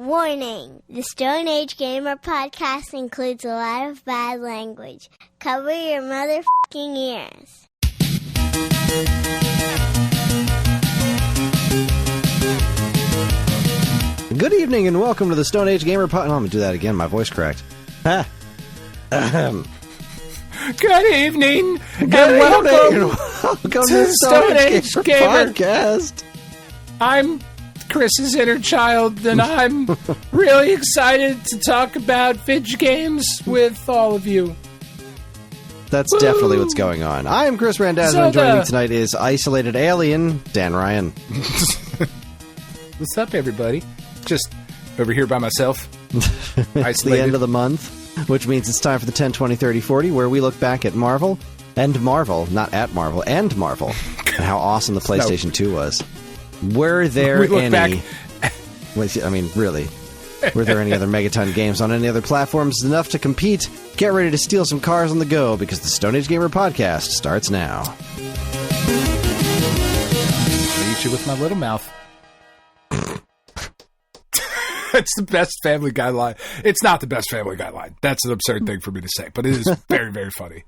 Warning! The Stone Age Gamer podcast includes a lot of bad language. Cover your motherfucking ears. Good evening and welcome to the Stone Age Gamer podcast. I'm going to do that again. My voice cracked. Good evening and welcome to the Stone Age Gamer podcast. I'm Kris's inner child, and I'm really excited to talk about video games with all of you. That's definitely what's going on. I'm Kris Randazzo, and joining me tonight is Isolated Alien, Dan Ryan. What's up, everybody? Just over here by myself. It's the end of the month, which means it's time for the 10, 20, 30, 40, where we look back at Marvel, not at Marvel, and Marvel, and how awesome the PlayStation 2 was. Were there any... really. Were there any other Megaton games on any other platforms enough to compete? Get ready to steal some cars on the go, because the Stone Age Gamer podcast starts now. I eat you with my little mouth. It's the best Family Guy line. It's not the best Family Guy line. That's an absurd thing for me to say, but it is very, very funny.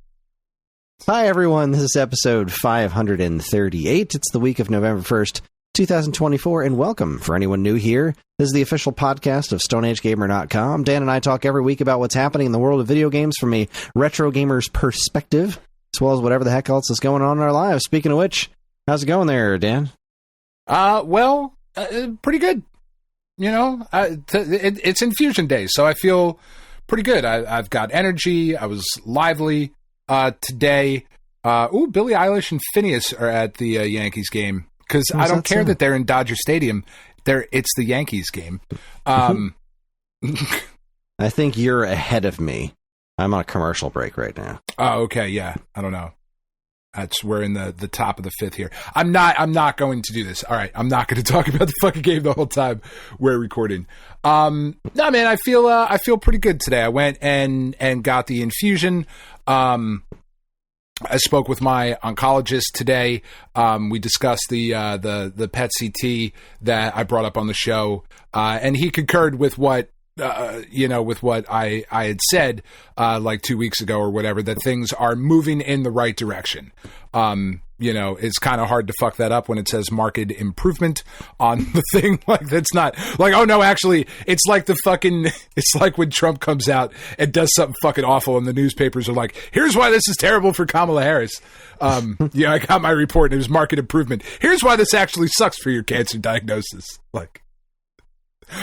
Hi, everyone. This is episode 538. It's the week of November 1st, 2024, and welcome. For anyone new here, this is the official podcast of StoneAgeGamer.com. Dan and I talk every week about what's happening in the world of video games from a retro gamer's perspective, as well as whatever the heck else is going on in our lives. Speaking of which, how's it going there, Dan? Pretty good. You know, it's Infusion Day, so I feel pretty good. I've got energy. I was lively today. Billie Eilish and Phineas are at the Yankees game, because I don't care that they're in Dodger Stadium. It's the Yankees game. I think you're ahead of me. I'm on a commercial break right now. Oh, okay, yeah. I don't know. We're in the top of the fifth here. I'm not going to do this. All right, I'm not going to talk about the fucking game the whole time we're recording. No, man, I feel pretty good today. I went and got the infusion. I spoke with my oncologist today. We discussed the PET CT that I brought up on the show, and he concurred with what with what I had said like 2 weeks ago or whatever, that things are moving in the right direction. It's kind of hard to fuck that up when it says marked improvement on the thing. Like, that's not like, oh no, actually, it's like it's like when Trump comes out and does something fucking awful and the newspapers are like, here's why this is terrible for Kamala Harris. I got my report and it was marked improvement. Here's why this actually sucks for your cancer diagnosis. Like,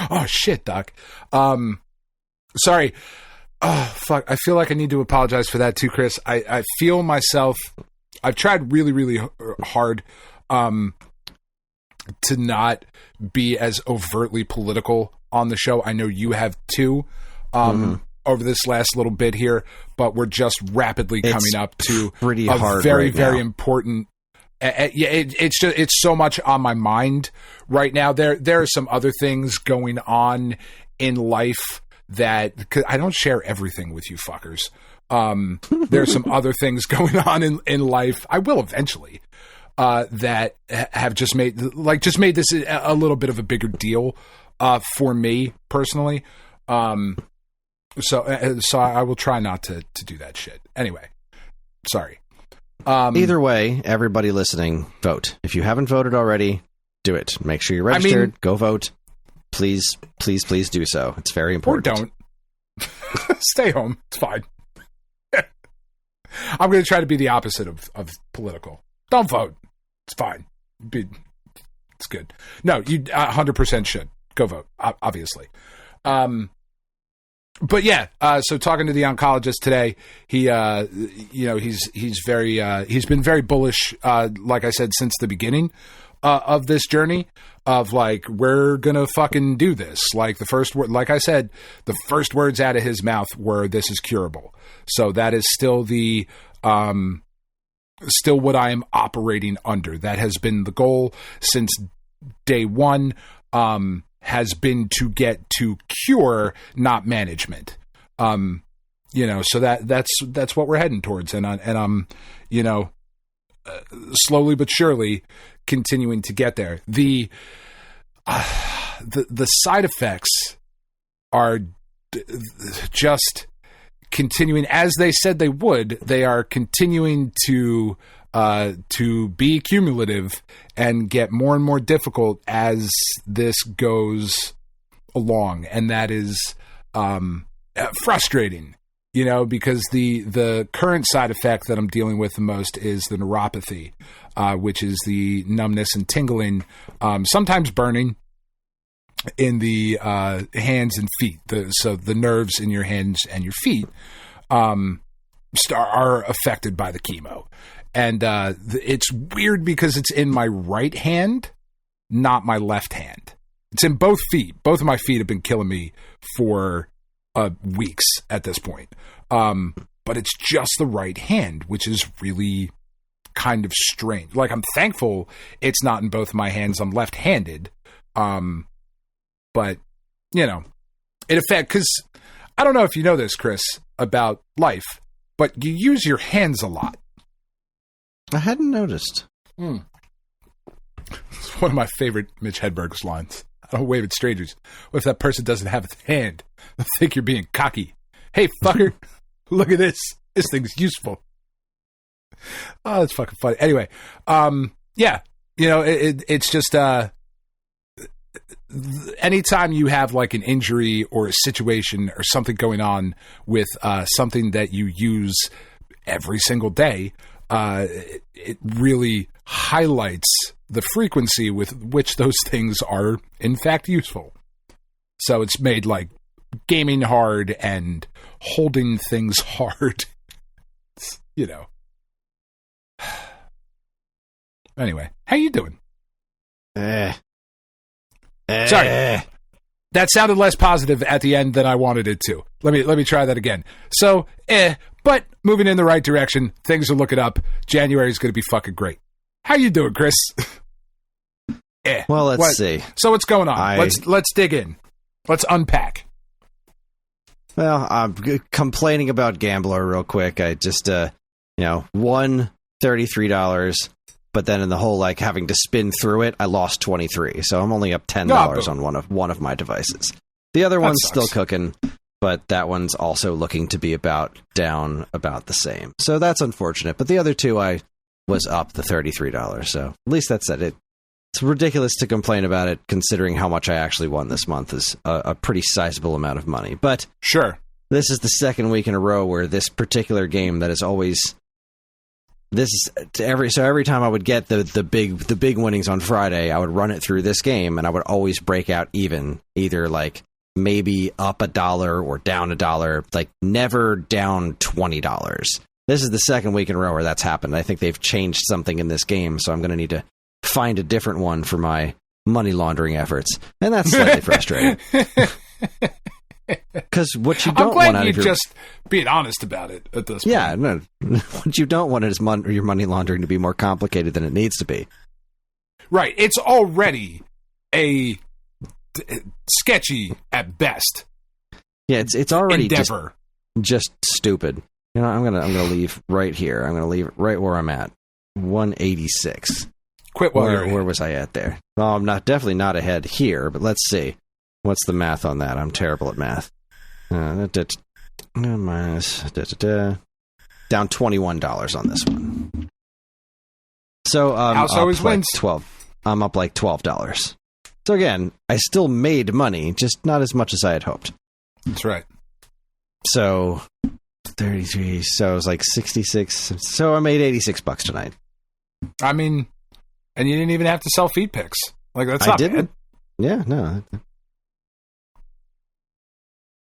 oh shit, doc. Sorry. Oh fuck. I feel like I need to apologize for that too, Kris. I feel myself. I've tried really, really hard to not be as overtly political on the show. I know you have too over this last little bit here, but we're just rapidly coming up to pretty hard very, right very now. Important. It's so much on my mind right now. There are some other things going on in life that, 'cause I don't share everything with you fuckers. There are some other things going on in life. I will eventually, that have just made this a little bit of a bigger deal, for me personally. So I will try not to do that shit. Anyway, sorry. Either way, everybody listening, vote. If you haven't voted already, do it. Make sure you're registered. Go vote. Please, please, please do so. It's very important. Or don't. Stay home. It's fine. I'm going to try to be the opposite of political. Don't vote. It's fine. It's good. No, you 100% should. Go vote, obviously. But yeah, so talking to the oncologist today, he's been very bullish, like I said, since the beginning of this journey of like, we're gonna fucking do this. Like the first word, like I said, the first words out of his mouth were, "This is curable." So that is still still what I am operating under. That has been the goal since day one. Has been to get to cure, not management. So that's what we're heading towards, and I'm slowly but surely continuing to get there. The side effects are just continuing, as they said they would. They are continuing to be cumulative and get more and more difficult as this goes along, and that is frustrating, because the current side effect that I'm dealing with the most is the neuropathy, which is the numbness and tingling, sometimes burning in the hands and feet. So the nerves in your hands and your feet are affected by the chemo. And it's weird because it's in my right hand, not my left hand. It's in both feet. Both of my feet have been killing me for weeks at this point. But it's just the right hand, which is really kind of strange. Like, I'm thankful it's not in both my hands. I'm left-handed. But, it affects, because I don't know if you know this, Kris, about life, but you use your hands a lot. I hadn't noticed. It's one of my favorite Mitch Hedberg's lines. I don't wave at strangers. What if that person doesn't have a hand? They'll think you're being cocky. Hey, fucker, look at this. This thing's useful. Oh, that's fucking funny. Anyway, yeah, it's just anytime you have like an injury or a situation or something going on with something that you use every single day, it really highlights the frequency with which those things are in fact useful. So it's made like gaming hard and holding things hard. Anyway, how you doing? Sorry. That sounded less positive at the end than I wanted it to. Let me try that again. So, but moving in the right direction. Things are looking up. January is going to be fucking great. How you doing, Kris? Well, let's see. So what's going on? Let's dig in. Let's unpack. Well, I'm complaining about Gambler real quick. I just, won $33, but then in the whole having to spin through it, I lost $23. So I'm only up $10 on one of my devices. The other one's still cooking, but that one's also looking to be down about the same. So that's unfortunate. But the other two, I was up the $33. So at least that's it. It's ridiculous to complain about it, considering how much I actually won this month is a pretty sizable amount of money. But sure, this is the second week in a row where this particular game that is always every time I would get the big winnings on Friday, I would run it through this game and I would always break out even, either maybe up $1 or down $1, never down $20. This is the second week in a row where that's happened. I think they've changed something in this game, so I'm going to need to find a different one for my money laundering efforts, and that's slightly frustrating. Because what you don't want out of your... just being honest about it at this point. Yeah, no, what you don't want is your money laundering to be more complicated than it needs to be. Right, it's already a sketchy at best. Yeah, it's already endeavor. Just stupid. I'm gonna leave right here. I'm gonna leave it right where I'm at. 186. Quit while you're ahead. Where was I at there? Well, I'm definitely not ahead here, but let's see. What's the math on that? I'm terrible at math. Minus down $21 on this one. So House always wins. 12. I'm up $12. So again, I still made money, just not as much as I had hoped. That's right. So 33. So it was 66. So I made $86 tonight. I mean, and you didn't even have to sell feed pics. That's not bad. Yeah, no.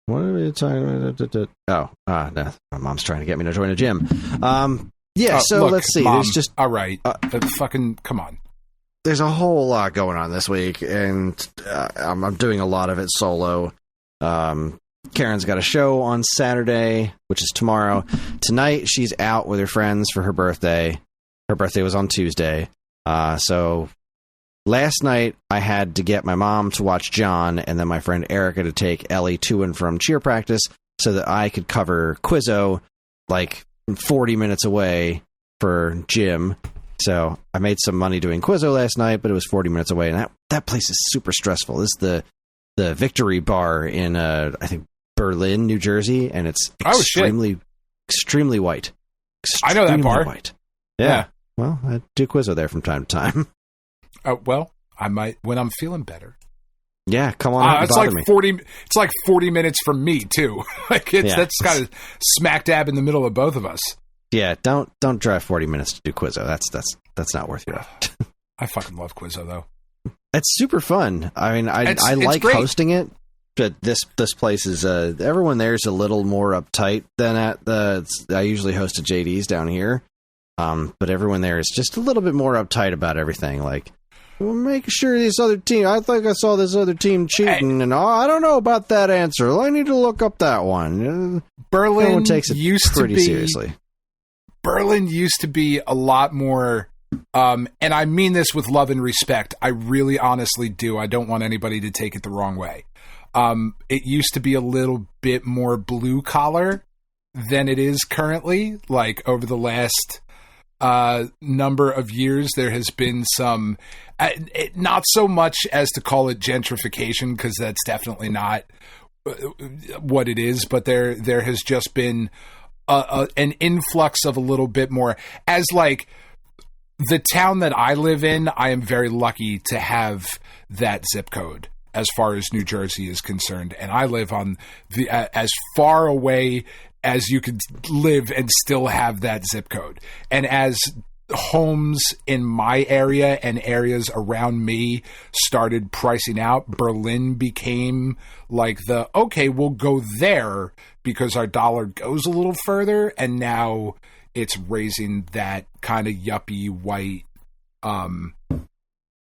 What are we talking about? No. My mom's trying to get me to join a gym. So let's see. Mom, there's just all right. Fucking come on. There's a whole lot going on this week, and I'm doing a lot of it solo. Karen's got a show on Saturday, which is tomorrow. Tonight, she's out with her friends for her birthday. Her birthday was on Tuesday. So last night, I had to get my mom to watch John, and then my friend Erica to take Ellie to and from cheer practice so that I could cover Quizzo 40 minutes away for gym. So I made some money doing Quizzo last night, but it was 40 minutes away, and that place is super stressful. This is Victory Bar in I think Berlin, New Jersey, and it's extremely white. I know that bar. White. Yeah. Well, I do Quizzo there from time to time. Well, I might when I'm feeling better. Yeah, come on. It's like 40. It's like 40 minutes from me too. That's kind of smack dab in the middle of both of us. Yeah, don't drive 40 minutes to do Quizzo. That's not worth your effort. I fucking love Quizzo though. It's super fun. I mean, I like hosting it. But this place is everyone there's a little more uptight than I usually host at JD's down here. But everyone there is just a little bit more uptight about everything. Like, well, make sure this other team. I think I saw this other team cheating, and I don't know about that answer. I need to look up that one. Berlin takes it used pretty to be seriously. Berlin used to be a lot more. And I mean this with love and respect. I really honestly do. I don't want anybody to take it the wrong way. It used to be a little bit more blue collar than it is currently. Like over the last number of years, there has been some, not so much as to call it gentrification, because that's definitely not what it is, but there has just been an influx of a little bit more. As like the town that I live in, I am very lucky to have that zip code as far as New Jersey is concerned. And I live on the as far away as you could live and still have that zip code. And as homes in my area and areas around me started pricing out, Berlin became like okay, we'll go there because our dollar goes a little further. And now it's raising that kind of yuppie white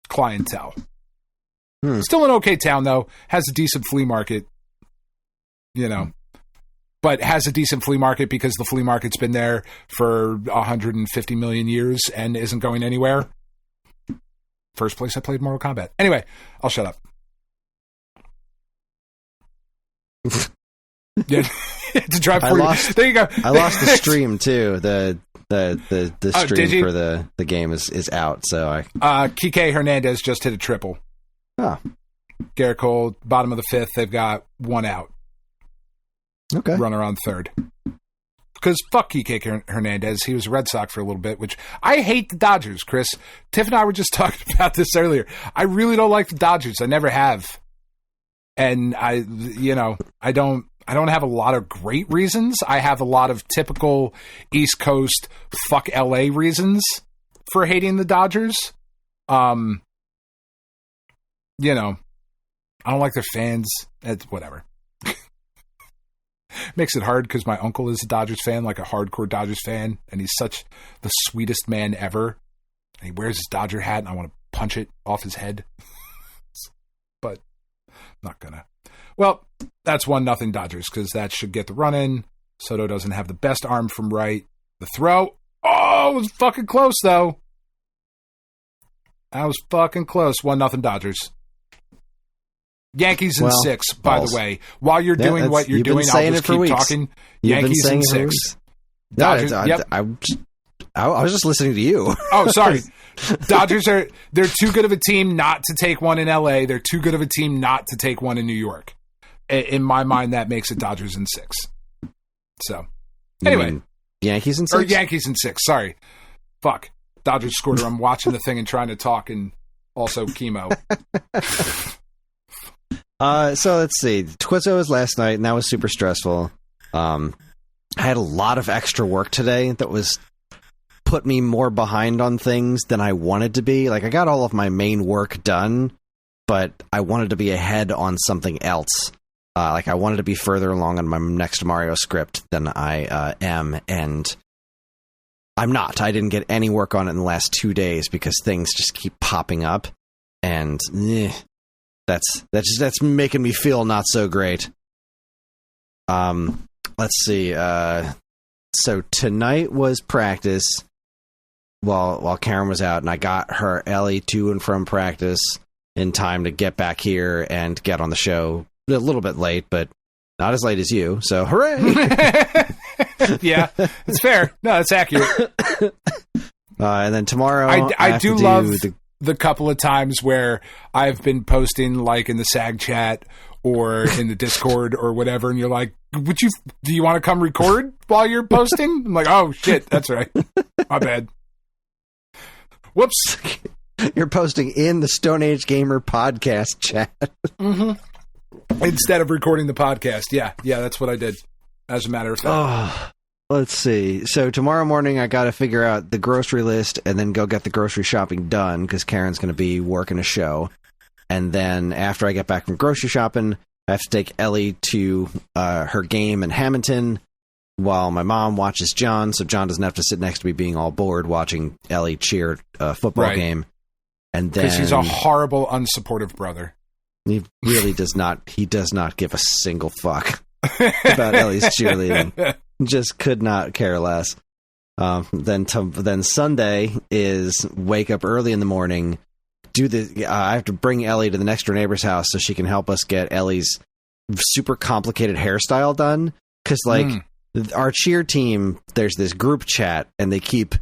clientele. Still an okay town, though. Has a decent flea market, but has a decent flea market because the flea market's been there for 150 million years and isn't going anywhere. First place I played Mortal Kombat. Anyway, I'll shut up. Yeah, to drive 40. There you go. I lost the stream too. The stream for the game is out. So Kike Hernandez just hit a triple. Oh. Garrett Cole, bottom of the fifth. They've got one out. Okay. Runner on third. Because fuck Kike Hernandez. He was a Red Sox for a little bit, which I hate the Dodgers, Chris. Tiff and I were just talking about this earlier. I really don't like the Dodgers. I never have. And I don't have a lot of great reasons. I have a lot of typical East Coast fuck LA reasons for hating the Dodgers. I don't like their fans. It's whatever. Makes it hard because my uncle is a Dodgers fan, like a hardcore Dodgers fan, and he's such the sweetest man ever. And he wears his Dodger hat, and I want to punch it off his head. But I'm not gonna. Well, that's 1-0 Dodgers, because that should get the run in. Soto doesn't have the best arm from right. The throw. Oh, it was fucking close, though. That was fucking close. 1-0 Dodgers. Yankees in 6, by the way. While you're doing what you're doing, I'll just keep talking. Yankees in 6. Dodgers, I was just listening to you. Oh, sorry. Dodgers they're too good of a team not to take one in LA. They're too good of a team not to take one in New York. In my mind, that makes it Dodgers in 6. So, anyway. Yankees in 6? Or Yankees in 6, sorry. Fuck. Dodgers scored, or I'm watching the thing and trying to talk and also chemo. So let's see. Quizzo was last night, and that was super stressful. I had a lot of extra work today that was put me more behind on things than I wanted to be. Like, I got all of my main work done, but I wanted to be ahead on something else. Like, I wanted to be further along on my next Mario script than I am, and I'm not. I didn't get any work on it in the last 2 days because things just keep popping up, and that's making me feel not so great. Let's see. So tonight was practice while Karen was out, and I got her Ellie to and from practice in time to get back here and get on the show a little bit late, but not as late as you. So hooray! Yeah, it's fair. No, it's accurate. And then tomorrow, I do love the couple of times where I've been posting like in the SAG chat or in the Discord or whatever, and you're like, do you want to come record while you're posting? I'm like, oh shit, that's right. My bad. Whoops. You're posting in the Stone Age Gamer podcast chat. Mm-hmm. Instead of recording the podcast. Yeah, that's what I did, as a matter of fact. Oh, let's see. So tomorrow morning, I got to figure out the grocery list and then go get the grocery shopping done because Karen's going to be working a show. And then after I get back from grocery shopping, I have to take Ellie to her game in Hamilton while my mom watches John, so John doesn't have to sit next to me being all bored watching Ellie cheer a football game. And then, because he's a horrible, unsupportive brother. He really does not. He does not give a single fuck about Ellie's cheerleading. Just could not care less. Then Sunday is wake up early in the morning. I have to bring Ellie to the next door neighbor's house so she can help us get Ellie's super complicated hairstyle done. Because our cheer team, there's this group chat, and they keep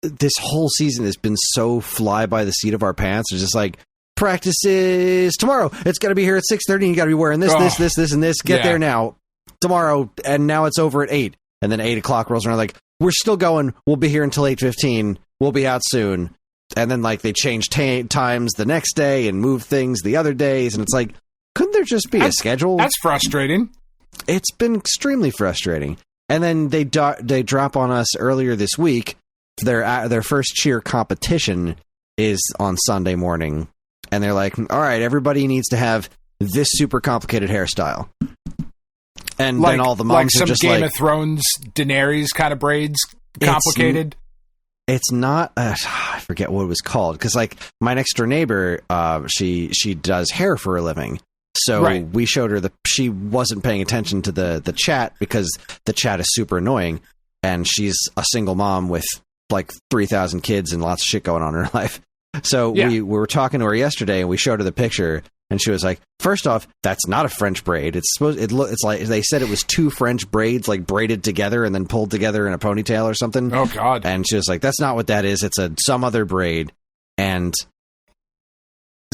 this whole season has been so fly by the seat of our pants. It's just like, practice is tomorrow. It's got to be here at 6:30. You got to be wearing this, this, and this. Get there now. Tomorrow, and now it's over at 8. And then 8 o'clock rolls around. Like, we're still going. We'll be here until 8:15. We'll be out soon. And then, like, they change times the next day and move things the other days. And it's like, couldn't there just be a schedule? That's frustrating. It's been extremely frustrating. And then they drop on us earlier this week. Their first cheer competition is on Sunday morning. And they're like, all right, everybody needs to have this super complicated hairstyle. And then all the moms are just like... Game of Thrones, Daenerys kind of braids, complicated. It's not, I forget what it was called, because like my next door neighbor, she does hair for a living. So we showed her she wasn't paying attention to the chat because the chat is super annoying, and she's a single mom with like 3,000 kids and lots of shit going on in her life. So we were talking to her yesterday, and we showed her the picture, and she was like, first off, that's not a French braid. It's like they said it was 2 French braids like braided together and then pulled together in a ponytail or something. Oh God. And she was like, that's not what that is. It's some other braid. And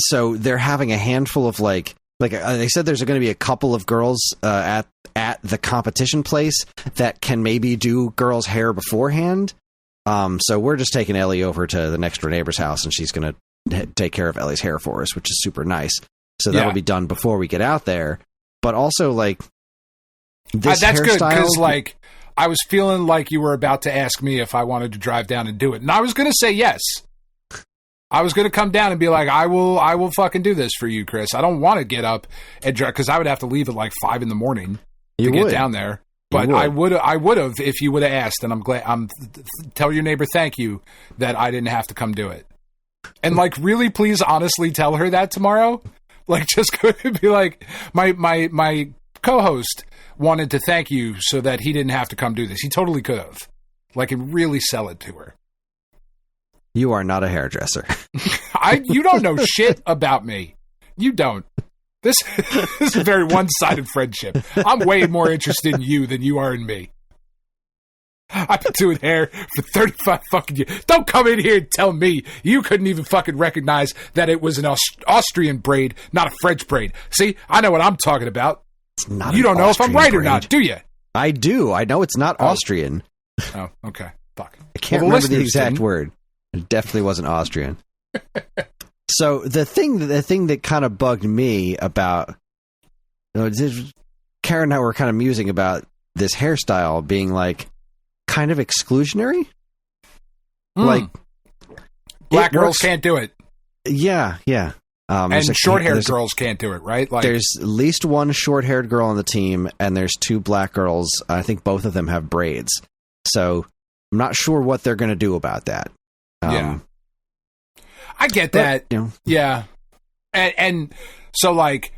so they're having a handful of like they said there's going to be a couple of girls at the competition place that can maybe do girls' hair beforehand. So we're just taking Ellie over to the next door neighbor's house, and she's going to take care of Ellie's hair for us, which is super nice. So that'll be done before we get out there. But also, like, this that's hairstyle, good, because, like, I was feeling like you were about to ask me if I wanted to drive down and do it. And I was going to say yes. I was going to come down and be like, I will fucking do this for you, Kris. I don't want to get up and drive, because I would have to leave at like 5 in the morning to get down there. But I would have if you would have asked, and I'm glad. Tell your neighbor thank you that I didn't have to come do it. And like, really, please, honestly, tell her that tomorrow. Like, just go and be like, my co-host wanted to thank you so that he didn't have to come do this. He totally could have. Like, and really sell it to her. You are not a hairdresser. You don't know shit about me. You don't. This is a very one-sided friendship. I'm way more interested in you than you are in me. I've been doing hair for 35 fucking years. Don't come in here and tell me you couldn't even fucking recognize that it was an Austrian braid, not a French braid. See, I know what I'm talking about. It's not. You don't know if I'm right or not, do you? I do. I know it's not Austrian. Oh, okay. Fuck. I can't remember the exact word. It definitely wasn't Austrian. So the thing that kind of bugged me about, Karen and I were kind of musing about this hairstyle being like kind of exclusionary. Like black girls can't do it. Yeah. And short-haired girls can't do it, right? Like, there's at least one short-haired girl on the team, and there's 2 black girls. I think both of them have braids. So I'm not sure what they're going to do about that. I get that. Yeah. And so, like,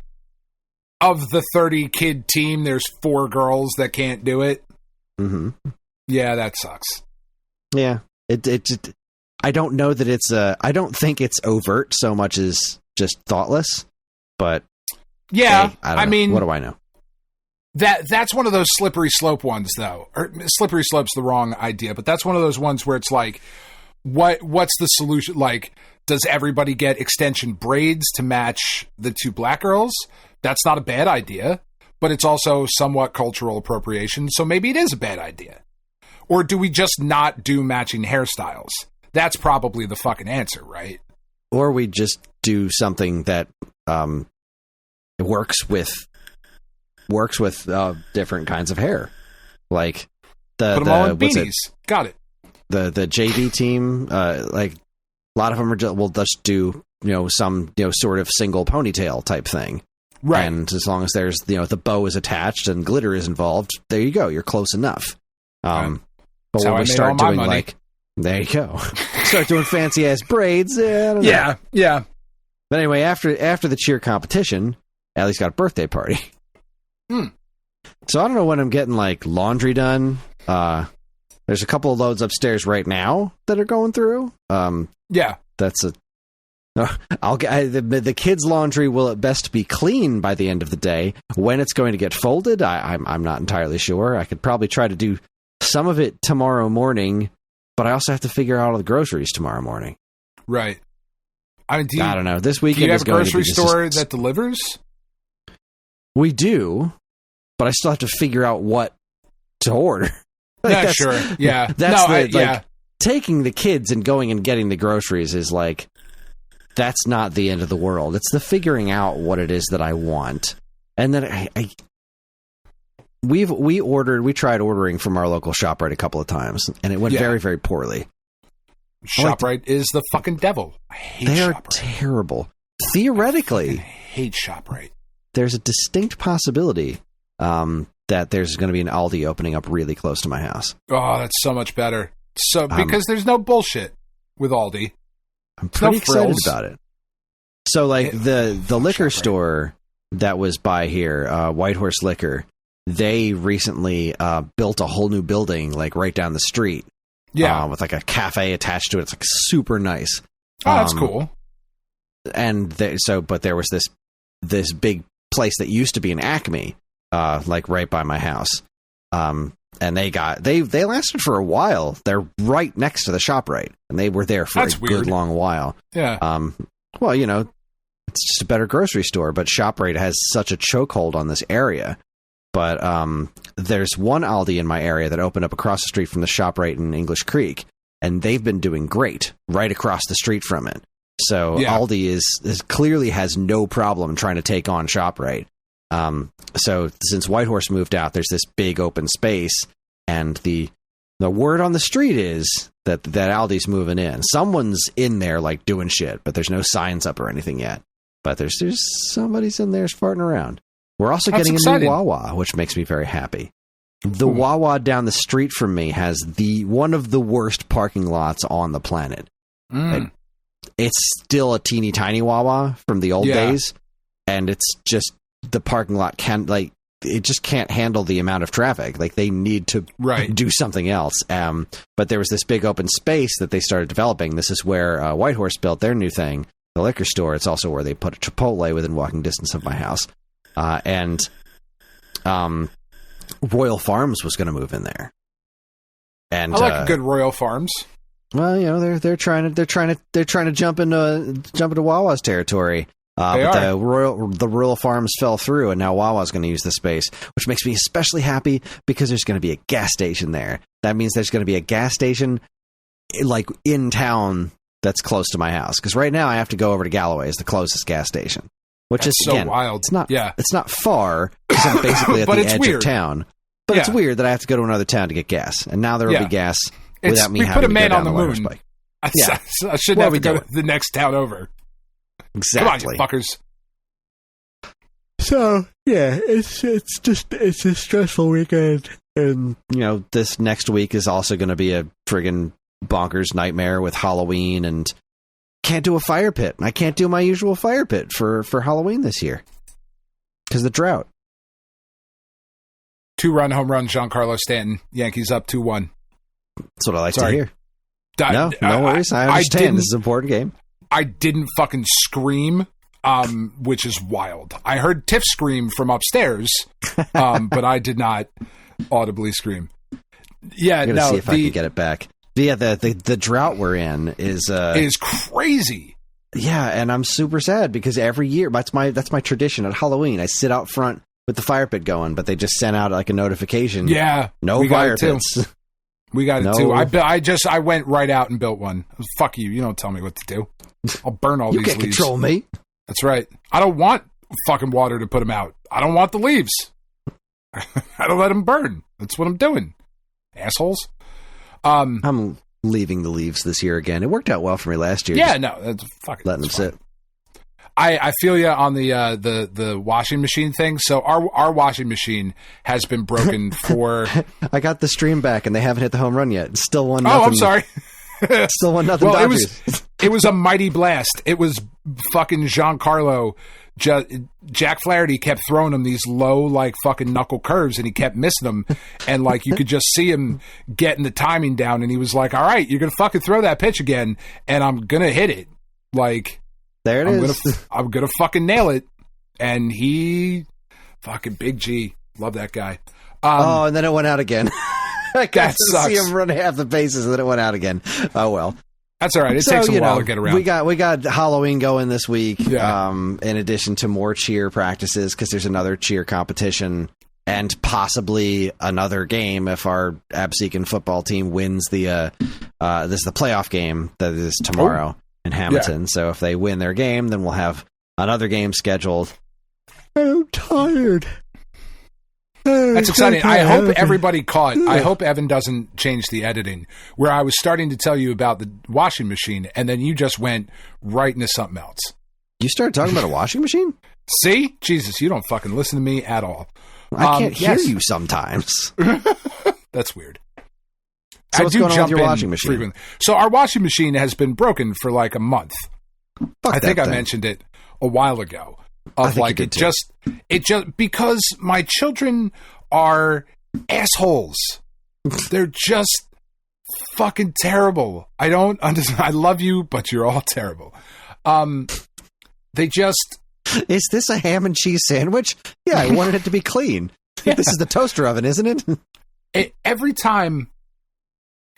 of the 30-kid team, there's 4 girls that can't do it. Mm-hmm. Yeah, that sucks. Yeah. I don't know that it's I don't think it's overt so much as just thoughtless, but yeah, hey, I mean, what do I know? That's one of those slippery slope ones, though. Or slippery slope's the wrong idea, but that's one of those ones where it's like, what's the solution? Like, Does everybody get extension braids to match the two black girls? That's not a bad idea, but it's also somewhat cultural appropriation, so maybe it is a bad idea. Or do we just not do matching hairstyles? That's probably the fucking answer, right? Or we just do something that works with different kinds of hair. Like put them all in beanies. Got it. The JV team, like a lot of them will just do some sort of single ponytail type thing, right? And as long as there's the bow is attached and glitter is involved, there you go. You're close enough. But when we start doing there you go. Start doing fancy ass braids. Yeah. But anyway, after the cheer competition, Allie's got a birthday party. So I don't know when I'm getting laundry done. There's a couple of loads upstairs right now that are going through. That's the kids' laundry will at best be clean by the end of the day. When it's going to get folded, I'm not entirely sure. I could probably try to do some of it tomorrow morning, but I also have to figure out all the groceries tomorrow morning. Right. I don't know. This weekend do you have is going a grocery to be store that delivers? We do, but I still have to figure out what to order. Sure. Yeah. That's taking the kids and going and getting the groceries is that's not the end of the world. It's the figuring out what it is that I want. And then we tried ordering from our local ShopRite a couple of times, and it went very, very poorly. ShopRite is the fucking devil. I hate ShopRite. They are terrible. Theoretically, I hate ShopRite. There's a distinct possibility that there's going to be an Aldi opening up really close to my house. Oh, that's so much better. So because there's no bullshit with Aldi. I'm pretty excited about it. So the liquor store that was by here, White Horse Liquor, they recently built a whole new building right down the street. Yeah. With a cafe attached to it. It's super nice. Oh, that's cool. And but there was this big place that used to be an Acme, right by my house. And they lasted for a while. They're right next to the ShopRite, and they were there for good long while. Yeah. Well, it's just a better grocery store, but ShopRite has such a chokehold on this area. But there's one Aldi in my area that opened up across the street from the ShopRite in English Creek, and they've been doing great right across the street from it. So Aldi is clearly has no problem trying to take on ShopRite. So since Whitehorse moved out, there's this big open space, and the word on the street is that Aldi's moving in. Someone's in there doing shit, but there's no signs up or anything yet. But there's somebody's in there farting around. We're also getting a new Wawa, which makes me very happy. The Wawa down the street from me has one of the worst parking lots on the planet. It's still a teeny tiny Wawa from the old days, and it's just the parking lot it just can't handle the amount of traffic. They need to do something else. But there was this big open space that they started developing. This is where Whitehorse built their new thing, the liquor store. It's also where they put a Chipotle within walking distance of my house. And Royal Farms was going to move in there. And I like a good Royal Farms. Well, they're trying to jump into Wawa's territory. But the Royal Farms fell through, and now Wawa's going to use the space, which makes me especially happy because there's going to be a gas station there. That means there's going to be a gas station in town that's close to my house. Because right now I have to go over to Galloway's, the closest gas station, which is so wild. It's not. Yeah. It's not far. Because I'm basically at the edge of town. But it's weird that I have to go to another town to get gas, and now there will be gas without me having to go down the moon. I shouldn't have to go to the next town over. Exactly. Come on, you fuckers. So, it's a stressful weekend. And, this next week is also going to be a friggin' bonkers nightmare with Halloween, and can't do a fire pit. I can't do my usual fire pit for Halloween this year because of the drought. 2-run home run, Giancarlo Stanton. Yankees up 2-1. That's what I like to hear. No worries. I understand. This is an important game. I didn't fucking scream, which is wild. I heard Tiff scream from upstairs, but I did not audibly scream. Yeah, I'm gonna see if I can get it back. Yeah, the drought we're in is crazy. Yeah, and I'm super sad because every year that's my tradition at Halloween. I sit out front with the fire pit going, but they just sent out like a notification. Yeah, no fire pits. We got it too. I went right out and built one. Fuck you. You don't tell me what to do. I'll burn all these leaves. You can't control me. That's right. I don't want fucking water to put them out. I don't want the leaves. I don't let them burn. That's what I'm doing. Assholes. I'm leaving the leaves this year again. It worked out well for me last year. Yeah, no, that's fucking letting them sit. I feel you on the washing machine thing. So our washing machine has been broken for. I got the stream back and they haven't hit the home run yet. Still 1-0. Oh, I'm sorry. Still 1-0. Well, Dodgers. It was a mighty blast. It was fucking Giancarlo. Jack Flaherty kept throwing him these low, like, fucking knuckle curves, and he kept missing them. And, like, you could just see him getting the timing down, and he was like, all right, you're going to fucking throw that pitch again, and I'm going to hit it. Like, there it is. I'm going to fucking nail it. And he, fucking Big G. Love that guy. And then it went out again. I got to sucks. see him run half the bases, and then it went out again. Oh, well. That's all right. It takes a while to get around. We got Halloween going this week. Yeah. In addition to more cheer practices, because there's another cheer competition and possibly another game if our Absecon football team wins the this is the playoff game that is tomorrow in Hamilton. Yeah. So if they win their game, then we'll have another game scheduled. I'm tired. That's exciting. I hope everybody caught. I hope Evan doesn't change the editing where I was starting to tell you about the washing machine and then you just went right into something else. You started talking about a washing machine? See? Jesus, you don't fucking listen to me at all. I can't hear you sometimes. That's weird. So what's going on with your washing machine? Frequently. So our washing machine has been broken for like a month. I think I mentioned it a while ago. Of like it just because my children are assholes. They're just fucking terrible. I don't understand. I love you, but you're all terrible. They just. Is this a ham and cheese sandwich? Yeah, I wanted it to be clean. Yeah. This is the toaster oven, isn't it? Every time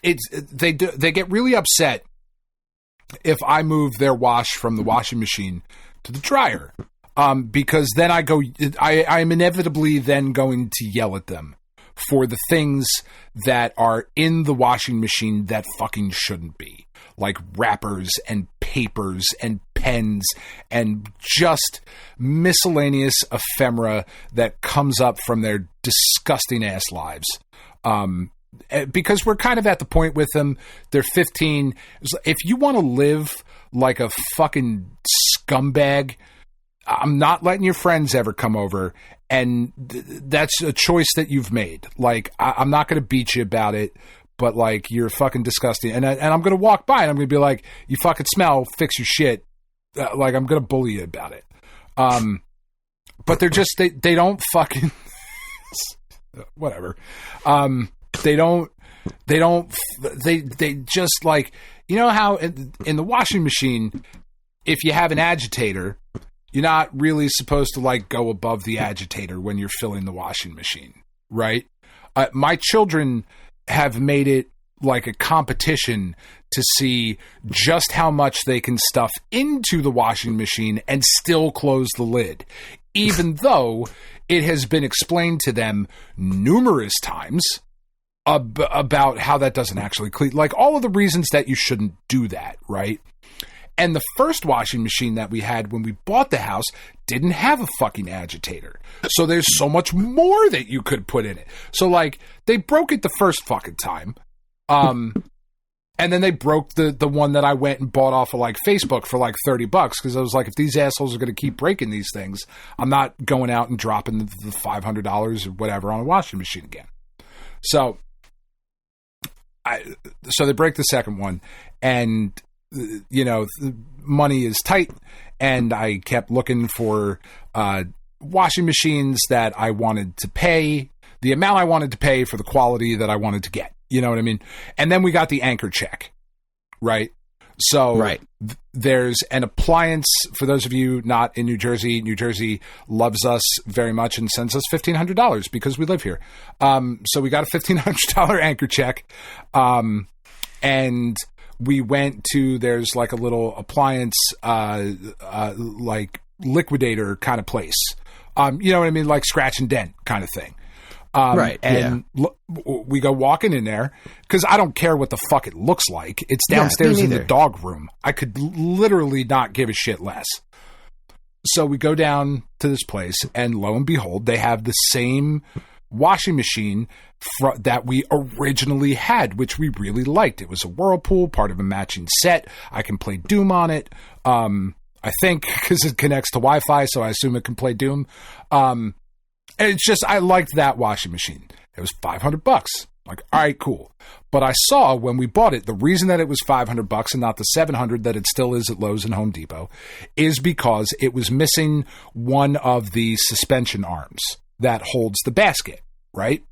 they get really upset if I move their wash from the washing machine to the dryer. Because then I'm inevitably then going to yell at them for the things that are in the washing machine that fucking shouldn't be. Like wrappers and papers and pens and just miscellaneous ephemera that comes up from their disgusting ass lives. Because we're kind of at the point with them, they're 15. If you want to live like a fucking scumbag, I'm not letting your friends ever come over, and that's a choice that you've made. Like, I'm not going to beat you about it, but, like, you're fucking disgusting. And I'm going to walk by, and I'm going to be like, you fucking smell, fix your shit. Like, I'm going to bully you about it. But they're just, they don't fucking... whatever. They just, like... You know how in the washing machine, if you have an agitator... You're not really supposed to, like, go above the agitator when you're filling the washing machine, right? My children have made it like a competition to see just how much they can stuff into the washing machine and still close the lid, even though it has been explained to them numerous times about how that doesn't actually clean. Like, all of the reasons that you shouldn't do that, right? And the first washing machine that we had when we bought the house didn't have a fucking agitator. So there's so much more that you could put in it. So, like, they broke it the first fucking time. And then they broke the one that I went and bought off of, like, Facebook for, like, $30. Because I was like, if these assholes are going to keep breaking these things, I'm not going out and dropping the $500 or whatever on a washing machine again. So they break the second one. And... you know, money is tight, and I kept looking for washing machines that I wanted to pay, the amount I wanted to pay for the quality that I wanted to get. You know what I mean? And then we got the anchor check, right? So there's an appliance, for those of you not in New Jersey. New Jersey loves us very much and sends us $1,500 because we live here. So we got a $1,500 anchor check, and we went to, there's like a little appliance, like liquidator kind of place. You know what I mean? Like scratch and dent kind of thing. Right. And we go walking in there because I don't care what the fuck it looks like. It's downstairs in the dog room. I could literally not give a shit less. So we go down to this place, and lo and behold, they have the same washing machine that we originally had, which we really liked. It was a Whirlpool, part of a matching set. I can play Doom on it. I think because it connects to Wi-Fi, so I assume it can play Doom. And it's just, I liked that washing machine. It was $500. Like, all right, cool. But I saw when we bought it, the reason that it was $500 and not the $700 that it still is at Lowe's and Home Depot is because it was missing one of the suspension arms that holds the basket, right?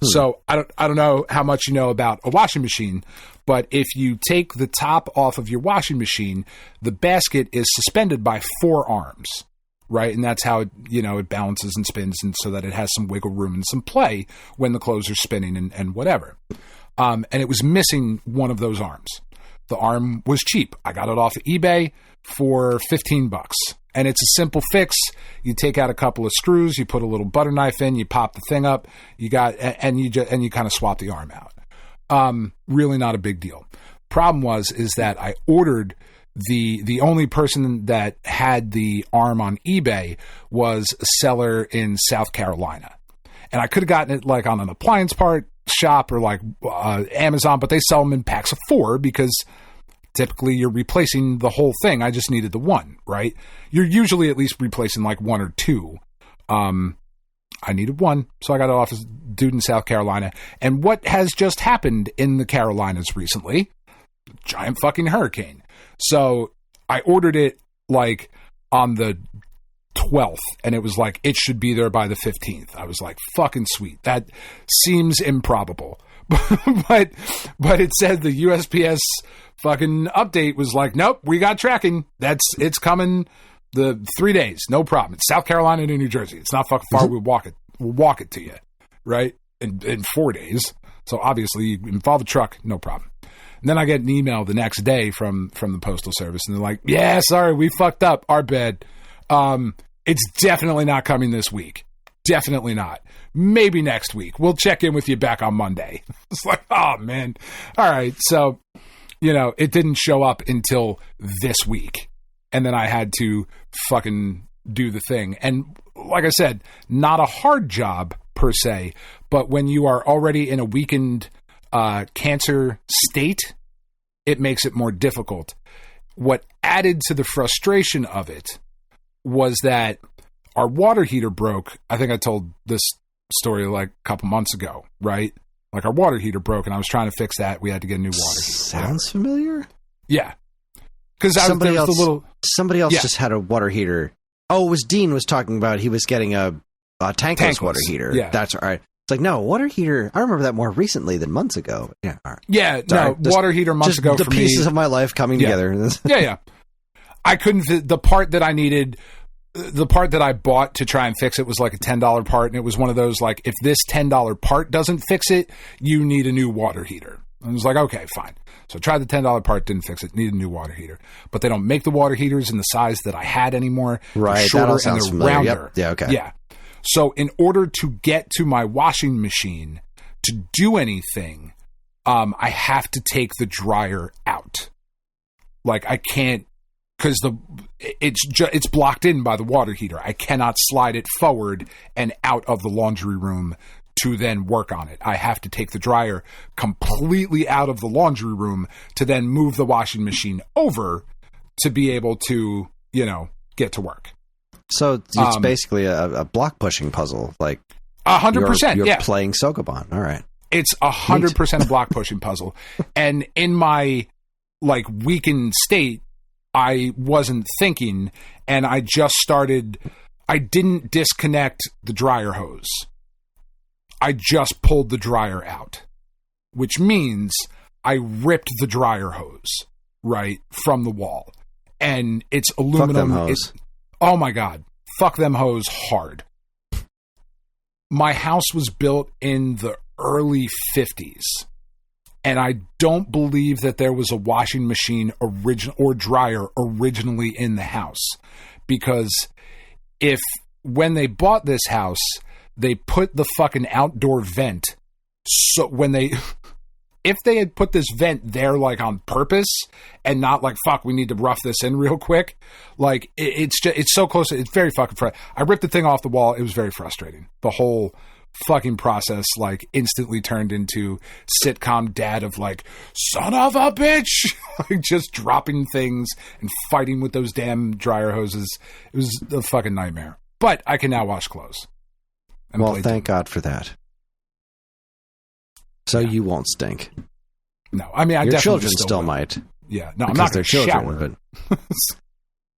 So I don't know how much you know about a washing machine, but if you take the top off of your washing machine, the basket is suspended by 4 arms, right? And that's how it balances and spins, and so that it has some wiggle room and some play when the clothes are spinning and whatever. And it was missing one of those arms. The arm was cheap. I got it off of eBay for $15. And it's a simple fix. You take out a couple of screws, you put a little butter knife in, you pop the thing up, you kind of swap the arm out. Really not a big deal. Problem is that I ordered the only person that had the arm on eBay was a seller in South Carolina. And I could have gotten it like on an appliance part shop or like Amazon, but they sell them in packs of 4 because typically you're replacing the whole thing. I just needed the one, right? You're usually at least replacing like 1 or 2. I needed 1, so I got it off a dude in South Carolina. And what has just happened in the Carolinas recently? Giant fucking hurricane. So I ordered it like on the 12th, and it was like, it should be there by the 15th. I was like, fucking sweet. That seems improbable. but it said the USPS fucking update was like, nope, we got tracking. It's coming the 3 days. No problem. It's South Carolina to New Jersey. It's not fucking far. We'll walk it to you, right? In 4 days. So obviously you involve a truck, no problem. And then I get an email the next day from the Postal Service, and they're like, yeah, sorry, we fucked up. Our bad. It's definitely not coming this week. Definitely not. Maybe next week. We'll check in with you back on Monday. It's like, oh, man. All right. So, it didn't show up until this week. And then I had to fucking do the thing. And like I said, not a hard job per se, but when you are already in a weakened cancer state, it makes it more difficult. What added to the frustration of it was that our water heater broke. I think I told this story like a couple months ago, right? Like our water heater broke, and I was trying to fix that. We had to get a new water heater. Sounds familiar? Yeah. Because somebody else just had a water heater. Oh, it was Dean was talking about he was getting a tankless water heater. Yeah. That's all right. It's like, no, water heater, I remember that more recently than months ago. Yeah. All right. Yeah, sorry, water heater months ago for me. The pieces of my life coming together. Yeah. I couldn't, the part that I needed, the part that I bought to try and fix it was like a $10 part, and it was one of those, like, if this $10 part doesn't fix it, you need a new water heater. And I was like, okay, fine. So I tried the $10 part, didn't fix it, needed a new water heater. But they don't make the water heaters in the size that I had anymore. Right, they're shorter, that all sounds and they're familiar. rounder. Yep. Yeah, okay. Yeah. So in order to get to my washing machine to do anything, I have to take the out. Like, I can't, because it's blocked in by the water heater. I cannot slide it forward and out of the laundry room to then work on it. I have to take the dryer completely out of the laundry room to then move the washing machine over to be able to, get to work. So it's basically a block pushing puzzle. Like 100%. You're yeah. playing Sokoban. All right. It's 100% a block pushing puzzle. And in my weakened state, I wasn't thinking, and I didn't disconnect the dryer hose. I just pulled the dryer out, which means I ripped the dryer hose right from the wall, and it's aluminum. Fuck them hose. Oh my God. Fuck them hose hard. My house was built in the early 50s. And I don't believe that there was a washing machine or dryer originally in the house. Because when they bought this house, they put the fucking outdoor vent. So if they had put this vent there like on purpose and not like, fuck, we need to rough this in real quick. Like it's so close. It's very fucking frustrating. I ripped the thing off the wall. It was very frustrating. The whole fucking process like instantly turned into sitcom dad of like, son of a bitch, like just dropping things and fighting with those damn dryer hoses. It was a fucking nightmare, but I can now wash clothes. Well, thank God for that. So you won't stink. No, I mean, your children still might. Yeah, no, I'm not going to shower. But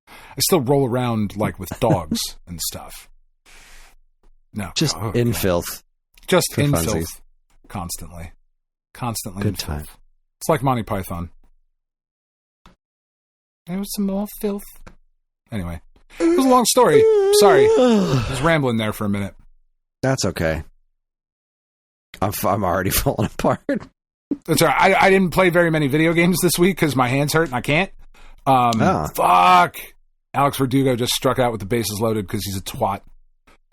I still roll around like with dogs and stuff. No, just in filth. Just in filth, constantly. Good time. Filth. It's like Monty Python. There was some more filth. Anyway, it was a long story. Sorry, I was rambling there for a minute. That's okay. I'm already falling apart. That's all right. I didn't play very many video games this week because my hands hurt and I can't. Fuck. Alex Verdugo just struck out with the bases loaded because he's a twat.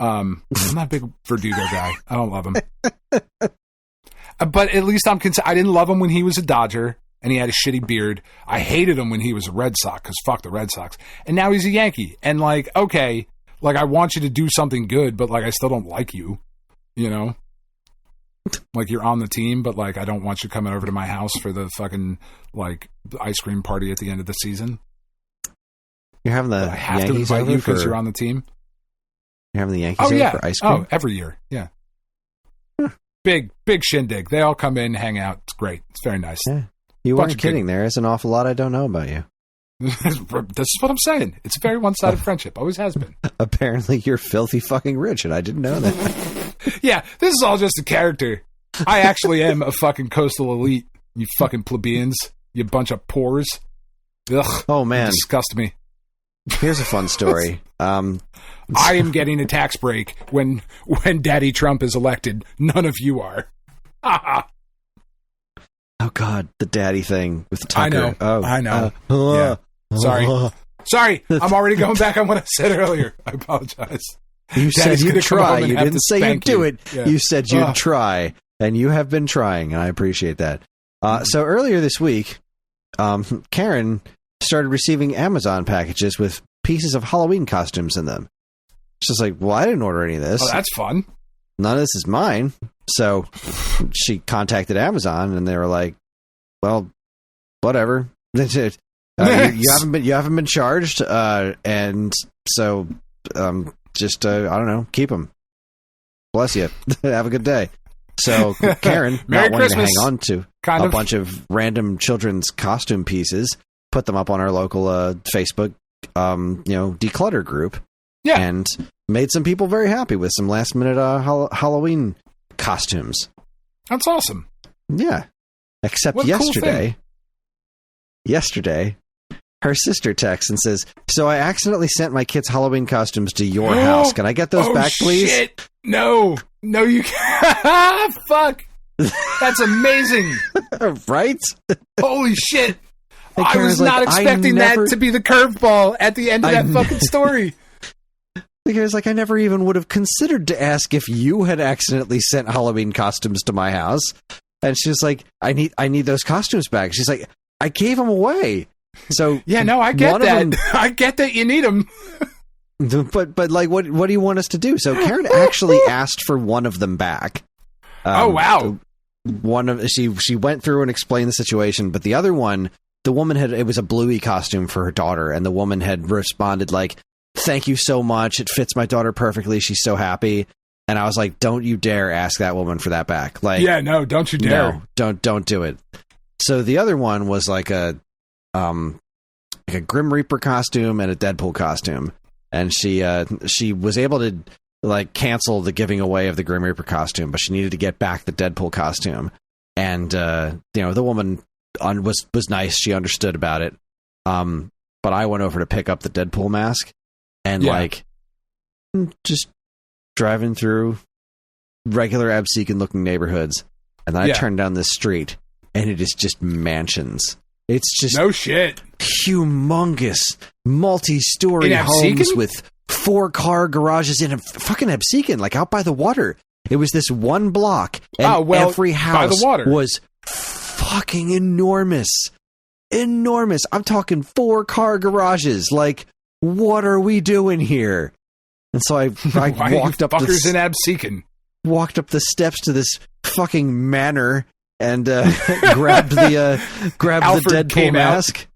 I'm not a big Verdugo guy. I don't love him. But at least I didn't love him when he was a Dodger and he had a shitty beard. I hated him when he was a Red Sox because fuck the Red Sox. And now he's a Yankee. And like, okay, like I want you to do something good, but like I still don't like you, you know? Like you're on the team, but like I don't want you coming over to my house for the fucking like ice cream party at the end of the season. You're having the I have Yankees to invite over you because you're on the team. You're having the Yankees over for ice cream? Oh, every year. Yeah. Big shindig. They all come in, hang out. It's great. It's very nice. Yeah. You weren't kidding. There is an awful lot I don't know about you. This is what I'm saying. It's a very one-sided friendship. Always has been. Apparently you're filthy fucking rich, and I didn't know that. Yeah, this is all just a character. I actually am a fucking coastal elite, you fucking plebeians. You bunch of pores. Ugh. Oh, man. You disgust me. Here's a fun story. I am getting a tax break when Daddy Trump is elected. None of you are. Oh, God, the daddy thing with Tucker. I know. Yeah. Sorry, I'm already going back on what I said earlier. I apologize. You said you'd try. You didn't say you'd do it. Yeah. You said you'd try, and you have been trying, and I appreciate that. So earlier this week, Karen started receiving Amazon packages with pieces of Halloween costumes in them. She's like, well, I didn't order any of this. Oh, that's fun. None of this is mine. So she contacted Amazon, and they were like, well, whatever. You haven't been charged, and so just I don't know, keep them. Bless you. Have a good day. So Karen, not wanting to hang on to bunch of random children's costume pieces, put them up on our local Facebook, declutter group. Yeah, and made some people very happy with some last minute Halloween costumes. That's awesome. Yeah, except yesterday. Yesterday, her sister texts and says, "So I accidentally sent my kids' Halloween costumes to your house. Can I get those back, please?" Shit. No, you can't. Fuck. That's amazing. Right? Holy shit. I was not expecting that to be the curveball at the end of that fucking story. Because I never even would have considered to ask if you had accidentally sent Halloween costumes to my house. And she's like, I need those costumes back. She's like, I gave them away. So yeah, no, I get that. I get that you need them. But like, what do you want us to do? So Karen actually asked for one of them back. Oh wow! She went through and explained the situation, but the other one, the woman it was a Bluey costume for her daughter, and the woman had responded like, "Thank you so much. It fits my daughter perfectly. She's so happy." And I was like, "Don't you dare ask that woman for that back!" Like, yeah, no, don't you dare. No, don't do it. So the other one was like a Grim Reaper costume and a Deadpool costume. And she was able to like cancel the giving away of the Grim Reaper costume, but she needed to get back the Deadpool costume. And the woman was nice; she understood about it. But I went over to pick up the Deadpool mask, and just driving through regular Absecon looking neighborhoods, and then I turned down this street, and it is just mansions. It's just no shit. Humongous, multi-story homes with 4-car garages in a fucking Absecon, like out by the water. It was this one block, and every house by the water was fucking enormous. Enormous. I'm talking 4-car garages. Like, what are we doing here? And so I walked up fuckers in Absecon. Walked up the steps to this fucking manor and grabbed the Deadpool mask.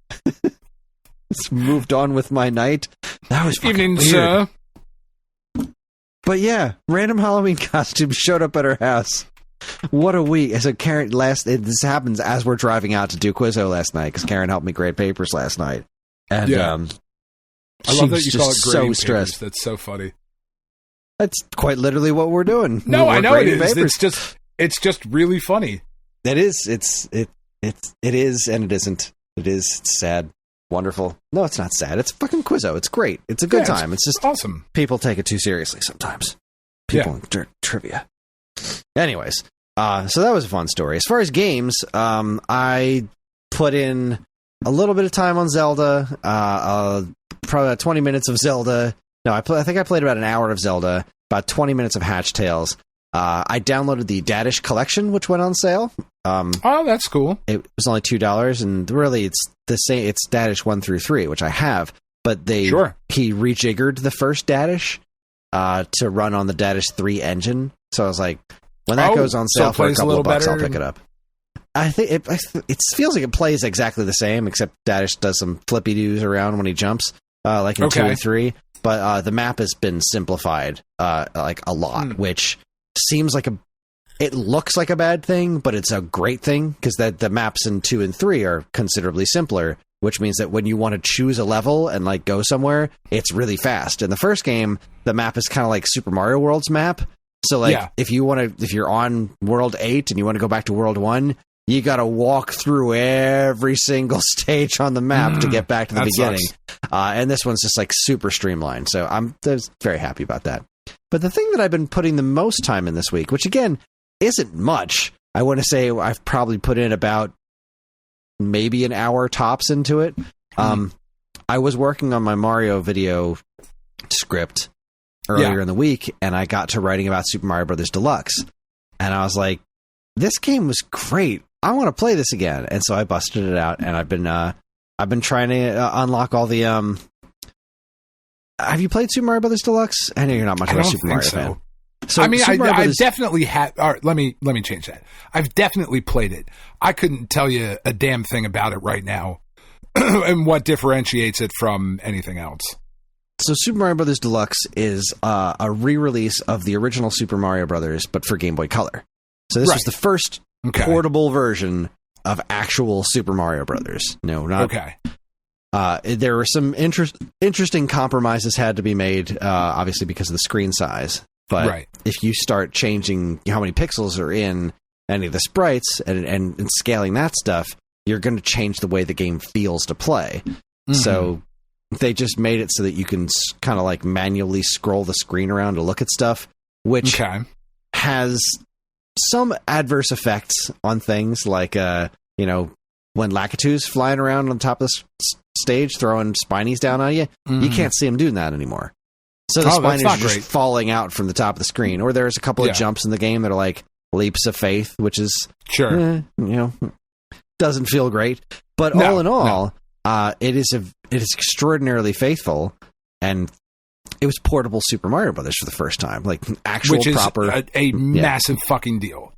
Just moved on with my night. That was fucking evening, weird. Sir. But yeah, random Halloween costumes showed up at our house. What a week. So Karen, this happens as we're driving out to do Quizzo last night, because Karen helped me grade papers last night. And I love that you call it grading so stressed. Papers. That's so funny. That's quite literally what we're doing. No, I know it is. Papers. It's just really funny. It is. It is, and it isn't. It is sad. Wonderful. No, it's not sad. It's fucking Quizzo. It's great. It's a good time. It's just awesome. People take it too seriously sometimes. People in trivia. Anyways, so that was a fun story. As far as games, I put in a little bit of time on Zelda. Probably about 20 minutes of Zelda. No, I think I played about an hour of Zelda. About 20 minutes of Hatch Tales. I downloaded the Dadish collection, which went on sale. Oh, that's cool. It was only $2, and really it's the same. It's Dadish 1 through 3, which I have, but he rejiggered the first Dadish to run on the Dadish 3 engine. So I was like, when that goes on sale for a couple of bucks, I'll pick it up. I think it feels like it plays exactly the same, except Dadish does some flippy doos around when he jumps, like in 2 and 3. But the map has been simplified like a lot, which seems like it looks like a bad thing, but it's a great thing, because the maps in 2 and 3 are considerably simpler, which means that when you want to choose a level and like go somewhere, it's really fast. In the first game, the map is kind of like Super Mario World's map. So like if you're on World 8 and you want to go back to World 1, you got to walk through every single stage on the map to get back to the beginning. And this one's just like super streamlined. So I'm very happy about that. But the thing that I've been putting the most time in this week, which again isn't much, I want to say I've probably put in about maybe an hour tops into it. I was working on my Mario video script earlier in the week, and I got to writing about Super Mario Brothers Deluxe. And I was like, this game was great. I want to play this again. And so I busted it out, and I've been trying to unlock all the have you played Super Mario Brothers Deluxe? I know you're not much of a Super Mario fan. So I mean, I definitely had. All right, let me change that. I've definitely played it. I couldn't tell you a damn thing about it right now, and what differentiates it from anything else. So Super Mario Brothers Deluxe is a re-release of the original Super Mario Brothers, but for Game Boy Color. So this was the first portable version of actual Super Mario Brothers. No, not okay. There were some interesting compromises had to be made, obviously because of the screen size. But if you start changing how many pixels are in any of the sprites and scaling that stuff, you're going to change the way the game feels to play. So they just made it so that you can kind of like manually scroll the screen around to look at stuff, which has some adverse effects on things like, when Lakitu's flying around on top of the stage throwing spinies down on you, you can't see him doing that anymore. So the spinies are just falling out from the top of the screen. Or there's a couple of jumps in the game that are like leaps of faith, which is doesn't feel great. But all in all, it is extraordinarily faithful, and it was portable Super Mario Brothers for the first time, like actual which is proper a massive fucking deal.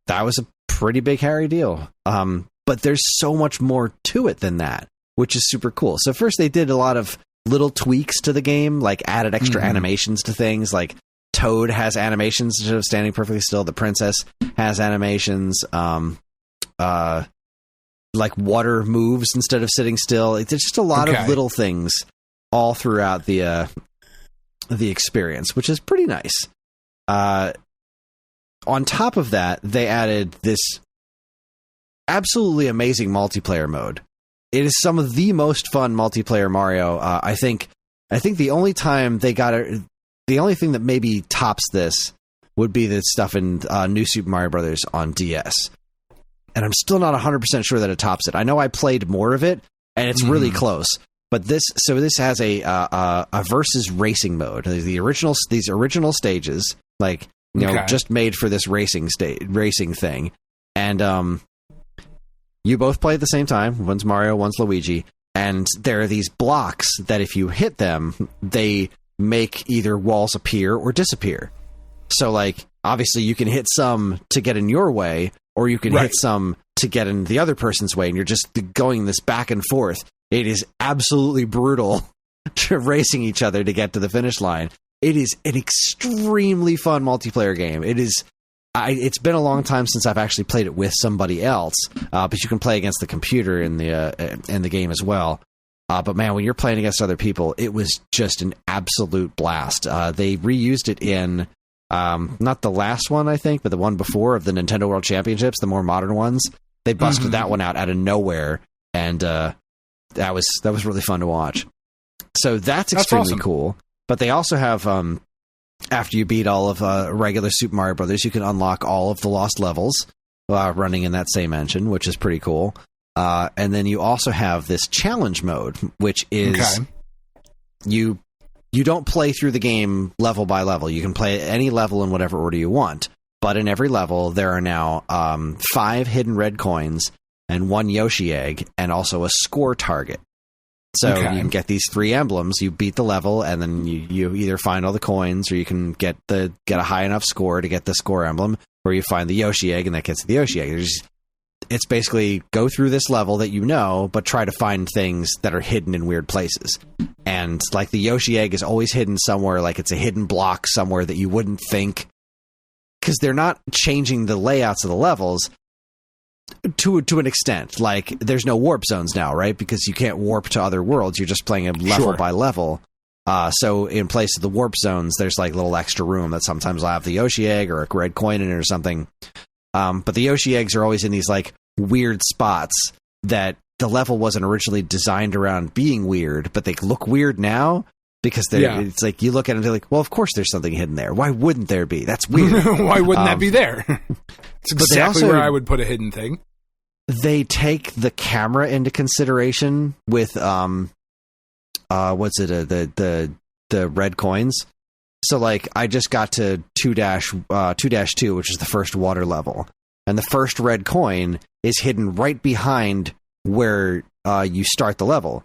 That was a pretty big hairy deal. But there's so much more to it than that, which is super cool. So first they did a lot of little tweaks to the game, like added extra animations to things. Like Toad has animations instead of standing perfectly still. The princess has animations. Like water moves instead of sitting still. It's just a lot of little things all throughout the experience, which is pretty nice. On top of that, they added this absolutely amazing multiplayer mode. It is some of the most fun multiplayer Mario. I think the only time they got it, the only thing that maybe tops this would be the stuff in New Super Mario Brothers on DS. and I'm still not 100% sure that it tops it. I know I played more of it, and it's really close. But this has a versus racing mode. These original stages, like just made for this racing thing, and you both play at the same time. One's Mario, one's Luigi, and there are these blocks that if you hit them, they make either walls appear or disappear. So, like, obviously, you can hit some to get in your way, or you can hit some to get in the other person's way, and you're just going this back and forth. It is absolutely brutal racing each other to get to the finish line. It is an extremely fun multiplayer game. It's been a long time since I've actually played it with somebody else, but you can play against the computer in the game as well. But man, when you're playing against other people, it was just an absolute blast. They reused it in not the last one, I think, but the one before of the Nintendo World Championships, the more modern ones. They busted that one out of nowhere, and that was really fun to watch. So that's extremely awesome. cool. But they also have, after you beat all of regular Super Mario Brothers, you can unlock all of the lost levels running in that same engine, which is pretty cool. And then you also have this challenge mode, which is you don't play through the game level by level. You can play any level in whatever order you want. But in every level, there are now 5 hidden red coins and 1 Yoshi egg, and also a score target. So you can get these 3 emblems. You beat the level, and then you either find all the coins, or you can get a high enough score to get the score emblem, or you find the Yoshi egg, and that gets the Yoshi egg. It's basically go through this level that you know, but try to find things that are hidden in weird places. And like the Yoshi egg is always hidden somewhere, like it's a hidden block somewhere that you wouldn't think, because they're not changing the layouts of the levels to an extent. Like there's no warp zones now, right? Because you can't warp to other worlds. You're just playing a level by level. So in place of the warp zones, there's like little extra room that sometimes will have the Yoshi egg or a red coin in it or something. But the Yoshi eggs are always in these like weird spots that the level wasn't originally designed around being weird, but they look weird now because it's like you look at it and they're like, well, of course there's something hidden there. Why wouldn't there be? That's weird. Why wouldn't that be there? It's exactly where I would put a hidden thing. They take the camera into consideration with the red coins. So like I just got to 2-2, which is the first water level, and the first red coin is hidden right behind where you start the level.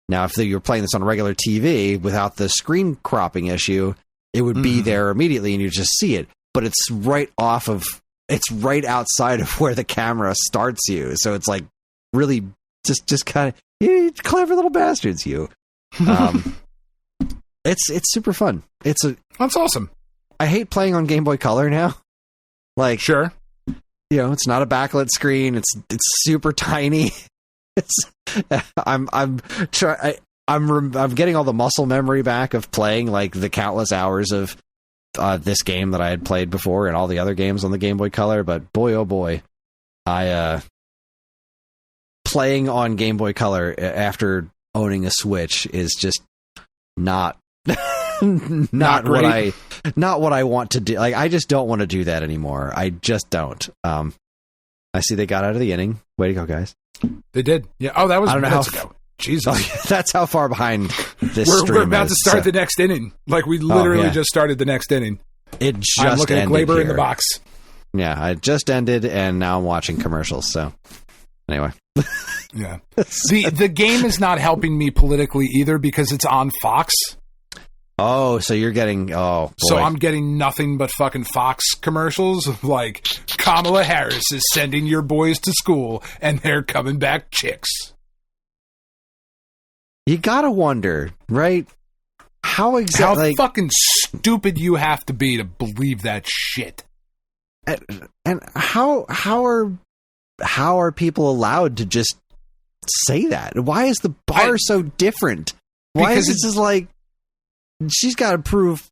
Now, if you're playing this on regular TV without the screen cropping issue, it would be there immediately and you just see it. But it's right outside of where the camera starts you. So it's like really just kind of clever little bastards, you. It's super fun. That's awesome. I hate playing on Game Boy Color now. Like, sure, it's not a backlit screen. It's super tiny. I'm getting all the muscle memory back of playing like the countless hours of this game that I had played before and all the other games on the Game Boy Color. But boy, oh boy, playing on Game Boy Color after owning a Switch is just not not what I want to do. Like, I just don't want to do that anymore. I just don't. I see they got out of the inning. Way to go, guys. They did. Yeah. Oh, that was minutes ago. Jesus. That's how far behind this stream We're about to start the next inning. Like, we literally just started the next inning. It just I'm looking at Glaber in the box. Yeah, it just ended, and now I'm watching commercials. So, anyway. Yeah. The game is not helping me politically either because it's on Fox. Oh, so you're getting... Oh, boy. So I'm getting nothing but fucking Fox commercials. Like, Kamala Harris is sending your boys to school, and they're coming back chicks. You gotta wonder, right? How exactly... How fucking stupid you have to be to believe that shit. And how are people allowed to just say that? Why is the bar so different? Why is it just like... She's got to prove,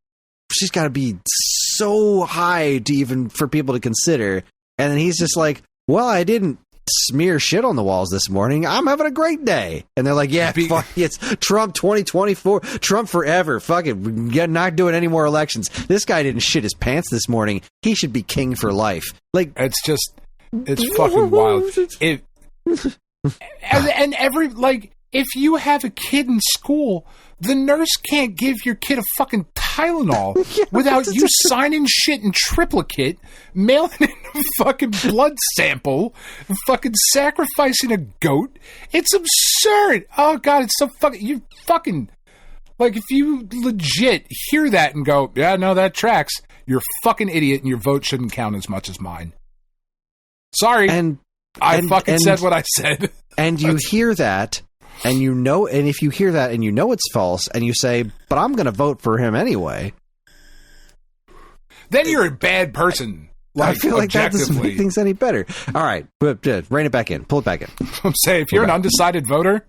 she's got to be so high to even for people to consider. And then he's just like, well, I didn't smear shit on the walls this morning. I'm having a great day. And they're like, yeah, fuck, it's Trump 2024, Trump forever. Fuck it. We're not doing any more elections. This guy didn't shit his pants this morning. He should be king for life. Like, it's just, It's fucking wild. And every, like, if you have a kid in school, the nurse can't give your kid a fucking Tylenol without you signing shit in triplicate, mailing in a fucking blood sample, fucking sacrificing a goat. It's absurd. Oh, God, it's so fucking... You fucking... Like, if you legit hear that and go, yeah, no, that tracks, you're a fucking idiot and your vote shouldn't count as much as mine. Sorry. I fucking said what I said. And you hear that, and you know, and if you hear that and you know it's false, and you say, but I'm going to vote for him anyway. Then you're a bad person. Like, I feel like that doesn't make things any better. All right, rein it back in. Pull it back in. I'm saying, if you're an undecided voter,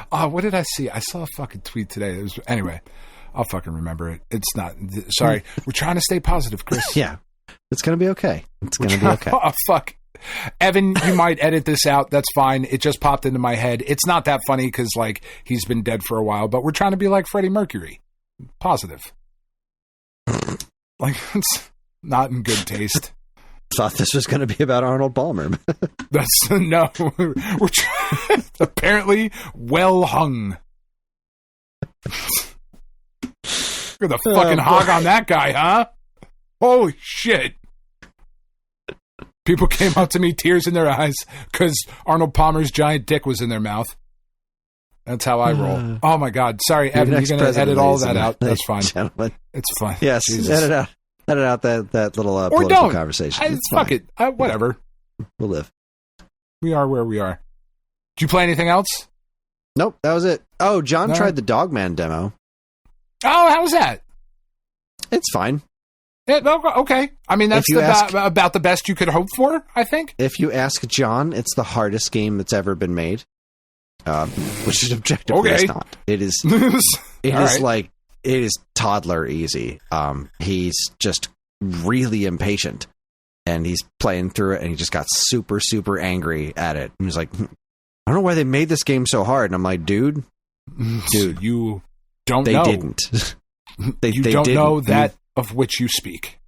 what did I see? I saw a fucking tweet today. Anyway, I'll fucking remember it. It's not. Sorry. We're trying to stay positive, Chris. Yeah. It's going to be okay. It's going to be okay. Oh, fuck. Evan, you might edit this out. That's fine. It just popped into my head. It's not that funny because, like, he's been dead for a while, but we're trying to be like Freddie Mercury. Positive. Like, it's not in good taste. Thought this was going to be about Arnold Palmer. No. We're apparently well hung. You're the fucking hog on that guy, huh? Holy shit. People came up to me, tears in their eyes, because Arnold Palmer's giant dick was in their mouth. That's how I roll. Oh, my God. Sorry, Evan, you're going to edit all that out. That's fine. Gentlemen. It's fine. Yes, Jesus. Edit out that little political conversation. Fuck it. Whatever. We'll live. We are where we are. Did you play anything else? Nope, that was it. Oh, John tried the Dogman demo. Oh, how was that? It's fine. Okay. I mean, that's about the best you could hope for, I think. If you ask John, it's the hardest game that's ever been made. Which is objectively it's not. It is. It is toddler easy. He's just really impatient, and he's playing through it, and he just got super, super angry at it. And he's like, I don't know why they made this game so hard. And I'm like, dude, you don't know. They didn't. They don't know that of which you speak.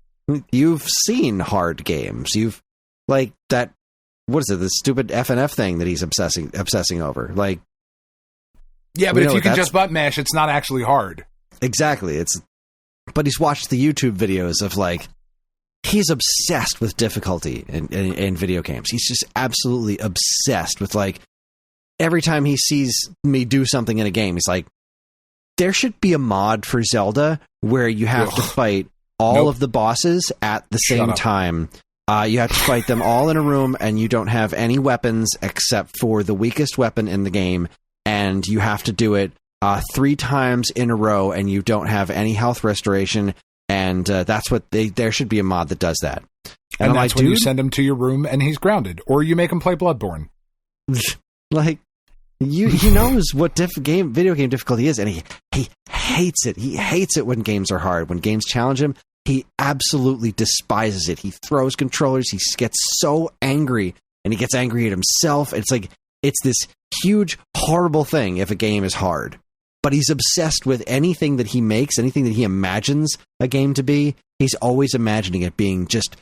You've seen hard games. You've, like, that, what is it, the stupid FNF thing that he's obsessing over. Like, yeah, but if you can just button mash, it's not actually hard. Exactly. But he's watched the YouTube videos of, like, he's obsessed with difficulty in video games. He's just absolutely obsessed with, like, every time he sees me do something in a game, he's like, there should be a mod for Zelda where you have to fight all of the bosses at the same time. You have to fight them all in a room, and you don't have any weapons except for the weakest weapon in the game, and you have to do it 3 times in a row, and you don't have any health restoration, and that's what there should be a mod that does that. And that's when you send him to your room, and he's grounded, or you make him play Bloodborne. Like, he knows what video game difficulty is, and he hates it. He hates it when games are hard. When games challenge him, he absolutely despises it. He throws controllers. He gets so angry, and he gets angry at himself. It's like, it's this huge, horrible thing if a game is hard. But he's obsessed with anything that he makes, anything that he imagines a game to be. He's always imagining it being just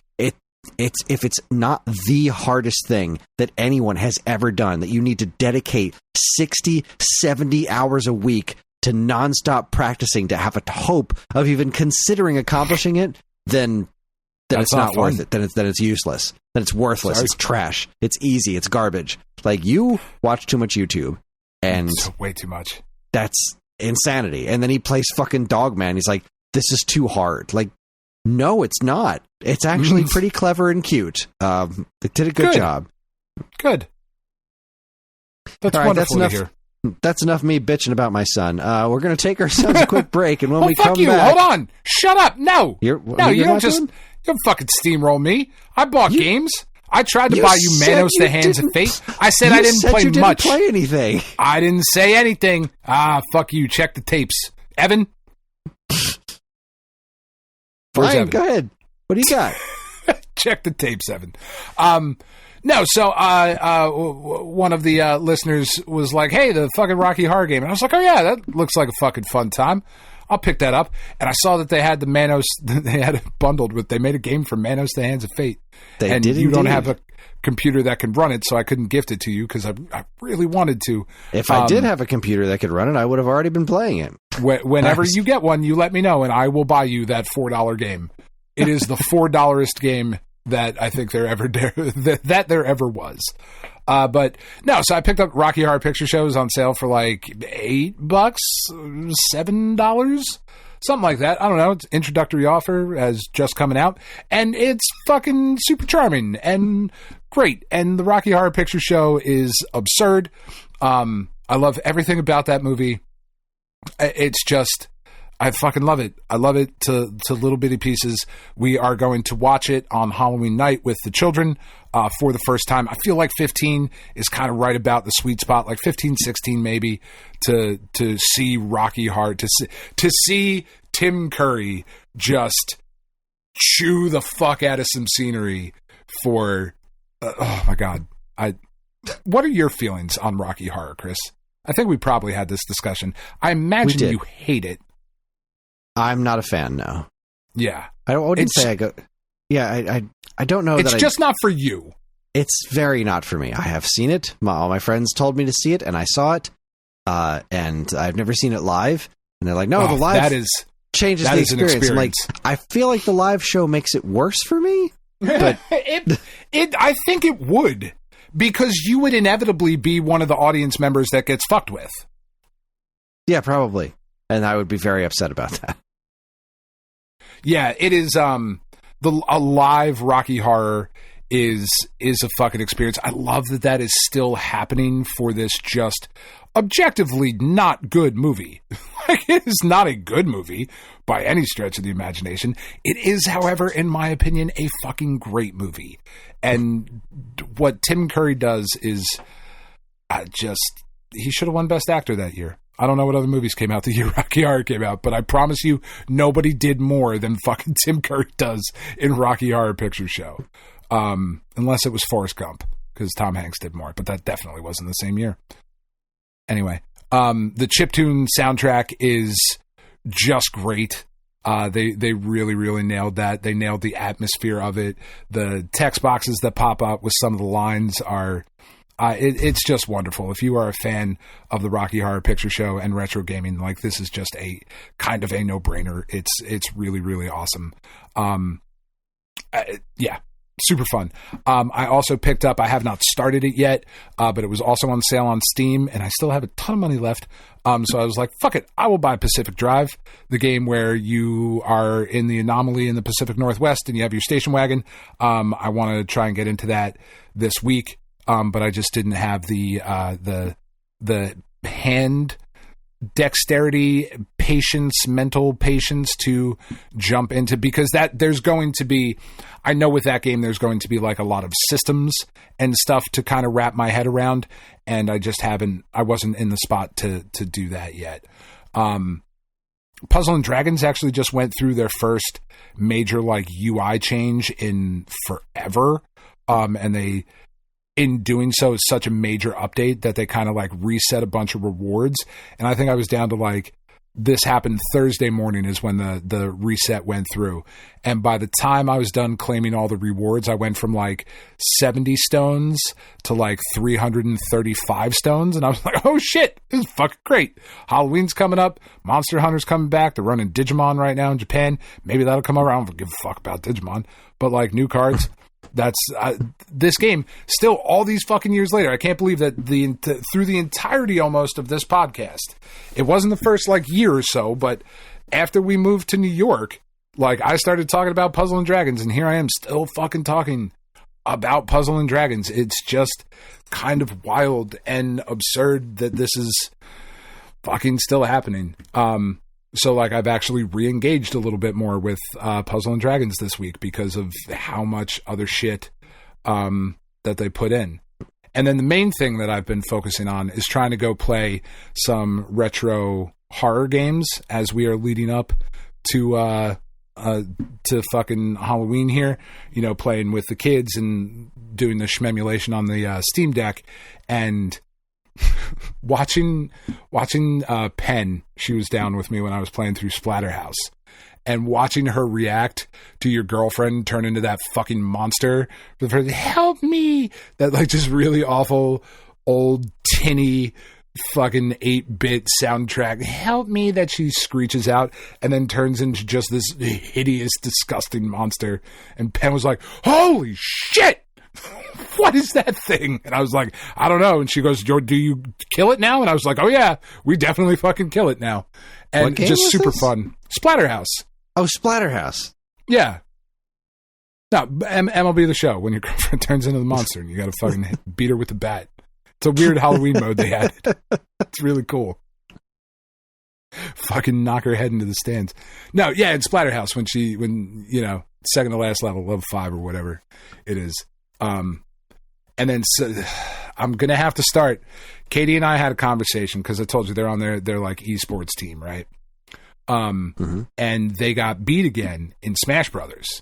if it's not the hardest thing that anyone has ever done, that you need to dedicate 60, 70 hours a week to nonstop practicing to have a hope of even considering accomplishing it, then it's not worth it. Then it's useless. Then it's worthless. Sorry. It's trash. It's easy. It's garbage. Like, you watch too much YouTube, and it's way too much. That's insanity. And then he plays fucking Dogman. He's like, this is too hard. Like, no, it's not. It's actually pretty clever and cute. They did a good job. Good. That's wonderful to hear. That's enough me bitching about my son. We're going to take ourselves a quick break, and when we come back... Hold on. Shut up. No. You don't fucking steamroll me. I bought games. I tried to buy you Manos the Hands of Fate. I said I didn't play much. You didn't play anything. I didn't say anything. Fuck you. Check the tapes. Evan? Brian, go ahead. What do you got? Check the tapes, Evan. No, so one of the listeners was like, hey, the fucking Rocky Horror game. And I was like, oh, yeah, that looks like a fucking fun time. I'll pick that up. And I saw that they had they had it bundled with, they made a game for Manos: The Hands of Fate. They and did you indeed. don't have a computer that can run it, so I couldn't gift it to you because I really wanted to. If I did have a computer that could run it, I would have already been playing it. Whenever you get one, you let me know, and I will buy you that $4 game. It is the $4-est game that I think there ever was. But no, so I picked up Rocky Horror Picture Show. It was on sale for like $8, $7, something like that. I don't know. It's introductory offer as just coming out, and it's fucking super charming and great. And the Rocky Horror Picture Show is absurd. I love everything about that movie. It's just, I fucking love it. I love it to little bitty pieces. We are going to watch it on Halloween night with the children for the first time. I feel like 15 is kind of right about the sweet spot, like 15, 16 maybe, to see Rocky Horror, to see Tim Curry just chew the fuck out of some scenery for, oh my God. What are your feelings on Rocky Horror, Kris? I think we probably had this discussion. I imagine you hate it. I'm not a fan, no. Yeah. I wouldn't say I go... Yeah, I don't know. It's just not for you. It's very not for me. I have seen it. All my friends told me to see it, and I saw it. And I've never seen it live. And they're like, no, the live changes the experience. I'm like, I feel like the live show makes it worse for me. But I think it would. Because you would inevitably be one of the audience members that gets fucked with. Yeah, probably. And I would be very upset about that. Yeah, it is. A live Rocky Horror is a fucking experience. I love that is still happening for this just objectively not good movie. Like, it is not a good movie by any stretch of the imagination. It is, however, in my opinion, a fucking great movie. And what Tim Curry does is he should have won Best Actor that year. I don't know what other movies came out the year Rocky Horror came out, but I promise you, nobody did more than fucking Tim Curry does in Rocky Horror Picture Show. Unless it was Forrest Gump, because Tom Hanks did more, but that definitely wasn't the same year. Anyway, the chiptune soundtrack is just great. They really, really nailed that. They nailed the atmosphere of it. The text boxes that pop up with some of the lines are... it's just wonderful. If you are a fan of the Rocky Horror Picture Show and retro gaming, like, this is just a kind of a no-brainer. It's really, really awesome. Yeah, super fun. I also picked up, I have not started it yet, but it was also on sale on Steam, and I still have a ton of money left. So I was like, fuck it, I will buy Pacific Drive, the game where you are in the anomaly in the Pacific Northwest and you have your station wagon. I want to try and get into that this week. But I just didn't have the hand dexterity, patience, mental patience to jump into, because there's going to be, I know with that game, there's going to be like a lot of systems and stuff to kind of wrap my head around. And I wasn't in the spot to do that yet. Puzzle and Dragons actually just went through their first major like UI change in forever. And they, in doing so, it's such a major update that they kind of like reset a bunch of rewards. And I think I was down to like, this happened Thursday morning is when the reset went through. And by the time I was done claiming all the rewards, I went from like 70 stones to like 335 stones. And I was like, oh shit, this is fucking great. Halloween's coming up. Monster Hunter's coming back. They're running Digimon right now in Japan. Maybe that'll come over. I don't give a fuck about Digimon, but like new cards. That's this game still all these fucking years later. I can't believe that through the entirety almost of this podcast, it wasn't the first like year or so, but after we moved to New York, like I started talking about Puzzle and Dragons, and here I am still fucking talking about Puzzle and Dragons. It's just kind of wild and absurd that this is fucking still happening. So, like, I've actually re-engaged a little bit more with Puzzle and Dragons this week because of how much other shit that they put in. And then the main thing that I've been focusing on is trying to go play some retro horror games as we are leading up to fucking Halloween here. You know, playing with the kids and doing the shmemulation on the Steam Deck. And watching Penn, she was down with me when I was playing through Splatterhouse, and watching her react to your girlfriend turn into that fucking monster. Help me! That like just really awful, old, tinny, fucking 8-bit soundtrack. Help me, that she screeches out and then turns into just this hideous, disgusting monster. And Penn was like, holy shit! What is that thing? And I was like, I don't know. And she goes, do you kill it now? And I was like, oh yeah, we definitely fucking kill it now. And just super fun. Splatterhouse. Oh, Splatterhouse. Yeah. No, MLB The Show, when your girlfriend turns into the monster and you gotta fucking beat her with the bat. It's a weird Halloween mode they added. It's really cool. Fucking knock her head into the stands. No, yeah, in Splatterhouse, when second to last level 5 or whatever it is. And then I'm going to have to start. Katie and I had a conversation because I told you they're on their like esports team, right? And they got beat again in Smash Brothers.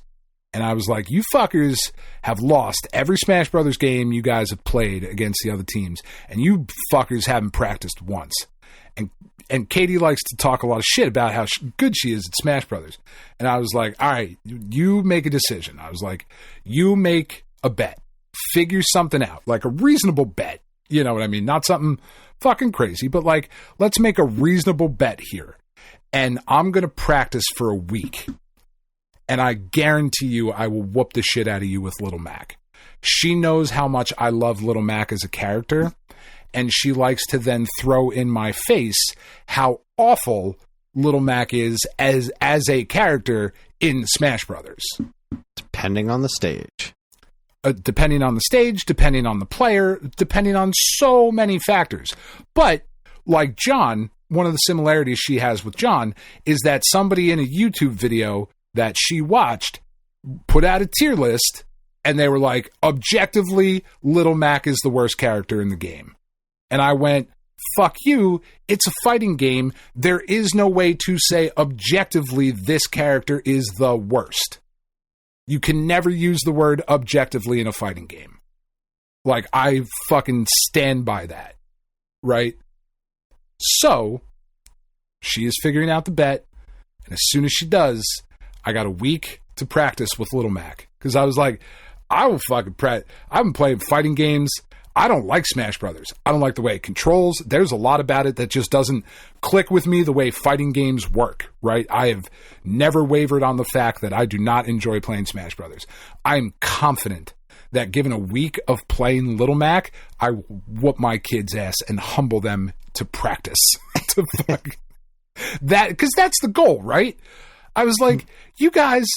And I was like, you fuckers have lost every Smash Brothers game you guys have played against the other teams. And you fuckers haven't practiced once. And Katie likes to talk a lot of shit about how good she is at Smash Brothers. And I was like, all right, you make a decision. I was like, you make a bet. Figure something out. Like a reasonable bet. You know what I mean? Not something fucking crazy, but like, let's make a reasonable bet here. And I'm going to practice for a week. And I guarantee you I will whoop the shit out of you with Little Mac. She knows how much I love Little Mac as a character. And she likes to then throw in my face how awful Little Mac is as a character in Smash Brothers. Depending on the stage. Depending on the stage, depending on the player, depending on so many factors. But like John, one of the similarities she has with John is that somebody in a YouTube video that she watched put out a tier list and they were like, objectively, Little Mac is the worst character in the game. And I went, fuck you, it's a fighting game. There is no way to say objectively this character is the worst. You can never use the word objectively in a fighting game. Like, I fucking stand by that. Right? So, she is figuring out the bet. And as soon as she does, I got a week to practice with Little Mac. Because I was like, I will fucking practice. I've been playing fighting games. I don't like Smash Brothers. I don't like the way it controls. There's a lot about it that just doesn't click with me the way fighting games work, right? I have never wavered on the fact that I do not enjoy playing Smash Brothers. I'm confident that given a week of playing Little Mac, I will whoop my kids' ass and humble them to practice. To fuck that, because that's the goal, right? I was like, you guys,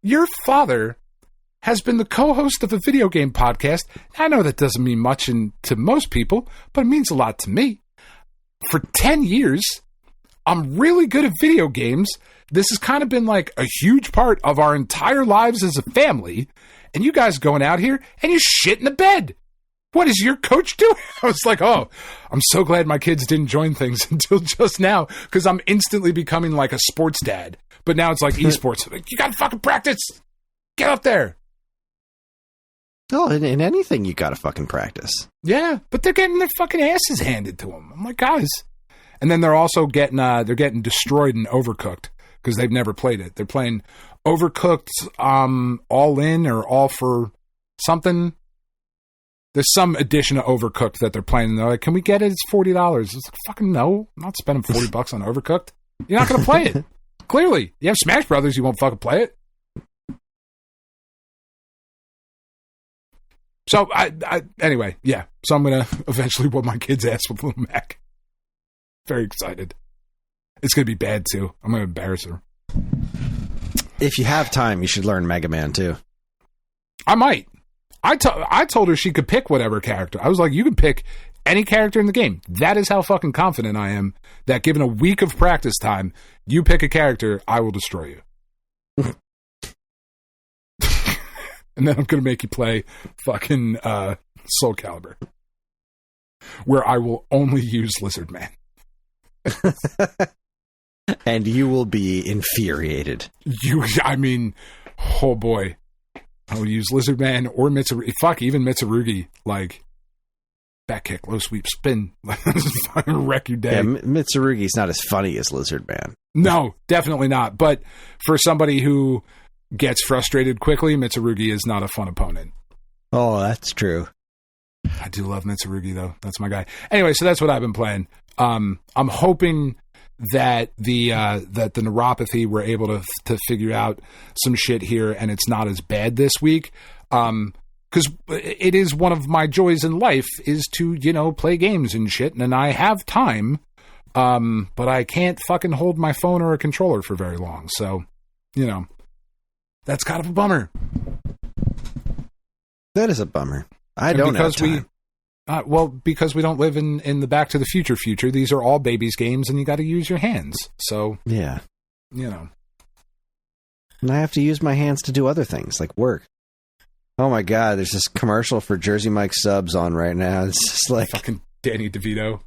your father has been the co-host of a video game podcast. I know that doesn't mean much to most people, but it means a lot to me. For 10 years, I'm really good at video games. This has kind of been like a huge part of our entire lives as a family. And you guys going out here and you shit in the bed. What is your coach doing? I was like, oh, I'm so glad my kids didn't join things until just now, because I'm instantly becoming like a sports dad. But now it's like esports. Like, you got to fucking practice. Get up there. Oh, in anything, you gotta fucking practice. Yeah, but they're getting their fucking asses handed to them. I'm like, guys. And then they're also getting destroyed in Overcooked because they've never played it. They're playing Overcooked All In or All for something. There's some edition of Overcooked that they're playing. And they're like, can we get it? It's $40. It's like, fucking no. I'm not spending $40 on Overcooked. You're not going to play it. Clearly. You have Smash Brothers, you won't fucking play it. So, anyway, yeah. So I'm going to eventually whoop my kid's ass with Little Mac. Very excited. It's going to be bad, too. I'm going to embarrass her. If you have time, you should learn Mega Man, too. I might. I told her she could pick whatever character. I was like, you can pick any character in the game. That is how fucking confident I am that given a week of practice time, you pick a character, I will destroy you. And then I'm going to make you play fucking Soul Calibur, where I will only use Lizard Man. And you will be infuriated. I mean, oh boy. I will use Lizard Man or Mitsurugi. Fuck, even Mitsurugi. Like, back kick, low sweep, spin. Fucking wreck your day. Yeah, Mitsurugi's not as funny as Lizard Man. No, definitely not. But for somebody who gets frustrated quickly, Mitsurugi is not a fun opponent. Oh, that's true. I do love Mitsurugi, though. That's my guy. Anyway, so that's what I've been playing. I'm hoping that the neuropathy, we're able to figure out some shit here, and it's not as bad this week. Because it is one of my joys in life is to, play games and shit, and I have time, but I can't fucking hold my phone or a controller for very long. So, that's kind of a bummer. That is a bummer. I don't have time. Because we don't live in the Back to the Future. These are all babies games, and you got to use your hands. So, yeah. And I have to use my hands to do other things, like work. Oh my God, there's this commercial for Jersey Mike subs on right now. It's just like... Fucking Danny DeVito.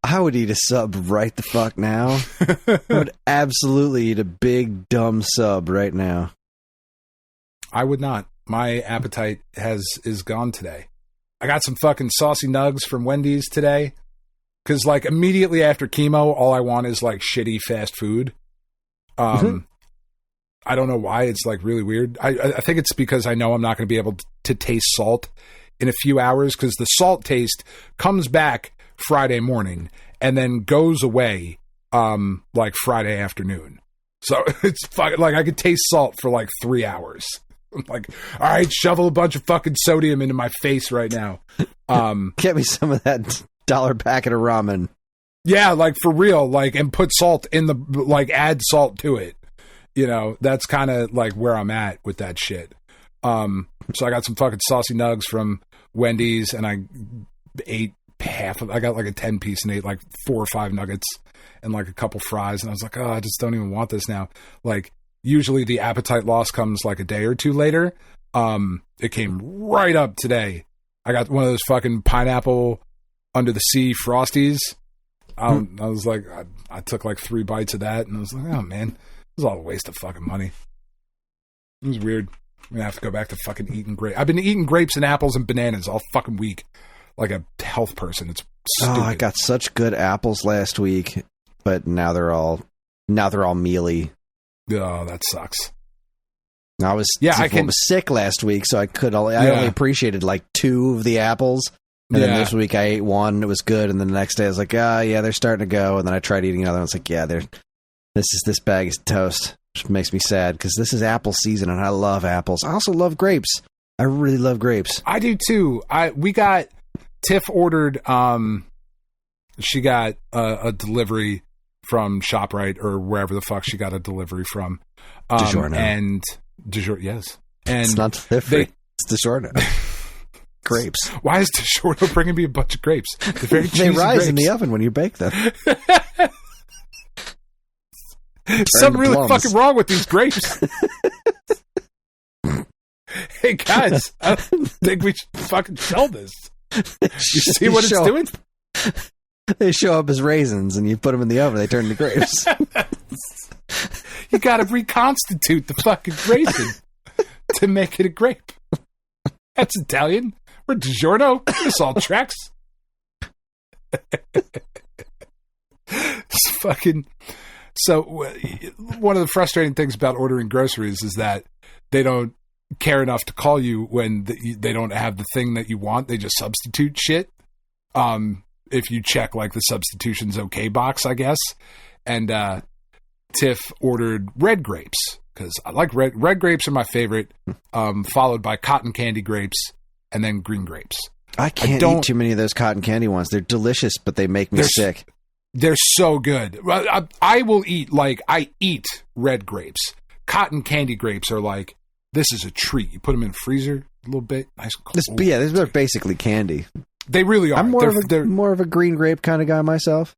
I would eat a sub right the fuck now. I would absolutely eat a big, dumb sub right now. I would not. My appetite is gone today. I got some fucking saucy nugs from Wendy's today. Because, immediately after chemo, all I want is, shitty fast food. I don't know why. It's, really weird. I think it's because I know I'm not going to be able to taste salt in a few hours. Because the salt taste comes back Friday morning and then goes away, Friday afternoon. So, it's fucking, I could taste salt for, 3 hours. I'm like, all right, shovel a bunch of fucking sodium into my face right now. Get me some of that $1 packet of ramen. Yeah, for real, and put salt in the, add salt to it. That's kind of where I'm at with that shit. So I got some fucking saucy nugs from Wendy's, and I ate I got a 10-piece and ate 4 or 5 nuggets and a couple fries, and I was like, oh, I just don't even want this now. Usually the appetite loss comes a day or two later. It came right up today. I got one of those fucking pineapple under the sea Frosties. I was like, I took 3 bites of that, and I was like, oh man, it was all a waste of fucking money. It was weird. I'm gonna have to go back to fucking eating grapes. I've been eating grapes and apples and bananas all fucking week, like a health person. It's stupid. Oh, I got such good apples last week, but now they're all mealy. Oh, that sucks. I was sick last week, so I only appreciated 2 of the apples. And then this week I ate 1, it was good, and then the next day I was like, they're starting to go, and then I tried eating another one. It's like, this bag is toast, which makes me sad, because this is apple season, and I love apples. I also love grapes. I really love grapes. I do too. Tiff ordered, she got a delivery from ShopRite or wherever the fuck she got a delivery from. DiGiorno. And DiGiorno, yes. And it's not delivery. It's DiGiorno. Grapes. Why is DiGiorno bringing me a bunch of grapes? They rise grapes. in the oven when you bake them. Something really fucking wrong with these grapes. Hey guys, I don't think we should fucking sell this. You see what it's doing? They show up as raisins, and you put them in the oven. They turn into grapes. You got to reconstitute the fucking raisin to make it a grape. That's Italian. We're DiGiorno. This all tracks. It's fucking. So, one of the frustrating things about ordering groceries is that they don't care enough to call you when they don't have the thing that you want. They just substitute shit. If you check the substitutions okay box, I guess. And Tiff ordered red grapes because I like red grapes are my favorite, followed by cotton candy grapes and then green grapes. I can't eat too many of those cotton candy ones. They're delicious, but they make me sick. They're so good. I will eat, I eat red grapes. Cotton candy grapes are this is a treat. You put them in the freezer a little bit. Nice cold. They're basically candy. They really are. I'm more of a green grape kind of guy myself.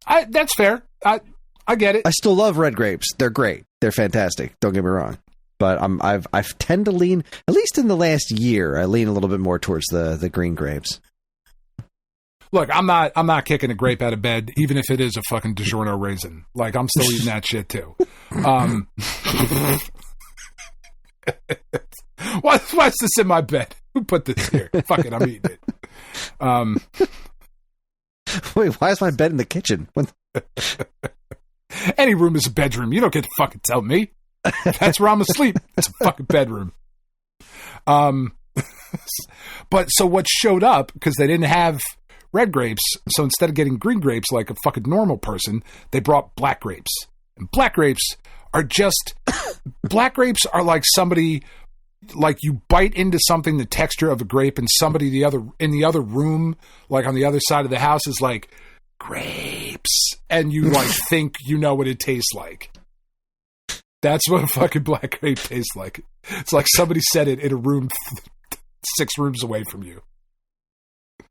That's fair. I get it. I still love red grapes. They're great. They're fantastic. Don't get me wrong. But I've tend to lean, at least in the last year, I lean a little bit more towards the green grapes. Look, I'm not kicking a grape out of bed, even if it is a fucking DiGiorno raisin. I'm still eating that shit too. Why's this in my bed? Who put this here? Fuck it, I'm eating it. Wait, why is my bed in the kitchen? Any room is a bedroom. You don't get to fucking tell me. That's where I'm asleep. It's a fucking bedroom. But so what showed up, because they didn't have red grapes, so instead of getting green grapes like a fucking normal person, they brought black grapes. And black grapes are like somebody, like you bite into something, the texture of a grape, and somebody in the other room, like on the other side of the house, is like, grapes. And you like think you know what it tastes like. That's what a fucking black grape tastes like. It's like somebody said it in a room 6 rooms away from you.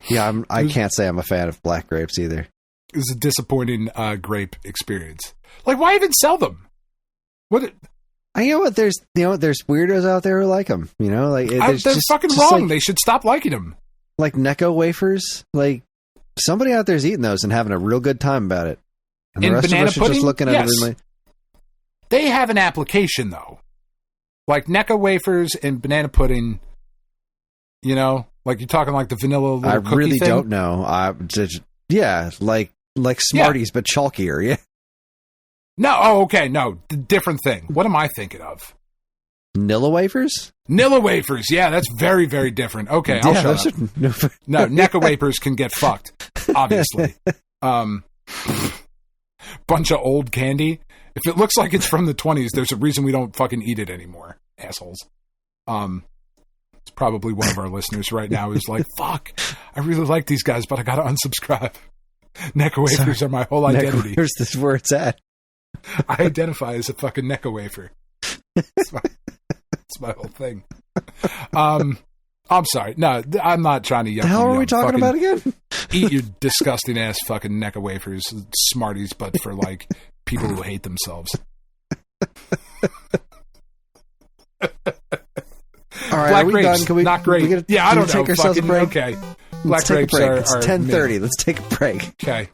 Yeah, I can't say I'm a fan of black grapes either. It was a disappointing grape experience. Like, why even sell them? What? You know what? There's weirdos out there who like them. You know, like they're fucking wrong. Like, they should stop liking them. Like Necco wafers. Like somebody out there's eating those and having a real good time about it. And the rest banana of us are pudding, just looking at it and like, they have an application though. Like Necco wafers and banana pudding. You know, like you're talking like the vanilla little cookie really thing? Don't know. Yeah, like Smarties, but chalkier. Yeah. No, oh, okay, no, different thing. What am I thinking of? Nilla wafers? Nilla wafers, yeah, that's very, very different. Okay, I'll shut up. No, Necco wafers can get fucked, obviously. Bunch of old candy. If it looks like it's from the 20s, there's a reason we don't fucking eat it anymore, assholes. It's probably one of our listeners right now who's like, fuck, I really like these guys, but I gotta unsubscribe. Necco wafers are my whole identity. Necco wafers is where it's at. I identify as a fucking Necco wafer. It's my whole thing. I'm sorry. No, I'm not trying to yuck. The hell are we talking about again? Eat your disgusting ass fucking Necco wafers, Smarties, but for like people who hate themselves. All right, black are we grapes, done? Can we, not great. Yeah, I don't know. Take ourselves a break. Okay. Black grapes are. It's 10:30. Let's take a break. Okay.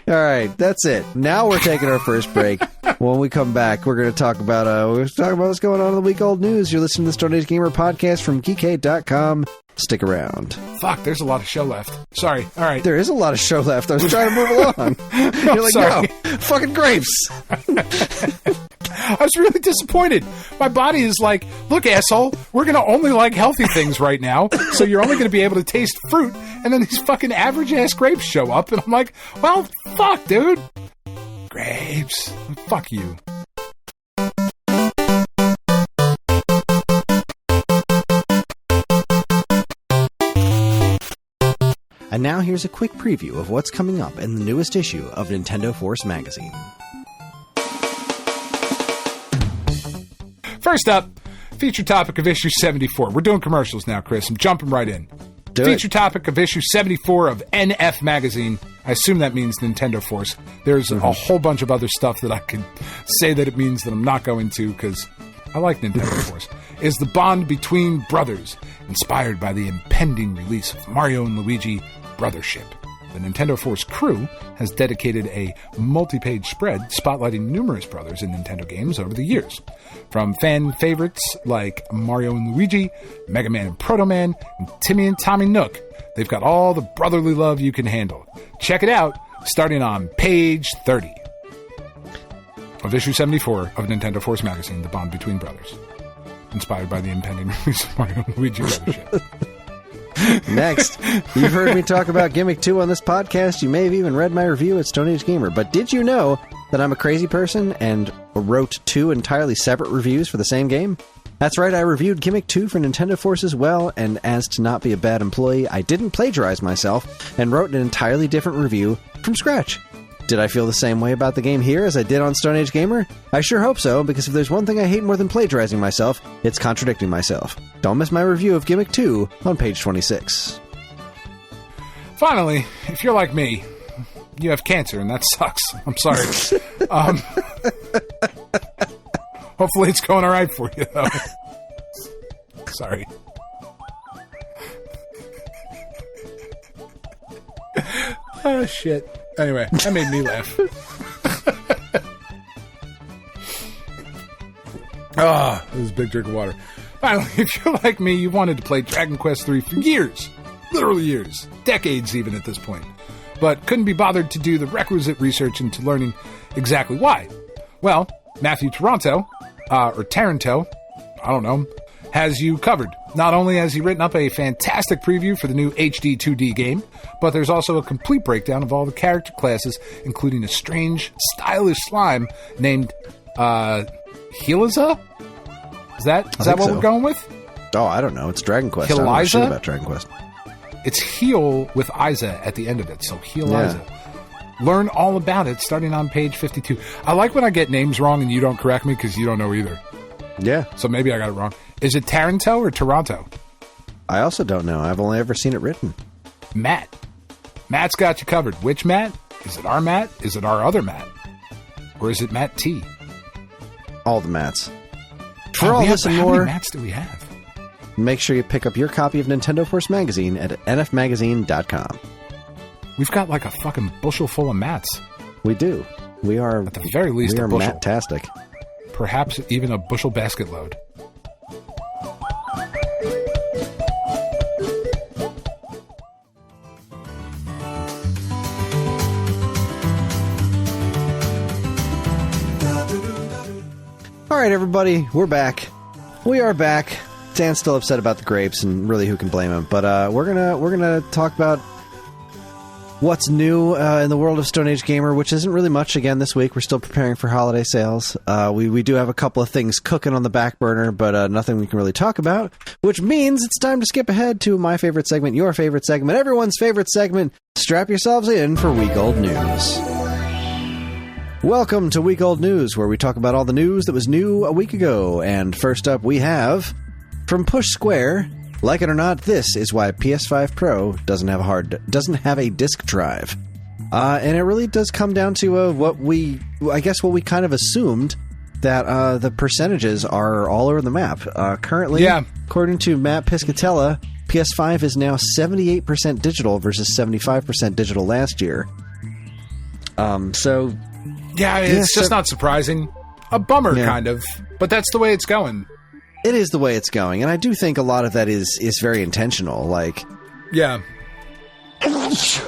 All right, that's it. Now we're taking our first break. When we come back, we're going to talk about what's going on in the week-old news. You're listening to the Stone Age Gamer podcast from geekade.com. Stick around. Fuck, there's a lot of show left. Sorry. All right. There is a lot of show left. I was trying to move along. You're like, sorry. No, fucking grapes. I was really disappointed. My body is like, look, asshole, we're going to only like healthy things right now, so you're only going to be able to taste fruit, and then these fucking average-ass grapes show up, and I'm like, well, fuck, dude. Grapes. Fuck you. And now here's a quick preview of what's coming up in the newest issue of Nintendo Force magazine. First up, feature topic of issue 74. We're doing commercials now, Chris. I'm jumping right in. Feature topic of issue 74 of NF magazine. I assume that means Nintendo Force. There's a whole bunch of other stuff that I could say that it means that I'm not going to because I like Nintendo Force. Is the bond between brothers, inspired by the impending release of Mario and Luigi Brothership. The Nintendo Force crew has dedicated a multi-page spread spotlighting numerous brothers in Nintendo games over the years. From fan favorites like Mario and Luigi, Mega Man and Proto Man, and Timmy and Tommy Nook, they've got all the brotherly love you can handle. Check it out, starting on page 30 of issue 74 of Nintendo Force magazine, The Bond Between Brothers. Inspired by the impending release of Mario and Luigi Brothership. Next, you've heard me talk about Gimmick 2 on this podcast. You may have even read my review at Stone Age Gamer. But did you know that I'm a crazy person and wrote 2 entirely separate reviews for the same game? That's right, I reviewed Gimmick 2 for Nintendo Force as well, and as to not be a bad employee, I didn't plagiarize myself and wrote an entirely different review from scratch. Did I feel the same way about the game here as I did on Stone Age Gamer? I sure hope so, because if there's one thing I hate more than plagiarizing myself, it's contradicting myself. Don't miss my review of Gimmick 2 on page 26. Finally, if you're like me, you have cancer, and that sucks. I'm sorry. Hopefully it's going all right for you, though. Sorry. Oh, shit. Anyway, that made me laugh. This is a big drink of water. Finally, if you're like me, you wanted to play Dragon Quest III for years. literally years, decades even at this point, but couldn't be bothered to do the requisite research into learning exactly why. Well, Matthew Taranto, or Taranto, I don't know, has you covered. Not only has he written up a fantastic preview for the new HD 2D game, but there's also a complete breakdown of all the character classes, including a strange, stylish slime named Heliza? Is that what so. We're going with? Oh, I don't know. It's Dragon Quest. I don't know shit about Dragon Quest. It's Heal with Isa at the end of it, so Heliza. Learn all about it starting on page 52. I like when I get names wrong and you don't correct me because you don't know either. Yeah. So maybe I got it wrong. Is it Taranto or Toronto? I also don't know. I've only ever seen it written. Matt. Matt's got you covered. Which Matt? Is it our Matt? Is it our other Matt? Or is it Matt T? All the Matts. For all this and more, how many Matts do we have? Make sure you pick up your copy of Nintendo Force Magazine at nfmagazine.com. We've got like a fucking bushel full of Matts. We do. We are, at the very least, we a are bushel. Matt-tastic. Perhaps even a bushel basket load. All right, everybody, we're back. We are back. Dan's still upset about the grapes, and really, who can blame him? But we're gonna talk about what's new in the world of Stone Age Gamer, which isn't really much again this week. We're still preparing for holiday sales. We do have a couple of things cooking on the back burner, but nothing we can really talk about, which means it's time to skip ahead to my favorite segment, your favorite segment, everyone's favorite segment. Strap yourselves in for Week Old News. Welcome to Week Old News, where we talk about all the news that was new a week ago. And first up, we have from Push Square. Like it or not, this is why PS5 Pro doesn't have a disk drive, and it really does come down to what we kind of assumed, that the percentages are all over the map. Currently, according to Matt Piscatella, PS5 is now 78% digital versus 75% digital last year. It's just not surprising. A bummer, kind of, but that's the way it's going. It is the way it's going, and I do think a lot of that is very intentional. Like, yeah.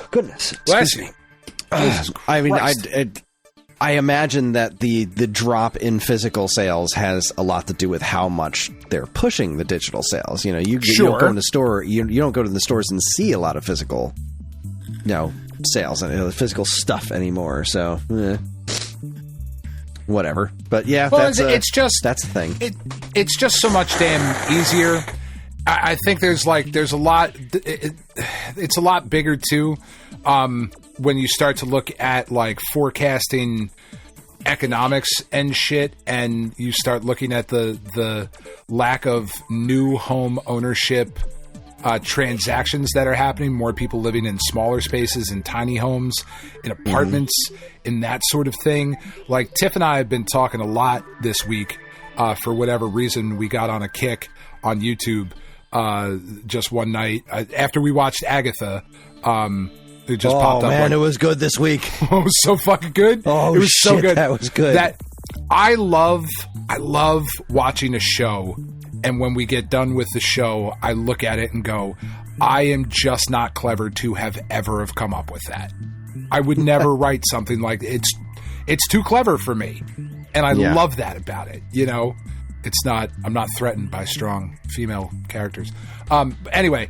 Goodness, bless you. I mean, I imagine that the drop in physical sales has a lot to do with how much they're pushing the digital sales. You know, you don't go in the store, you don't go to the stores and see a lot of physical, sales and physical stuff anymore. So. Whatever, but yeah, well, that's the thing. It's just so much damn easier. I think there's a lot. It's a lot bigger too. When you start to look at like forecasting economics and shit, and you start looking at the lack of new home ownership transactions that are happening, more people living in smaller spaces, in tiny homes, in apartments, in that sort of thing. Like Tiff and I have been talking a lot this week, for whatever reason. We got on a kick on YouTube just one night after we watched Agatha. It just popped up. Man, it was good this week. Oh, it was so fucking good. Oh, it was shit, so good. That was good. I love watching a show. And when we get done with the show, I look at it and go, I am just not clever to have come up with that. I would never write something like it's too clever for me. And I love that about it. I'm not threatened by strong female characters. Anyway,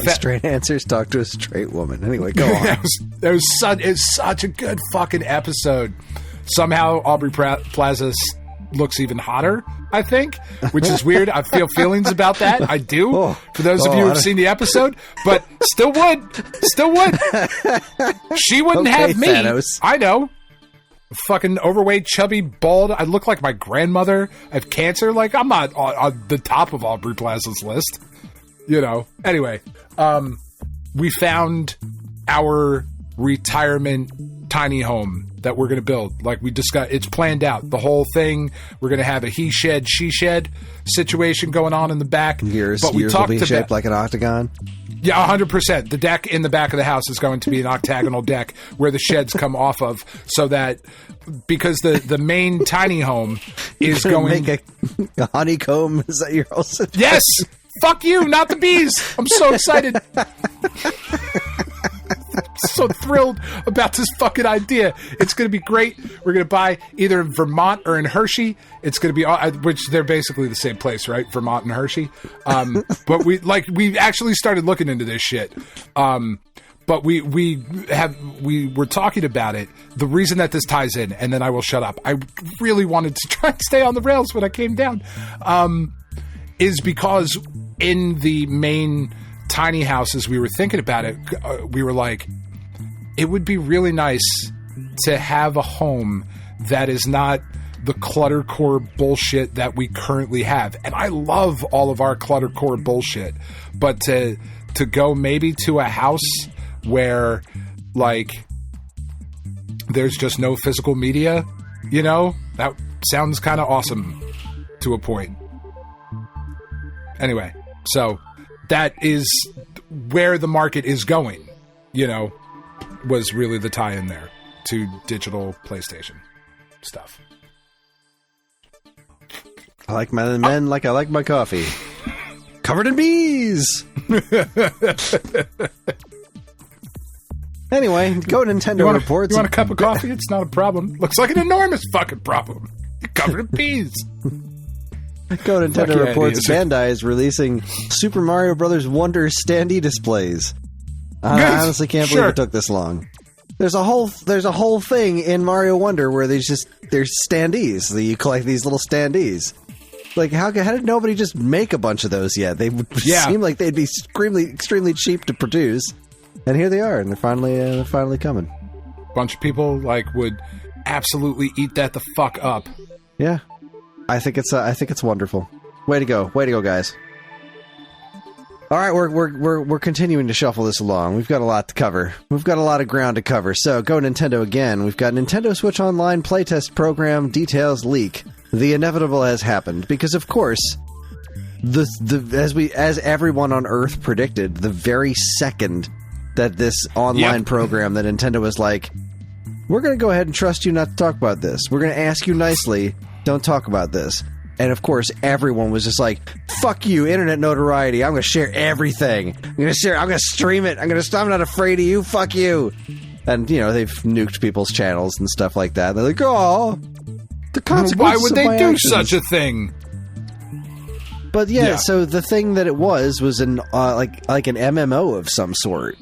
straight answers, talk to a straight woman. Anyway, go on. It's such a good fucking episode. Somehow Aubrey Plaza looks even hotter, I think, which is weird. I feel feelings about that. I do. For those of you who've seen the episode, but still would. She wouldn't have me. Thanos. I know. Fucking overweight, chubby, bald. I look like my grandmother. I have cancer. Like, I'm not on the top of Aubrey Plaza's list. Anyway, we found our retirement tiny home that we're going to build. Like we discussed, it's planned out. The whole thing, we're going to have a he shed, she shed situation going on in the back. Yours will be shaped like an octagon? Yeah, 100%. The deck in the back of the house is going to be an octagonal deck where the sheds come off of, so that, because the main tiny home is going... make a honeycomb? Is that your whole situation? Yes! Fuck you, not the bees. I'm so excited. So thrilled about this fucking idea. It's going to be great. We're going to buy either in Vermont or in Hershey. It's going to be, which they're basically the same place, right? Vermont and Hershey. But we actually started looking into this shit. But we were talking about it. The reason that this ties in, and then I will shut up. I really wanted to try and stay on the rails when I came down, is because in the main tiny houses we were thinking about it, we were like, it would be really nice to have a home that is not the cluttercore bullshit that we currently have. And I love all of our cluttercore bullshit, but to go maybe to a house where like there's just no physical media, you know, that sounds kind of awesome to a point. Anyway, so that is where the market is going, you know, was really the tie-in there to digital PlayStation stuff. I like my men like I like my coffee. Covered in bees! Anyway, go Nintendo reports. You want a cup of coffee? It's not a problem. Looks like an enormous fucking problem. You're covered in bees. Go Nintendo reports Bandai is releasing Super Mario Bros. Wonder standee displays. I honestly can't believe it took this long. There's a whole thing in Mario Wonder where there's standees. You collect these little standees. Like, how did nobody just make a bunch of those yet? They would seem like they'd be extremely cheap to produce. And here they are, and they're finally coming. Bunch of people would absolutely eat that the fuck up. Yeah, I think it's wonderful. Way to go, guys! All right, we're continuing to shuffle this along. We've got a lot to cover. We've got a lot of ground to cover. So go Nintendo again. We've got Nintendo Switch Online playtest program details leak. The inevitable has happened because, of course, as everyone on Earth predicted, the very second that this online program that Nintendo was like, we're going to go ahead and trust you not to talk about this. We're going to ask you nicely, don't talk about this. And of course, everyone was just like, fuck you, internet notoriety. I'm going to share everything. I'm going to stream it. I'm not afraid of you. Fuck you. And, you know, they've nuked people's channels and stuff like that. They're like, oh, the consequences. Why would they do actions. Such a thing? But yeah, so the thing that it was an like an MMO of some sort,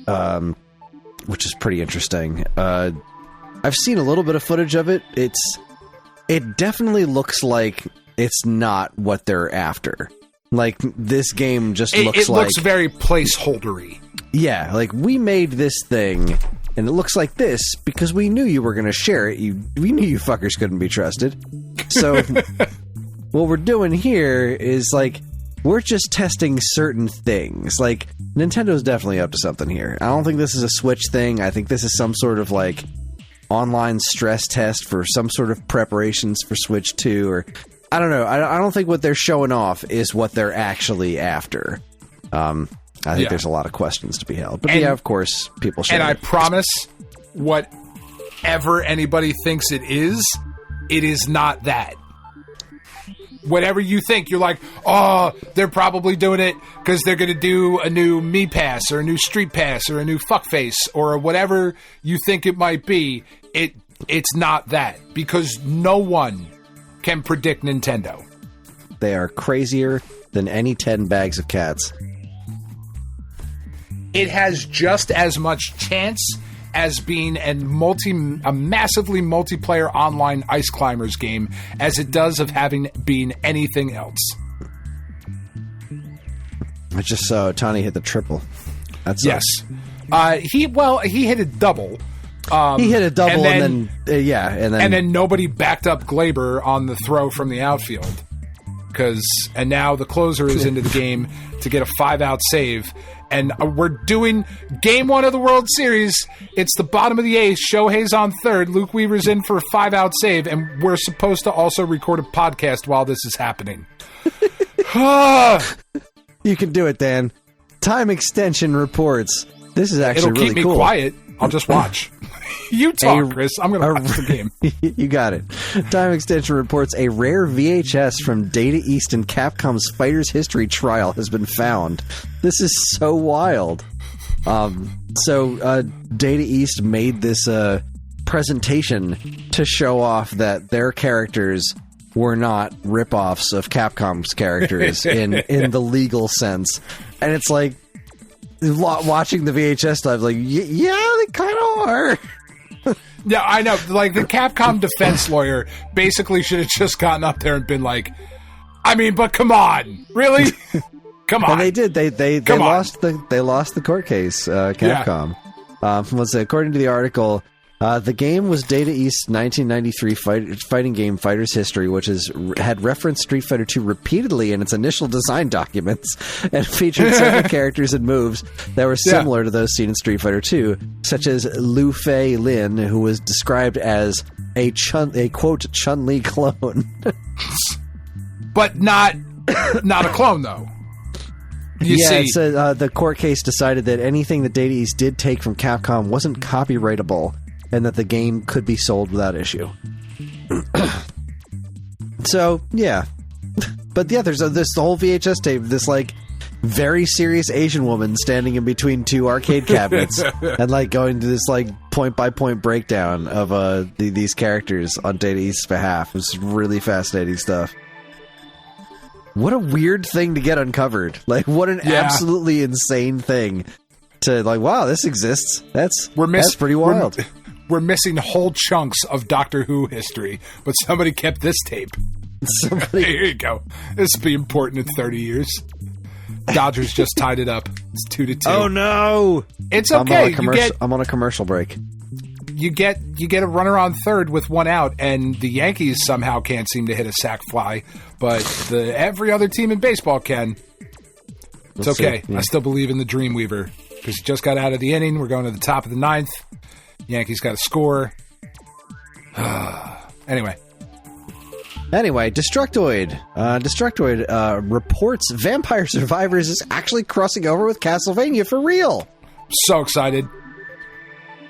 which is pretty interesting. I've seen a little bit of footage of it. It definitely looks like it's not what they're after. Like, this game just looks like... It looks very placeholdery. Yeah, like, we made this thing, and it looks like this because we knew you were going to share it. We knew you fuckers couldn't be trusted. So... what we're doing here is, like, we're just testing certain things. Like, Nintendo's definitely up to something here. I don't think this is a Switch thing. I think this is some sort of, like, online stress test for some sort of preparations for Switch 2, or... I don't know. I don't think what they're showing off is what they're actually after. I think there's a lot of questions to be held. But of course, people share. And I promise, whatever anybody thinks it is not that. Whatever you think, you're like, oh, they're probably doing it because they're going to do a new Me Pass or a new Street Pass or a new Fuckface or whatever you think it might be. It's not that, because no one can predict Nintendo. They are crazier than any 10 bags of cats. It has just as much chance as being a massively multiplayer online Ice Climbers game as it does of having been anything else. I just saw Tony hit the triple. That's yes. He hit a double. He hit a double and then nobody backed up Glaber on the throw from the outfield. And now the closer is into the game to get a 5-out save. And we're doing Game 1 of the World Series. It's the bottom of the 8th. Shohei's on third. Luke Weaver's in for a 5-out save. And we're supposed to also record a podcast while this is happening. You can do it, Dan. Time extension reports. This is actually really cool. It'll keep me quiet. I'll just watch. You talk, Chris. I'm going to watch the game. You got it. Time Extension reports a rare VHS from Data East and Capcom's Fighters History trial has been found. This is so wild. So Data East made this presentation to show off that their characters were not ripoffs of Capcom's characters in the legal sense. And it's like, watching the VHS stuff, like, yeah, they kind of are. Yeah, I know. Like, the Capcom defense lawyer basically should have just gotten up there and been like, I mean, but come on. Really? Come on. And they did. They lost the court case, Capcom. Yeah. According to the article, the game was Data East's 1993 fighting game Fighters History, which had referenced Street Fighter II repeatedly in its initial design documents and featured several characters and moves that were similar to those seen in Street Fighter II, such as Lu Fei Lin, who was described as a quote Chun-Li clone. But not a clone, though. You see. So, the court case decided that anything that Data East did take from Capcom wasn't copyrightable, and that the game could be sold without issue. So, yeah. But yeah, there's this whole VHS tape, this, like, very serious Asian woman standing in between two arcade cabinets and, like, going to this, like, point-by-point breakdown of these characters on Data East's behalf. It was really fascinating stuff. What a weird thing to get uncovered. Like, what an absolutely insane thing to, like, wow, this exists. That's pretty wild. We're missing whole chunks of Doctor Who history, but somebody kept this tape. Here you go. This will be important in 30 years. Dodgers just tied it up. It's 2-2. Oh, no! It's okay. I'm on a commercial break. You get a runner on third with one out, and the Yankees somehow can't seem to hit a sac fly, but every other team in baseball can. It's okay. Yeah. I still believe in the Dreamweaver, because he just got out of the inning. We're going to the top of the ninth. Yankees got to score. Anyway, Destructoid. Destructoid reports Vampire Survivors is actually crossing over with Castlevania for real. So excited.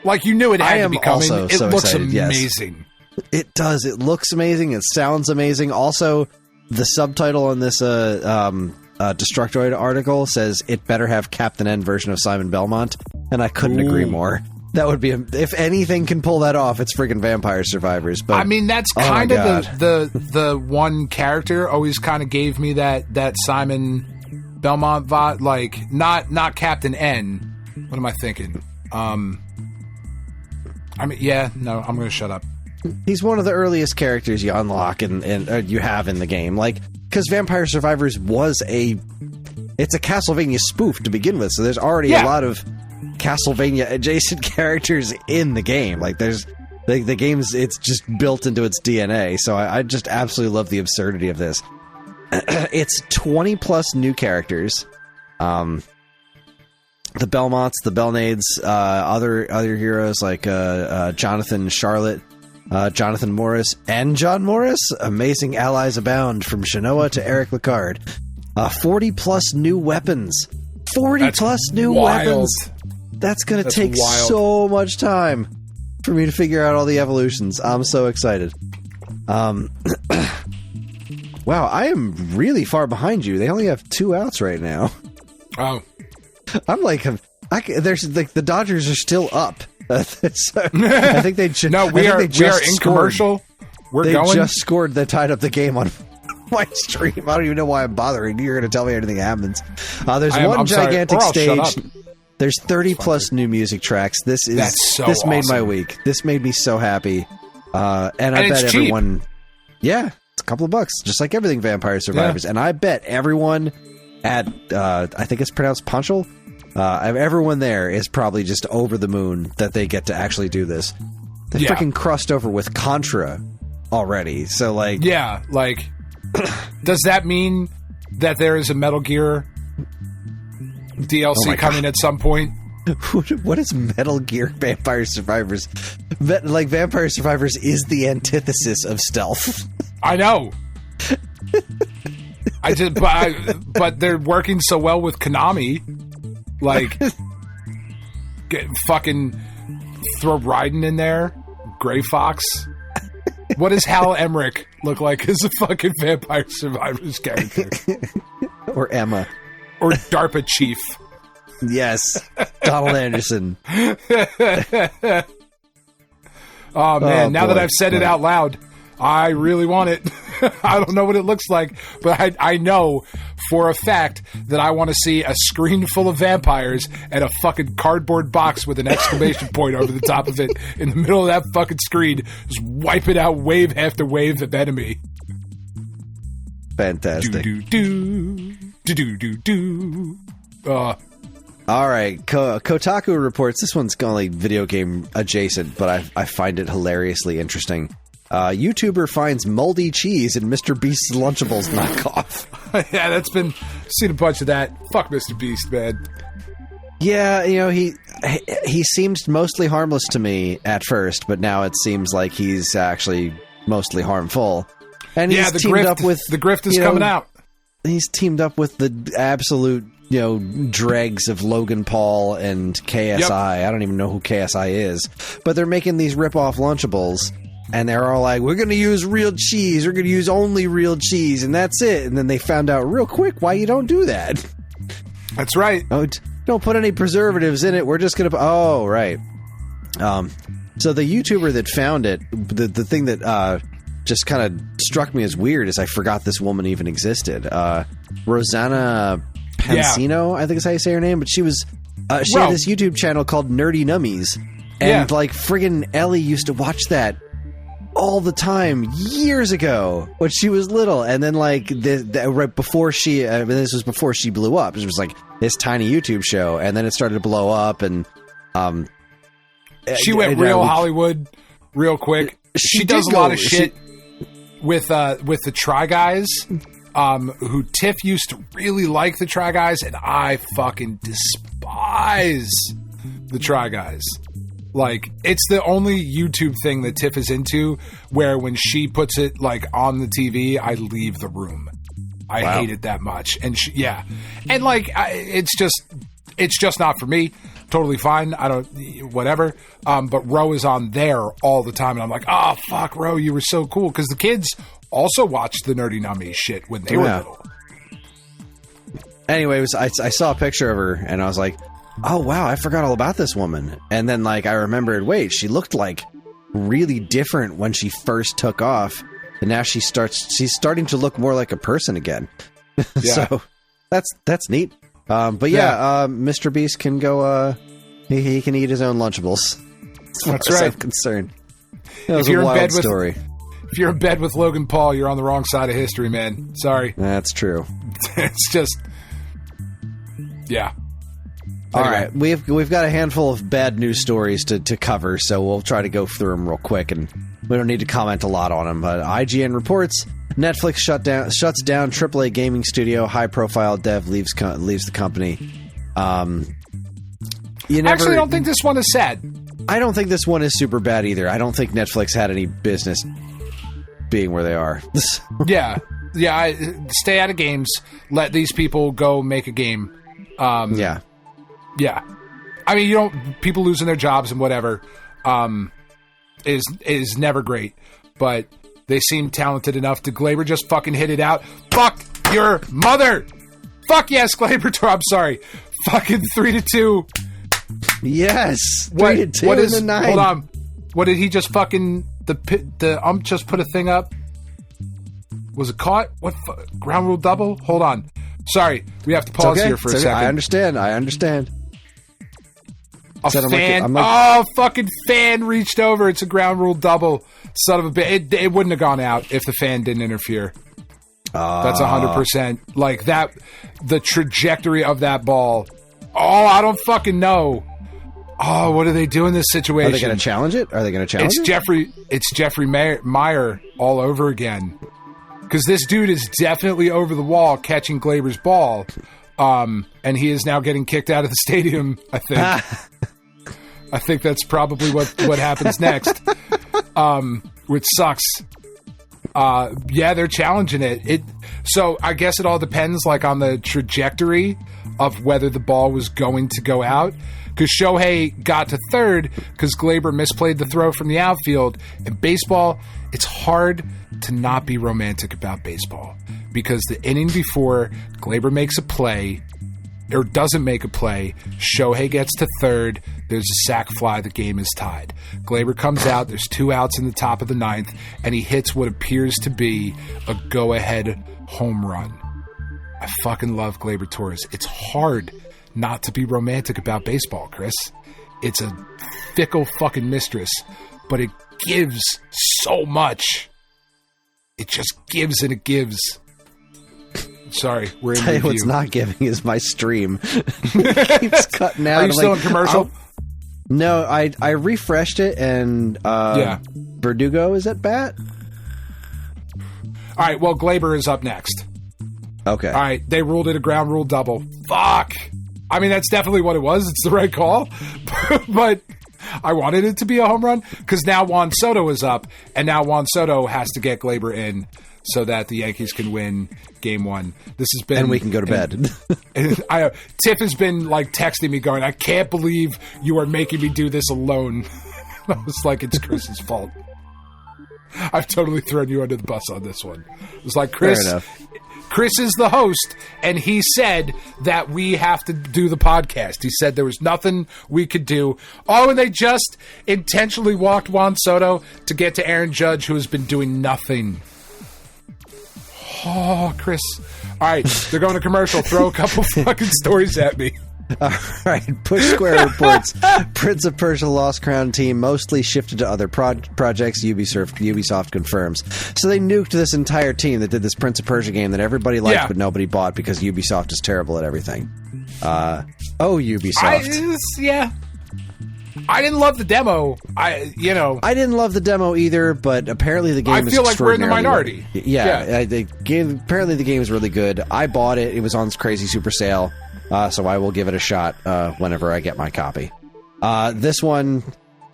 Like, you knew it had to be coming. Also it looks excited, amazing. Yes. It does. It looks amazing. It sounds amazing. Also, the subtitle on this Destructoid article says it better have Captain N version of Simon Belmont, and I couldn't agree more. That would be, if anything can pull that off, it's freaking Vampire Survivors. But I mean, that's kind of the one character always kind of gave me that Simon Belmont vibe. Like, not Captain N. What am I thinking? I mean, I'm going to shut up. He's one of the earliest characters you unlock and you have in the game. Like, because Vampire Survivors it's a Castlevania spoof to begin with, so there's already a lot of Castlevania adjacent characters in the game. Like, there's the game's, it's just built into its DNA. So I just absolutely love the absurdity of this. It's 20 plus new characters. The Belmonts, the Belnades, other heroes like Jonathan Charlotte, Jonathan Morris, and John Morris. Amazing allies abound from Shanoa to Eric Licard. 40 plus new weapons. 40 plus new weapons. That's going to take so much time for me to figure out all the evolutions. I'm so excited. Wow, I am really far behind you. They only have 2 outs right now. Oh. I'm like, there's like the Dodgers are still up. So I think they just we are in commercial. They just scored. They tied up the game on my stream. I don't even know why I'm bothering. You're going to tell me anything happens. There's one gigantic stage. There's 30 plus new music tracks. This made my week. This made me so happy. And I bet everyone. Yeah, it's a couple of bucks, just like everything Vampire Survivors. Yeah. And I bet everyone at I think it's pronounced Punchel. Everyone there is probably just over the moon that they get to actually do this. They freaking crossed over with Contra already. So like, does that mean that there is a Metal Gear DLC coming at some point? What is Metal Gear Vampire Survivors? Like, Vampire Survivors is the antithesis of stealth. I know. But they're working so well with Konami. Like, fucking throw Raiden in there. Gray Fox. What does Hal Emmerich look like as a fucking Vampire Survivors character? Or Emma. Or DARPA Chief. Yes. Donald Anderson. Oh, man. Now that I've said it out loud, I really want it. I don't know what it looks like, but I know for a fact that I want to see a screen full of vampires and a fucking cardboard box with an exclamation point over the top of it in the middle of that fucking screen, just wiping out wave after wave of enemy. Fantastic. Do-do-do. All right, Kotaku reports, this one's only video game adjacent, but I find it hilariously interesting. YouTuber finds moldy cheese in Mr. Beast's Lunchables knockoff. Yeah, that's been... seen a bunch of that. Fuck Mr. Beast, man. Yeah, you know, he seems mostly harmless to me at first, but now it seems like he's actually mostly harmful. And he's teamed up with... the grift is coming out. He's teamed up with the absolute, you know, dregs of Logan Paul and KSI. Yep. I don't even know who KSI is. But they're making these rip-off Lunchables, and they're all like, we're going to use real cheese. We're going to use only real cheese, and that's it. And then they found out real quick why you don't do that. That's right. Oh, don't put any preservatives in it. We're just going to... Oh, right. So the YouTuber that found it, the thing that just kind of struck me as weird is I forgot this woman even existed. Rosanna Pansino, I think is how you say her name, but she was... she had this YouTube channel called Nerdy Nummies, and like friggin' Ellie used to watch that all the time years ago when she was little, and then like right before she this was before she blew up. It was like this tiny YouTube show, and then it started to blow up, and she went real Hollywood real quick. She does a lot of shit with the Try Guys, who Tiff used to really like the Try Guys, and I fucking despise the Try Guys. Like, it's the only YouTube thing that Tiff is into where when she puts it, like, on the TV, I leave the room. I hate it that much. And and, like, it's just not for me. Totally fine. I don't... whatever. But Ro is on there all the time, and I'm like, oh, fuck, Ro, you were so cool. Because the kids also watched the Nerdy Nummies shit when they were little. Anyways, I saw a picture of her, and I was like... oh, wow, I forgot all about this woman. And then, like, I remembered, wait, she looked, like, really different when she first took off. And now she's starting to look more like a person again. Yeah. So, that's neat. But Mr. Beast can go, he can eat his own Lunchables. That's right. I'm concerned. That was a wild story. If you're in bed with Logan Paul, you're on the wrong side of history, man. Sorry. That's true. It's just... yeah. All right, we've got a handful of bad news stories to cover, so we'll try to go through them real quick, and we don't need to comment a lot on them. But IGN reports Netflix shuts down AAA gaming studio, high-profile dev leaves the company. Actually, I don't think this one is sad. I don't think this one is super bad either. I don't think Netflix had any business being where they are. Yeah. Stay out of games. Let these people go make a game. Yeah. I mean, people losing their jobs and whatever is never great, but they seem talented enough. Did Glaber just fucking hit it out? Fuck your mother! Fuck yes, Glaber. I'm sorry. Fucking 3-2. Yes. 3-2 what is, in the 9. Hold on. What did he just fucking... The ump just put a thing up? Was it caught? What? Ground rule double? Hold on. Sorry. We have to pause here for a second. I understand. Fucking fan reached over. It's a ground rule double. Son of a bitch. It wouldn't have gone out if the fan didn't interfere. That's 100%. Like that, the trajectory of that ball. Oh, I don't fucking know. Oh, what do they do in this situation? Are they going to challenge it? It's Jeffrey Meyer all over again. Because this dude is definitely over the wall catching Glaber's ball. And he is now getting kicked out of the stadium, I think. I think that's probably what happens next. Which sucks. They're challenging it. So I guess it all depends, like, on the trajectory of whether the ball was going to go out. Because Shohei got to third because Glaber misplayed the throw from the outfield. In baseball, it's hard to not be romantic about baseball. Because the inning before, Glaber makes a play, or doesn't make a play, Shohei gets to third, there's a sac fly, the game is tied. Glaber comes out, there's 2 outs in the top of the 9th, and he hits what appears to be a go-ahead home run. I fucking love Glaber Torres. It's hard not to be romantic about baseball, Kris. It's a fickle fucking mistress, but it gives so much. It just gives and it gives. Sorry, we're in Tell you review. what's not giving is my stream. It keeps cutting out. Are you still in commercial? No, I refreshed it and Verdugo is at bat. All right, well, Glaber is up next. Okay. All right, they ruled it a ground rule double. Fuck. I mean, that's definitely what it was. It's the right call. But I wanted it to be a home run because now Juan Soto is up, and now Juan Soto has to get Glaber in so that the Yankees can win Game 1. This has been... And we can go to bed. Tiff has been, like, texting me going, I can't believe you are making me do this alone. I was like, it's Chris's fault. I've totally thrown you under the bus on this one. It was like, Kris... Fair enough. Kris is the host, and he said that we have to do the podcast. He said there was nothing we could do. Oh, and they just intentionally walked Juan Soto to get to Aaron Judge, who has been doing nothing. Oh, Kris. All right, they're going to commercial. Throw a couple fucking stories at me. All right, Push Square reports Prince of Persia Lost Crown team mostly shifted to other projects, Ubisoft confirms. So they nuked this entire team that did this Prince of Persia game that everybody liked but nobody bought because Ubisoft is terrible at everything. Ubisoft. I didn't love the demo. I didn't love the demo either, but apparently the game is I feel like we're in the minority. Apparently the game is really good. I bought it. It was on crazy super sale. So I will give it a shot whenever I get my copy. This one,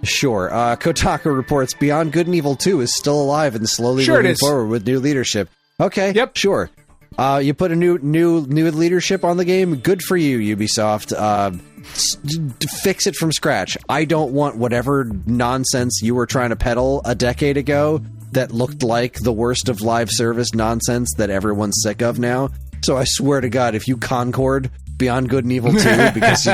sure. Kotaku reports Beyond Good and Evil 2 is still alive and slowly moving forward with new leadership. Okay, yep, sure. You put a new leadership on the game. Good for you, Ubisoft. Fix it from scratch. I don't want whatever nonsense you were trying to peddle a decade ago that looked like the worst of live service nonsense that everyone's sick of now. So I swear to God, if you Concord Beyond Good and Evil 2 because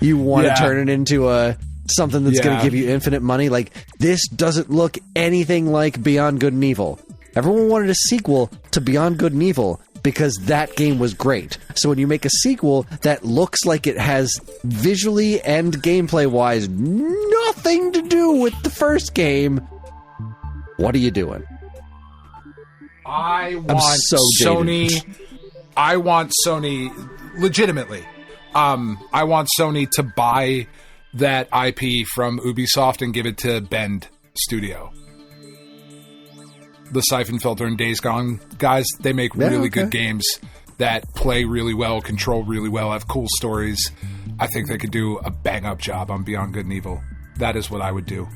you want to turn it into something that's going to give you infinite money, like, this doesn't look anything like Beyond Good and Evil. Everyone wanted a sequel to Beyond Good and Evil because that game was great. So when you make a sequel that looks like it has visually and gameplay-wise nothing to do with the first game, what are you doing? I want Sony legitimately. I want Sony to buy that IP from Ubisoft and give it to Bend Studio. The Siphon Filter and Days Gone guys, they make really good games that play really well, control really well, have cool stories. I think they could do a bang-up job on Beyond Good and Evil. That is what I would do.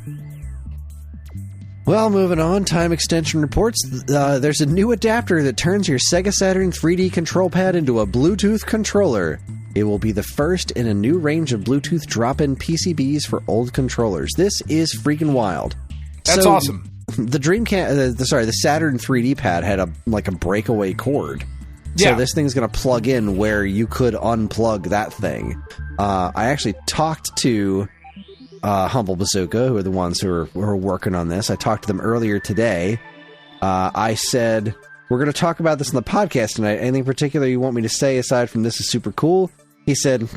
Well, moving on, Time Extension reports there's a new adapter that turns your Sega Saturn 3D control pad into a Bluetooth controller. It will be the first in a new range of Bluetooth drop-in PCBs for old controllers. This is freaking wild. That's awesome. The the Saturn 3D pad had a breakaway cord. So this thing's going to plug in where you could unplug that thing. I actually talked to Humble Bazooka, who are the ones who are working on this. I talked to them earlier today. I said, we're going to talk about this in the podcast tonight. Anything particular you want me to say aside from this is super cool? He said,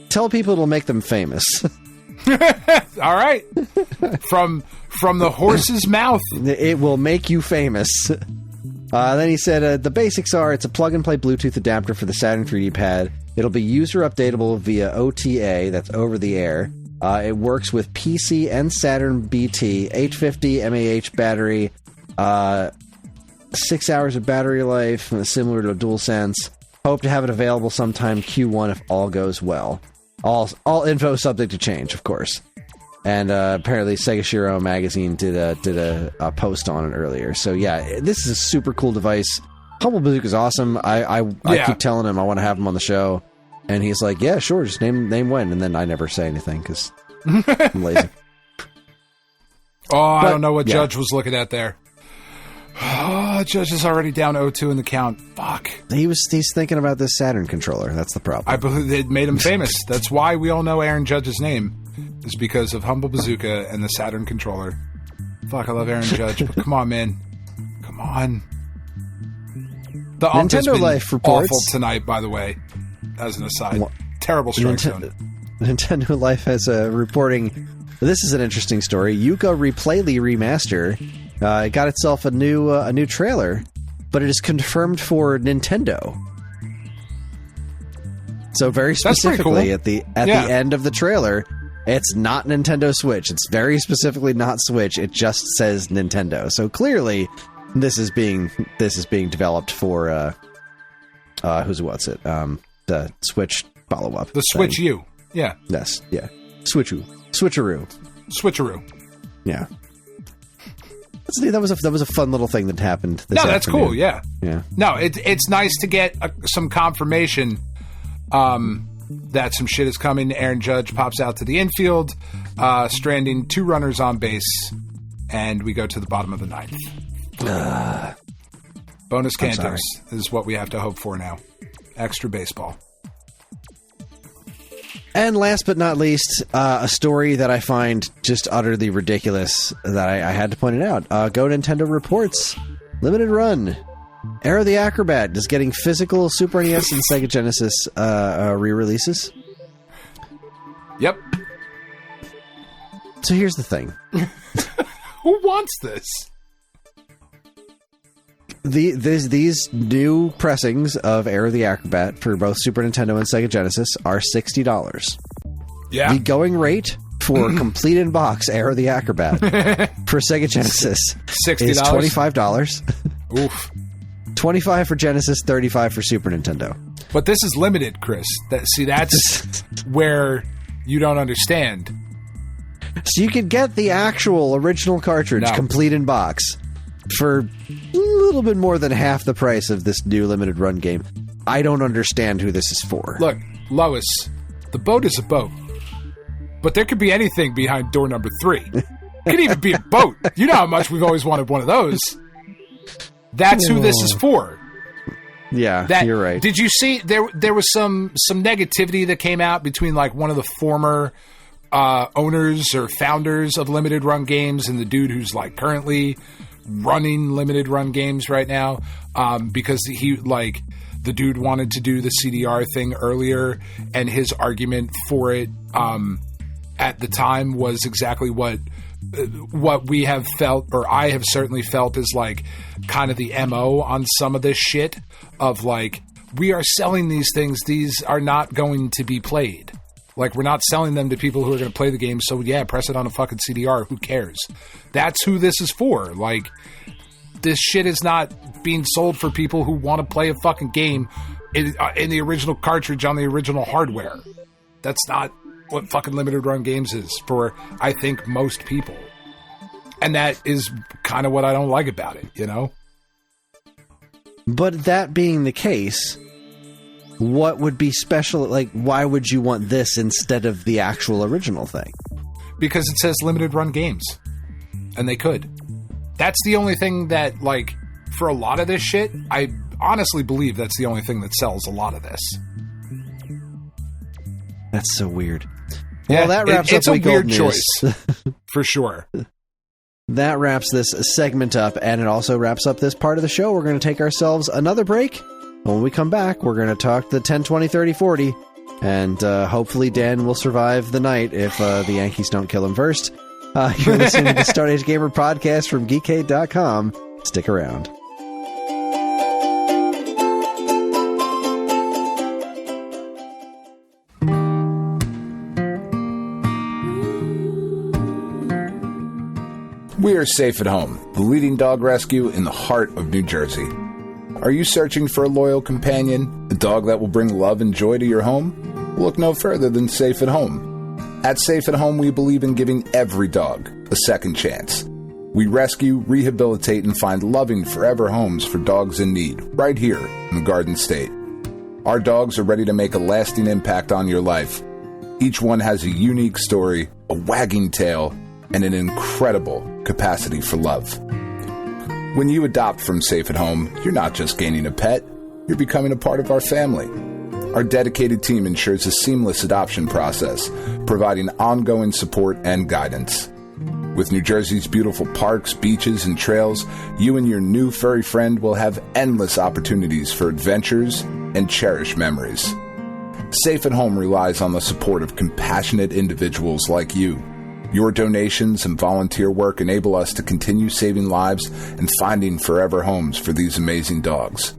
tell people it'll make them famous. All right. From the horse's mouth. It will make you famous. Then he said, the basics are, it's a plug-and-play Bluetooth adapter for the Saturn 3D pad. It'll be user-updatable via OTA, that's over-the-air. It works with PC and Saturn BT, 850 mAh battery, 6 hours of battery life, similar to a DualSense. Hope to have it available sometime Q1 if all goes well. All info subject to change, of course. And apparently Sega Shiro magazine did a post on it earlier. So yeah, this is a super cool device. Humble Bazooka's awesome. I keep telling him I want to have him on the show, and he's like, yeah, sure, just name when, and then I never say anything because I'm lazy. I don't know what Judge was looking at there. Oh, Judge is already down 0-2 in the count. Fuck. He's thinking about this Saturn controller. That's the problem. I believe it made him famous. That's why we all know Aaron Judge's name, is because of Humble Bazooka and the Saturn controller. Fuck, I love Aaron Judge, but come on, man. Come on. The ump has been Life reports awful tonight, by the way, as an aside. Terrible strike zone. Nintendo Life has reporting. This is an interesting story. Yooka Replayly Remaster got itself a new trailer, but it is confirmed for Nintendo. So very specifically, cool. at the end of the trailer, it's not Nintendo Switch. It's very specifically not Switch. It just says Nintendo. So clearly, this is being developed for the Switch follow-up. The Switch U. Yeah. Yes. Yeah. Switcheroo. Yeah. That was a fun little thing that happened this afternoon. That's cool, yeah. Yeah. No, it's nice to get some confirmation that some shit is coming. Aaron Judge pops out to the infield, stranding 2 runners on base, and we go to the bottom of the 9th. Bonus Cantos is what we have to hope for now. Extra baseball. And last but not least, a story that I find just utterly ridiculous that I had to point it out. Go Nintendo reports. Limited run. Aero the Acrobat is getting physical Super NES and Sega Genesis re-releases. Yep. So here's the thing. Who wants this? These new pressings of Aero the Acrobat for both Super Nintendo and Sega Genesis are $60. Yeah. The going rate for complete in box Aero the Acrobat for Sega Genesis $60 is $25. Oof. $25 for Genesis, $35 for Super Nintendo. But this is limited, Chris. That's where you don't understand. So you could get the actual original cartridge complete in box for a little bit more than half the price of this new limited run game. I don't understand who this is for. Look, Lois, the boat is a boat. But there could be anything behind door number 3. It could even be a boat. You know how much we've always wanted one of those. That's who this is for. Yeah, you're right. Did you see there was some negativity that came out between like one of the former owners or founders of limited run games and the dude who's like currently running limited run games right now, because the dude wanted to do the CDR thing earlier, and his argument for it at the time was exactly what we have felt, or I have certainly felt, is like kind of the MO on some of this shit of like, we are selling these things, these are not going to be played. Like, we're not selling them to people who are going to play the game, so yeah, press it on a fucking CDR, who cares? That's who this is for. Like, this shit is not being sold for people who want to play a fucking game in the original cartridge on the original hardware. That's not what fucking limited run games is for, I think, most people. And that is kind of what I don't like about it, you know? But that being the case, what would be special? Like, why would you want this instead of the actual original thing? Because it says limited run games. And they could. That's the only thing that, like, for a lot of this shit, I honestly believe that's the only thing that sells a lot of this. That's so weird. Yeah, well, that wraps up it's a weird choice. News. For sure. That wraps this segment up, and it also wraps up this part of the show. We're going to take ourselves another break. When we come back, we're going to talk the 10, 20, 30, 40, and hopefully Dan will survive the night if the Yankees don't kill him first. You're listening to the Stone Age Gamer podcast from Geekade.com. Stick around. We are Safe at Home, the leading dog rescue in the heart of New Jersey. Are you searching for a loyal companion, a dog that will bring love and joy to your home? Look no further than Safe at Home. At Safe at Home, we believe in giving every dog a second chance. We rescue, rehabilitate, and find loving forever homes for dogs in need, right here in the Garden State. Our dogs are ready to make a lasting impact on your life. Each one has a unique story, a wagging tail, and an incredible capacity for love. When you adopt from Safe at Home, you're not just gaining a pet, you're becoming a part of our family. Our dedicated team ensures a seamless adoption process, providing ongoing support and guidance. With New Jersey's beautiful parks, beaches, and trails, you and your new furry friend will have endless opportunities for adventures and cherished memories. Safe at Home relies on the support of compassionate individuals like you. Your donations and volunteer work enable us to continue saving lives and finding forever homes for these amazing dogs.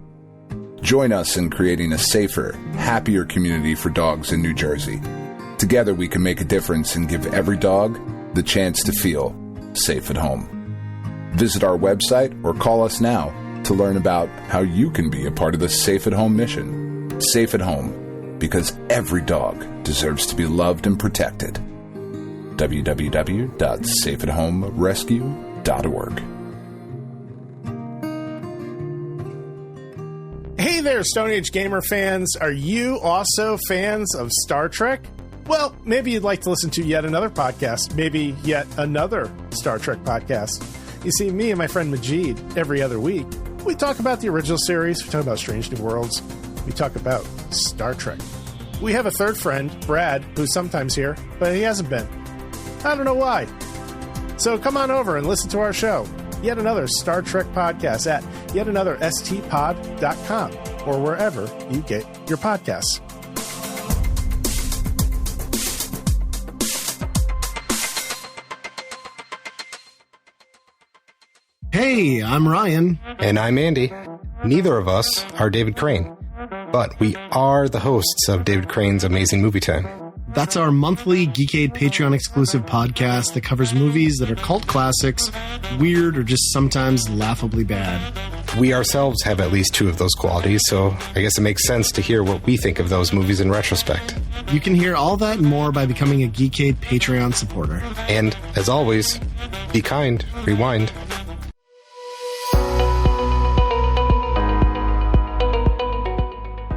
Join us in creating a safer, happier community for dogs in New Jersey. Together we can make a difference and give every dog the chance to feel safe at home. Visit our website or call us now to learn about how you can be a part of the Safe at Home mission. Safe at Home, because every dog deserves to be loved and protected. www.safeathomerescue.org. Hey there, Stone Age Gamer fans. Are you also fans of Star Trek? Well, maybe you'd like to listen to yet another podcast, maybe yet another Star Trek podcast. You see, me and my friend Majid, every other week, we talk about the original series, we talk about Strange New Worlds, we talk about Star Trek. We have a third friend, Brad, who's sometimes here, but he hasn't been. I don't know why. So come on over and listen to our show, yet another Star Trek podcast at yetanothersTpod.com or wherever you get your podcasts. Hey, I'm Ryan. And I'm Andy. Neither of us are David Crane, but we are the hosts of David Crane's Amazing Movie Time. That's our monthly Geekade Patreon exclusive podcast that covers movies that are cult classics, weird, or just sometimes laughably bad. We ourselves have at least two of those qualities, so I guess it makes sense to hear what we think of those movies in retrospect. You can hear all that and more by becoming a Geekade Patreon supporter. And, as always, be kind, rewind.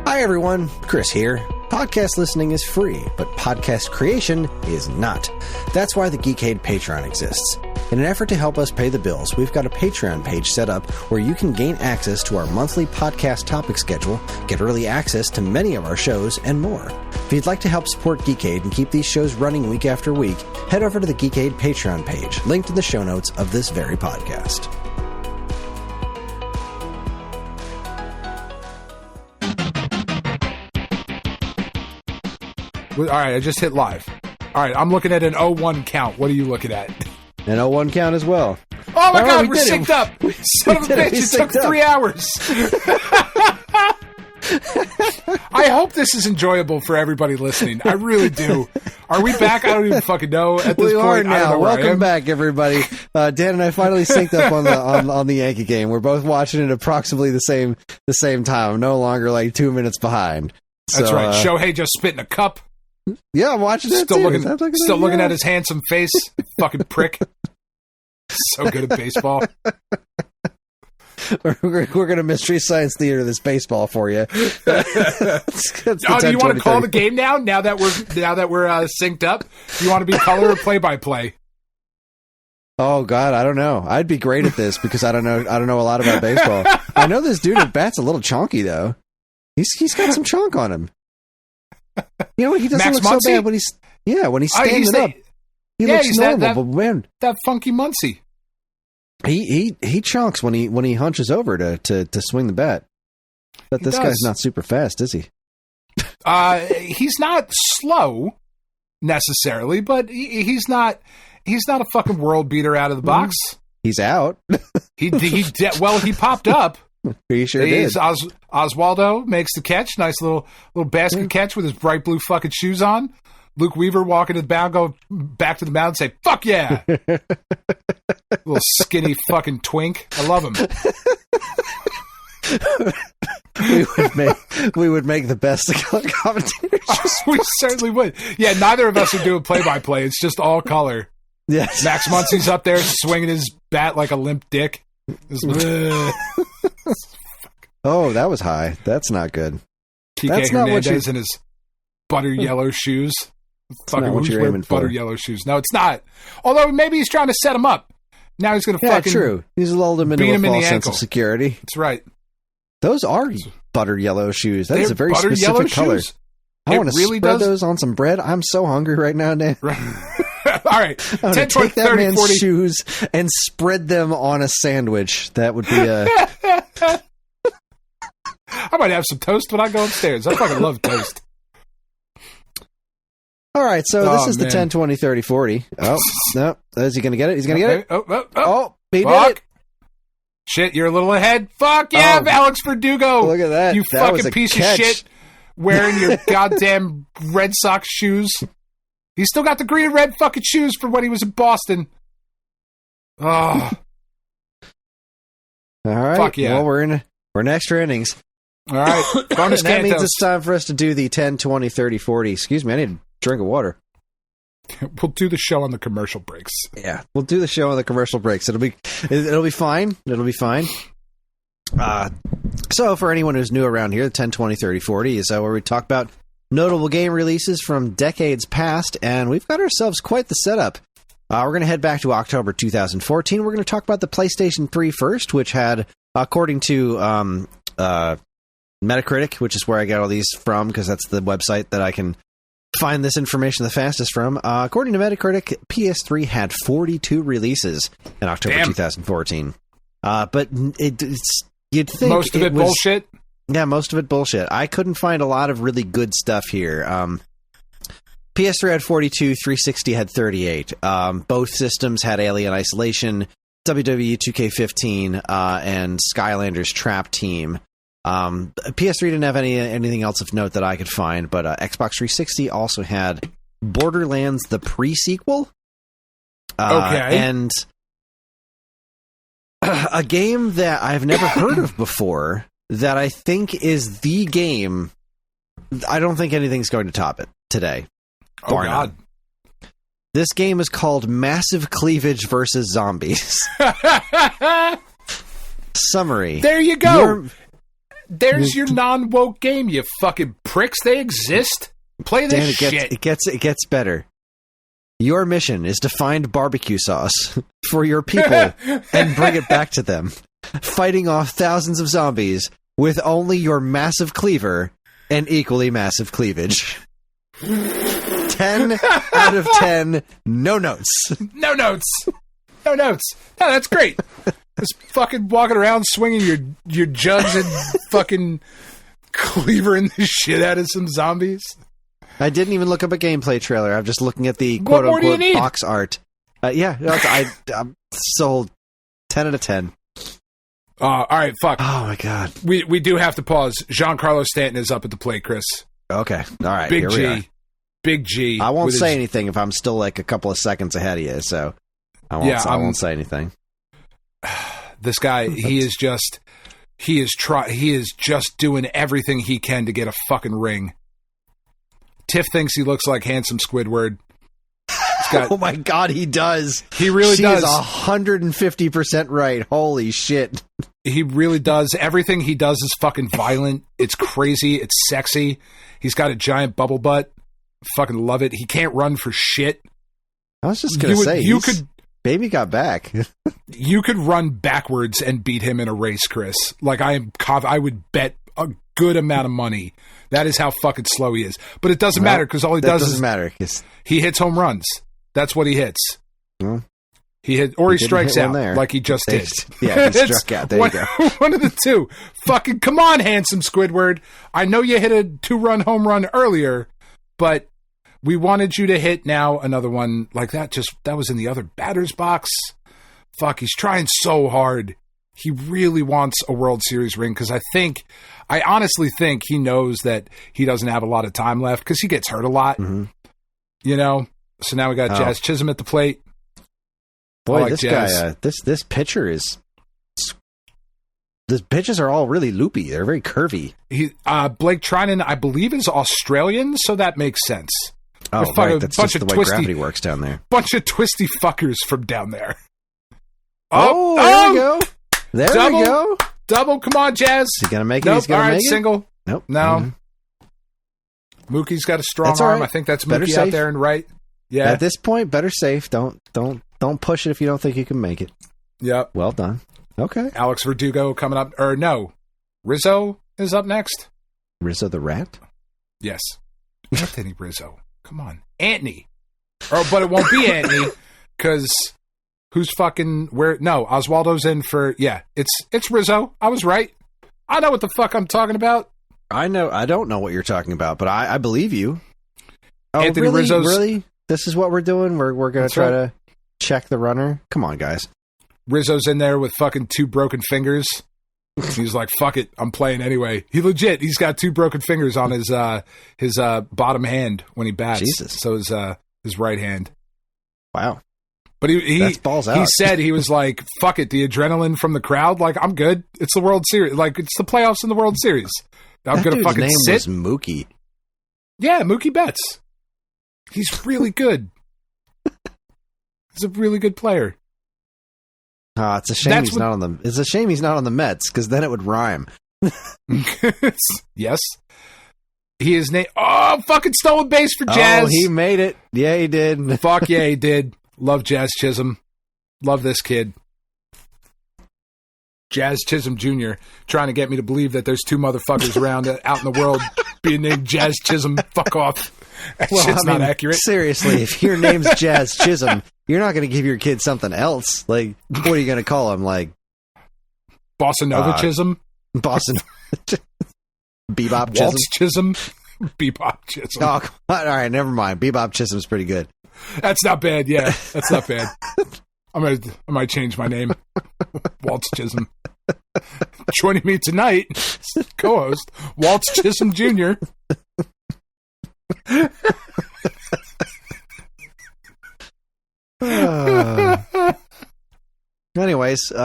Hi everyone, Kris here. Podcast listening is free, but podcast creation is not. That's why the Geekade Patreon exists. In an effort to help us pay the bills, we've got a Patreon page set up where you can gain access to our monthly podcast topic schedule, get early access to many of our shows, and more. If you'd like to help support Geekade and keep these shows running week after week, head over to the Geekade Patreon page, linked in the show notes of this very podcast. All right, I just hit live. All right, I'm looking at an 0-1 count. What are you looking at? An 0-1 count as well. Oh my God, we're synced up. Son of a bitch, it took 3 hours. I hope this is enjoyable for everybody listening. I really do. Are we back? I don't even fucking know at this point. We are now. I don't know Welcome back, everybody. Dan and I finally synced up on the Yankee game. We're both watching it approximately the same time. No longer like 2 minutes behind. That's so, right. Shohei just spit in a cup. Yeah, I'm watching that still too. Looking at his handsome face. Fucking prick. So good at baseball. We're going to Mystery Science Theater this baseball for you. Do you want to call the game now? Now that we're synced up, do you want to be color or play-by-play? Oh God, I don't know. I'd be great at this because I don't know a lot about baseball. I know this dude at bat's a little chonky though. He's got some chonk on him. You know, he doesn't Max look Muncy? so bad when he's standing up. He looks normal, but man, that funky Muncy. He chonks when he hunches over to swing the bat. But this guy's not super fast, is he? He's not slow necessarily, but he's not a fucking world beater out of the box. He's out. He popped up. He sure did. Oswaldo makes the catch. Nice little basket catch with his bright blue fucking shoes on. Luke Weaver walking to the mound, go back to the mound and say, "Fuck yeah!" Little skinny fucking twink. I love him. we would make the best commentators. We certainly would. Yeah, neither of us are doing play-by-play. It's just all color. Yes. Max Muncy's up there swinging his bat like a limp dick. Oh, that was high. That's not good. TK That's not what Hernandez in his butter yellow shoes. Fucking not what you're wearing aiming butter for. yellow shoes. No, it's not. Although maybe he's trying to set him up. Now he's going to Yeah, fucking true. He's lulled him into beat a him in false the sense ankle. of security. That's right. Those are butter yellow shoes. That is They're a very butter yellow specific color. shoes. I It want to really spread does. those on some bread. I'm so hungry right now, Dan. All right. I'm 10, going to 20, take that 30, man's 40. shoes and spread them on a sandwich. That would be a... I might have some toast when I go upstairs. I fucking love toast. All right, so this Oh, is the man. 10, 20, 30, 40. Oh, no. Is he going to get it? He's going to get it? Oh, he Fuck. did it. Shit, you're a little ahead. Fuck yeah, Oh. Alex Verdugo. Look at that. You That was fucking a piece catch. of shit wearing your goddamn Red Sox shoes. He's still got the green and red fucking shoes from when he was in Boston. Oh, All right. Fuck yeah. Well, we're in extra innings. all right. Bonus And that means Cantos. it's time for us to do the 10, 20, 30, 40. Excuse me, I need a drink of water. We'll do the show on the commercial breaks. Yeah, we'll do the show on the commercial breaks. It'll be fine. It'll be fine. So for anyone who's new around here, the 10, 20, 30, 40 is where we talk about notable game releases from decades past, and we've got ourselves quite the setup. We're going to head back to October 2014. We're going to talk about the PlayStation 3 first, which had, according to Metacritic, which is where I get all these from, because that's the website that I can find this information the fastest from. According to Metacritic, PS3 had 42 releases in October Damn. 2014. But you'd think Most of it was, bullshit. Yeah, most of it bullshit. I couldn't find a lot of really good stuff here. PS3 had 42, 360 had 38. Both systems had Alien Isolation, WWE 2K15, and Skylanders Trap Team. PS3 didn't have anything else of note that I could find, but Xbox 360 also had Borderlands the pre-sequel. Okay. And a game that I've never heard of before that I think is the game. I don't think anything's going to top it today. Oh, Bar God. none. This game is called Massive Cleavage versus Zombies. Summary. There you go. You're- There's your non-woke game, you fucking pricks. They exist. Play this Dan, shit. it gets better. Your mission is to find barbecue sauce for your people and bring it back to them, fighting off thousands of zombies with only your massive cleaver and equally massive cleavage. 10 out of 10, no notes. No notes. No notes. No, that's great. Just fucking walking around swinging your jugs and fucking cleavering the shit out of some zombies. I didn't even look up a gameplay trailer. I'm just looking at the What more do you quote-unquote need? box art. Yeah, no, I'm sold. 10 out of 10. All right, fuck. Oh, my God. We do have to pause. Giancarlo Stanton is up at the plate, Chris. Okay, all right, Big here we are. G. Big G. I won't with say his- anything if I'm still like a couple of seconds ahead of you, so I won't say anything. This guy, he is just doing everything he can to get a fucking ring. Tiff thinks he looks like handsome Squidward. Oh my God, he does. He really She does. is 150% right. Holy shit. He really does. Everything he does is fucking violent. It's crazy. It's sexy. He's got a giant bubble butt. Fucking love it. He can't run for shit. I was just gonna say, you could baby got back. you could run backwards and beat him in a race, Chris. Like I would bet a good amount of money. That is how fucking slow he is. But it doesn't matter because all he does doesn't is matter. 'Cause- he hits home runs. That's what he hits. Well, He he strikes didn't hit out one there. like he just did. Yeah, he It's struck out. There you one, go. One of the two. Fucking come on, handsome Squidward. I know you hit a 2-run home run earlier, but we wanted you to hit now another one like that. That was in the other batter's box. Fuck, he's trying so hard. He really wants a World Series ring because I honestly think he knows that he doesn't have a lot of time left because he gets hurt a lot. Mhm. You know? So now we got Jazz Chisholm at the plate. Boy, I like this Jazz. guy, this pitcher is. The pitches are all really loopy. They're very curvy. Blake Trinan, I believe, is Australian, so that makes sense. Oh, They're right. That's just the way gravity works down there. Bunch of twisty fuckers from down there. Oh, there we go. There we go. Double. Come on, Jazz. Is he going to make it? Nope. He's going to make it? Single. Nope. No. Mm-hmm. Mookie's got a strong all arm. right. I think that's Better Mookie safe. out there and right. Yeah. At this point, better safe. Don't push it if you don't think you can make it. Yep. Well done. Okay. Alex Verdugo coming up. Or no. Rizzo is up next. Rizzo the Rat? Yes. Anthony Rizzo. Come on. Antony. Oh, but it won't be Antony because who's fucking where? No, Oswaldo's in for, yeah, it's Rizzo. I was right. I know what the fuck I'm talking about. I know. I don't know what you're talking about, but I believe you. Oh, Anthony really? Rizzo's. Really? This is what we're doing? We're going to try right. to check the runner? Come on, guys. Rizzo's in there with fucking 2 broken fingers. He's like, fuck it, I'm playing anyway. He's got 2 broken fingers on his bottom hand when he bats. Jesus. So his right hand. Wow. But That's balls out. He said he was like, fuck it, the adrenaline from the crowd, like, I'm good. It's the World Series. Like, it's the playoffs in the World Series. I'm going to fucking name sit. Was Mookie. Yeah, Mookie Betts. He's really good. He's a really good player. It's a shame he's not on the. It's a shame he's not on the Mets because then it would rhyme. Yes, he is. Fucking stolen base for Jazz. Oh, he made it. Yeah, he did. Fuck yeah, he did. Love Jazz Chisholm. Love this kid. Jazz Chisholm Jr. trying to get me to believe that there's 2 motherfuckers around out in the world being named Jazz Chisholm. Fuck off. That shit's not accurate. Seriously, if your name's Jazz Chisholm, you're not going to give your kid something else. Like, what are you going to call him? Like, Bossa Nova Chisholm? Boston. Bebop Chisholm? Waltz Chisholm? Bebop Chisholm. Oh, come on. All right, never mind. Bebop Chisholm's pretty good. That's not bad. Yeah, that's not bad. I might change my name. Waltz Chisholm. Joining me tonight, co-host Waltz Chisholm Jr. Anyways, we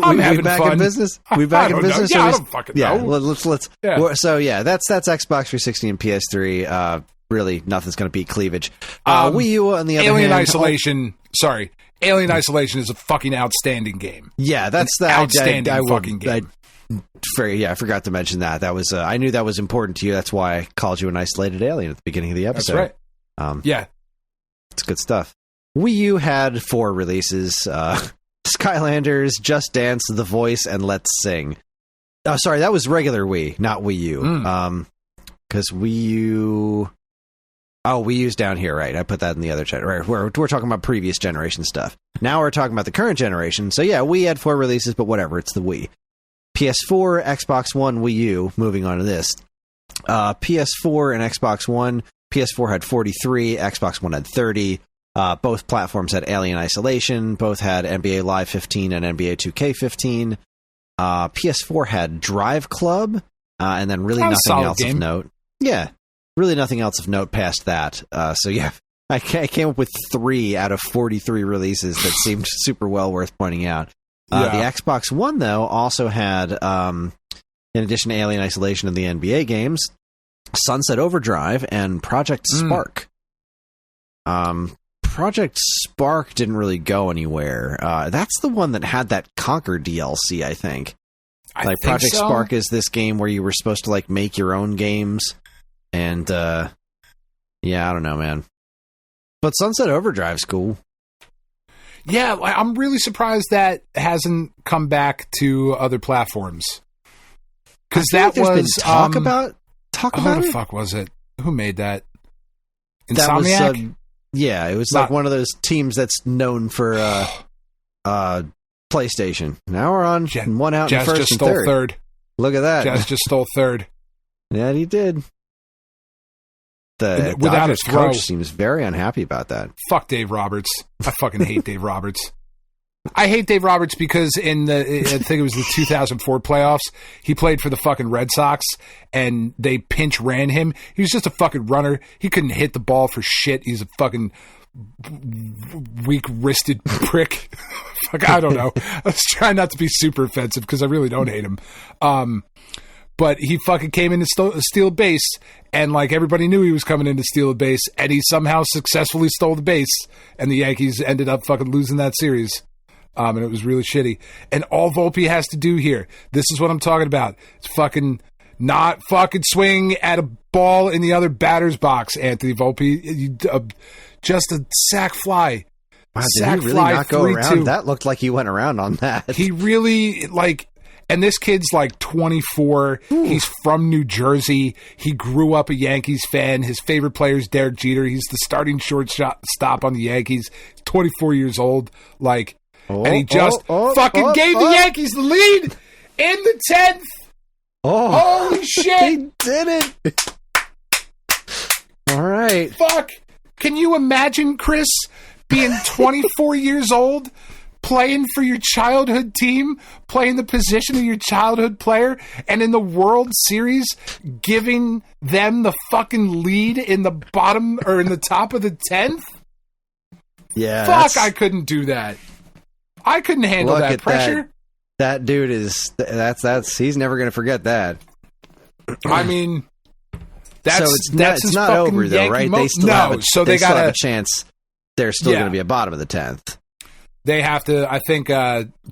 having back fun. In business. We back in business. Yeah, I don't fucking know. Let's. Yeah. So yeah, that's Xbox 360 and PS3. Really, nothing's going to beat cleavage. Wii U on the other Alien hand, Isolation. Sorry, Alien Isolation is a fucking outstanding game. Yeah, that's the outstanding fucking game. I forgot to mention that. That was I knew that was important to you. That's why I called you an isolated alien at the beginning of the episode. That's right. Yeah, it's good stuff. Wii U had 4 releases: Skylanders, Just Dance, The Voice, and Let's Sing. Oh, sorry, that was regular Wii, not Wii U. Because Wii U. Oh, Wii U's down here, right? I put that in the other chat. Right, we're talking about previous generation stuff. Now we're talking about the current generation. So yeah, Wii had 4 releases, but whatever, it's the Wii. PS4, Xbox One, Wii U. Moving on to this, PS4 and Xbox One. PS4 had 43, Xbox One had 30. Both platforms had Alien Isolation. Both had NBA Live 15 and NBA 2K15. PS4 had Drive Club, and then really nothing else of note. Yeah. Really nothing else of note past that. So yeah, I came up with 3 out of 43 releases that seemed super well worth pointing out. The Xbox One, though, also had, in addition to Alien Isolation and the NBA games, Sunset Overdrive and Project Spark. Project Spark didn't really go anywhere. That's the one that had that Conquer DLC, I think. Project Spark is this game where you were supposed to like make your own games. And, I don't know, man. But Sunset Overdrive's cool. Yeah, I'm really surprised that hasn't come back to other platforms. Because that was... been talk about who the fuck was it? Who made that? Insomniac? It was like one of those teams that's known for PlayStation. Now we're on one out Jazz in first just and stole third. Look at that. Jazz just stole third. Yeah, he did. The without Dodgers a throw. coach seems very unhappy about that. Fuck Dave Roberts. I fucking hate Dave Roberts. I hate Dave Roberts because I think it was the 2004 playoffs, he played for the fucking Red Sox and they pinch ran him. He was just a fucking runner. He couldn't hit the ball for shit. He's a fucking weak-wristed prick. Fuck, I don't know. I was trying not to be super offensive because I really don't hate him. but he fucking came in to steal a base, and like everybody knew he was coming in to steal a base, and he somehow successfully stole the base, and the Yankees ended up fucking losing that series. And it was really shitty. And all Volpe has to do here, this is what I'm talking about. It's fucking not fucking swing at a ball in the other batter's box, Anthony Volpe. Just a sac fly. Wow, did he really not go around? That looked like he went around on that. He really, like, and this kid's like 24. Ooh. He's from New Jersey. He grew up a Yankees fan. His favorite player is Derek Jeter. He's the starting shortstop on the Yankees. He's 24 years old. Like, and he just fucking gave the Yankees the lead in the 10th. Oh, holy shit. He did it. All right. Fuck. Can you imagine, Kris, being 24 years old, playing for your childhood team, playing the position of your childhood player, and in the World Series, giving them the fucking lead in the bottom or in the top of the 10th? Yeah. Fuck, I couldn't do that. I couldn't handle that pressure. That dude is he's never going to forget that. I mean, that's it's not over though, right? They still have a chance. They're still going to be a bottom of the 10th. They have to. I think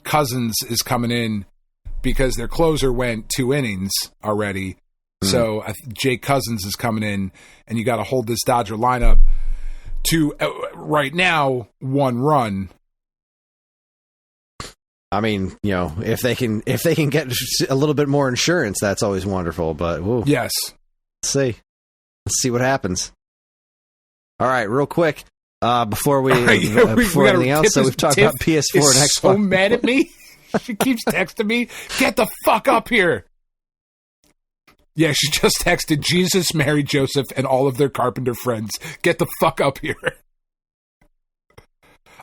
Cousins is coming in because their closer went 2 innings already. So Jake Cousins is coming in, and you got to hold this Dodger lineup to right now 1 run. I mean, you know, if they can get a little bit more insurance, that's always wonderful. But yes, let's see what happens. All right, real quick before before anything else, so we've talked about PS4 and Xbox. So mad at me, she keeps texting me, "Get the fuck up here!" Yeah, she just texted Jesus, Mary, Joseph, and all of their carpenter friends. Get the fuck up here.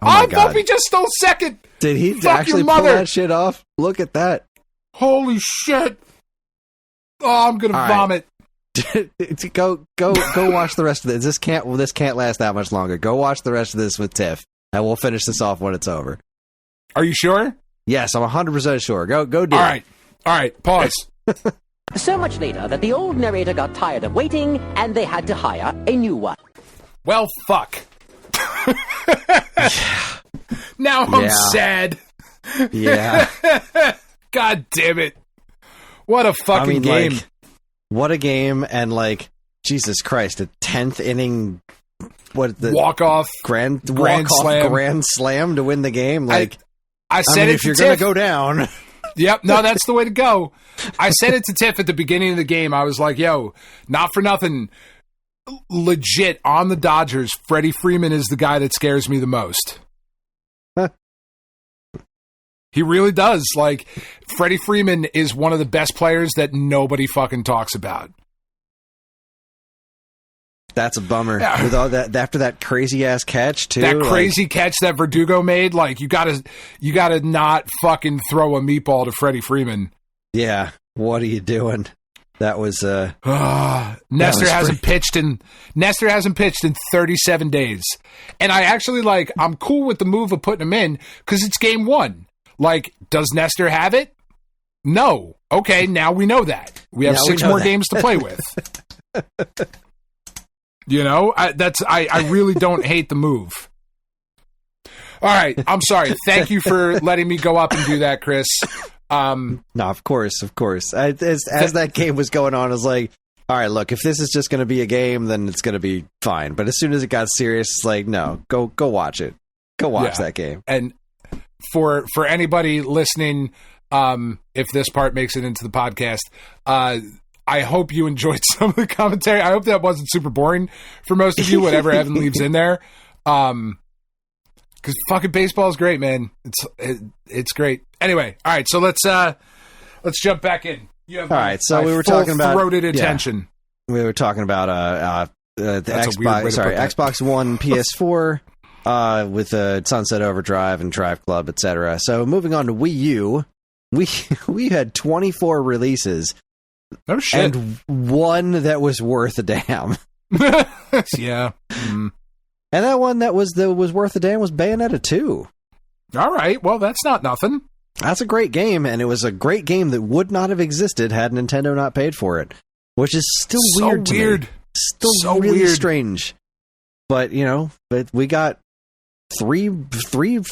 Oh, Volpe just stole second. Did he actually pull that shit off? Look at that. Holy shit. Oh, I'm going to vomit. Go watch the rest of this. This can't last that much longer. Go watch the rest of this with Tiff, and we'll finish this off when it's over. Are you sure? Yes, I'm 100% sure. Go do it. All right, pause. So much later that the old narrator got tired of waiting, and they had to hire a new one. Well, fuck. Now I'm sad. Yeah. God damn it. What a fucking game. Like, what a game, and like, Jesus Christ, a 10th inning walk-off grand slam to win the game. Like, I said if you're going to go down. Yep, no, that's the way to go. I said it to Tiff at the beginning of the game. I was like, yo, not for nothing. Legit, on the Dodgers, Freddie Freeman is the guy that scares me the most. Huh. He really does. Like, Freddie Freeman is one of the best players that nobody fucking talks about. That's a bummer. Yeah. With all that, after that crazy ass catch too. That crazy catch that Verdugo made, like, you gotta not fucking throw a meatball to Freddie Freeman. Yeah. What are you doing? That was Nestor hasn't pitched in 37 days. And I actually I'm cool with the move of putting him in because it's game 1. Like, does Nestor have it? No. Okay, now we know that. We have 6 more games to play with. You know, I really don't hate the move. All right, I'm sorry. Thank you for letting me go up and do that, Kris. No, of course. As that game was going on, I was like, all right, look, if this is just going to be a game, then it's going to be fine. But as soon as it got serious, it's like, no, go watch it. Go watch that game. And for anybody listening, if this part makes it into the podcast, I hope you enjoyed some of the commentary. I hope that wasn't super boring for most of you, whatever Evan leaves in there. Because fucking baseball is great, man. It's great. Anyway, all right. So let's jump back in. All right. So we were talking about throated attention. We were talking about the Xbox One, PS4, with Sunset Overdrive and Drive Club, etc. So moving on to Wii U, we had 24 releases. Oh shit! And one that was worth a damn. Yeah. Mm. And that one that was worth a damn was Bayonetta 2. All right. Well, that's not nothing. That's a great game, and it was a great game that would not have existed had Nintendo not paid for it, which is still So weird to weird. me. Still So really weird. strange. But, but we got three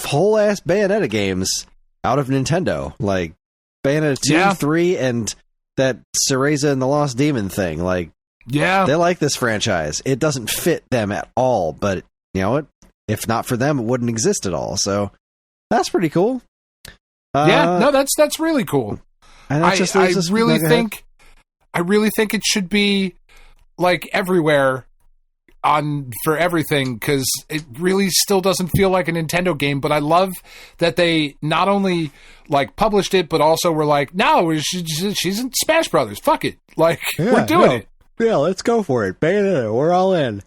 whole ass Bayonetta games out of Nintendo. Like Bayonetta 2, 3, and that Cereza and the Lost Demon thing. Like, they like this franchise. It doesn't fit them at all, but you know what? If not for them, it wouldn't exist at all. So that's pretty cool. That's really cool. And that just leaves us I really think it should be like everywhere for everything, because it really still doesn't feel like a Nintendo game. But I love that they not only like published it, but also were like, no, she's in Smash Brothers. Fuck it, like we're doing it. Yeah, let's go for it. Bayonetta, we're all in.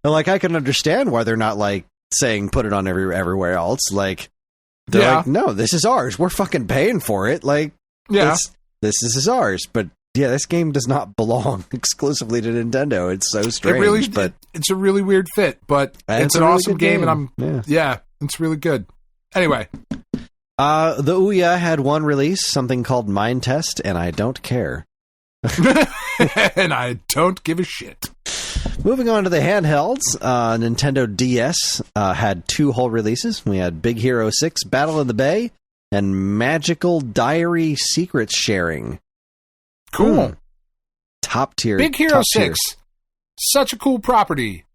And like, I can understand why they're not like saying put it on everywhere else. Like, they're like, no, this is ours. We're fucking paying for it. Like, this is ours. But yeah, this game does not belong exclusively to Nintendo. It's so strange. It's a really weird fit, but it's an really awesome good game, and it's really good. Anyway, the Ouya had one release, something called Mind Test, and I don't care. And I don't give a shit. Moving on to the handhelds, Nintendo DS had 2 whole releases. We had Big Hero 6 Battle in the Bay and Magical Diary Secrets Sharing. Cool. Top tier. Big Hero 6. Such a cool property.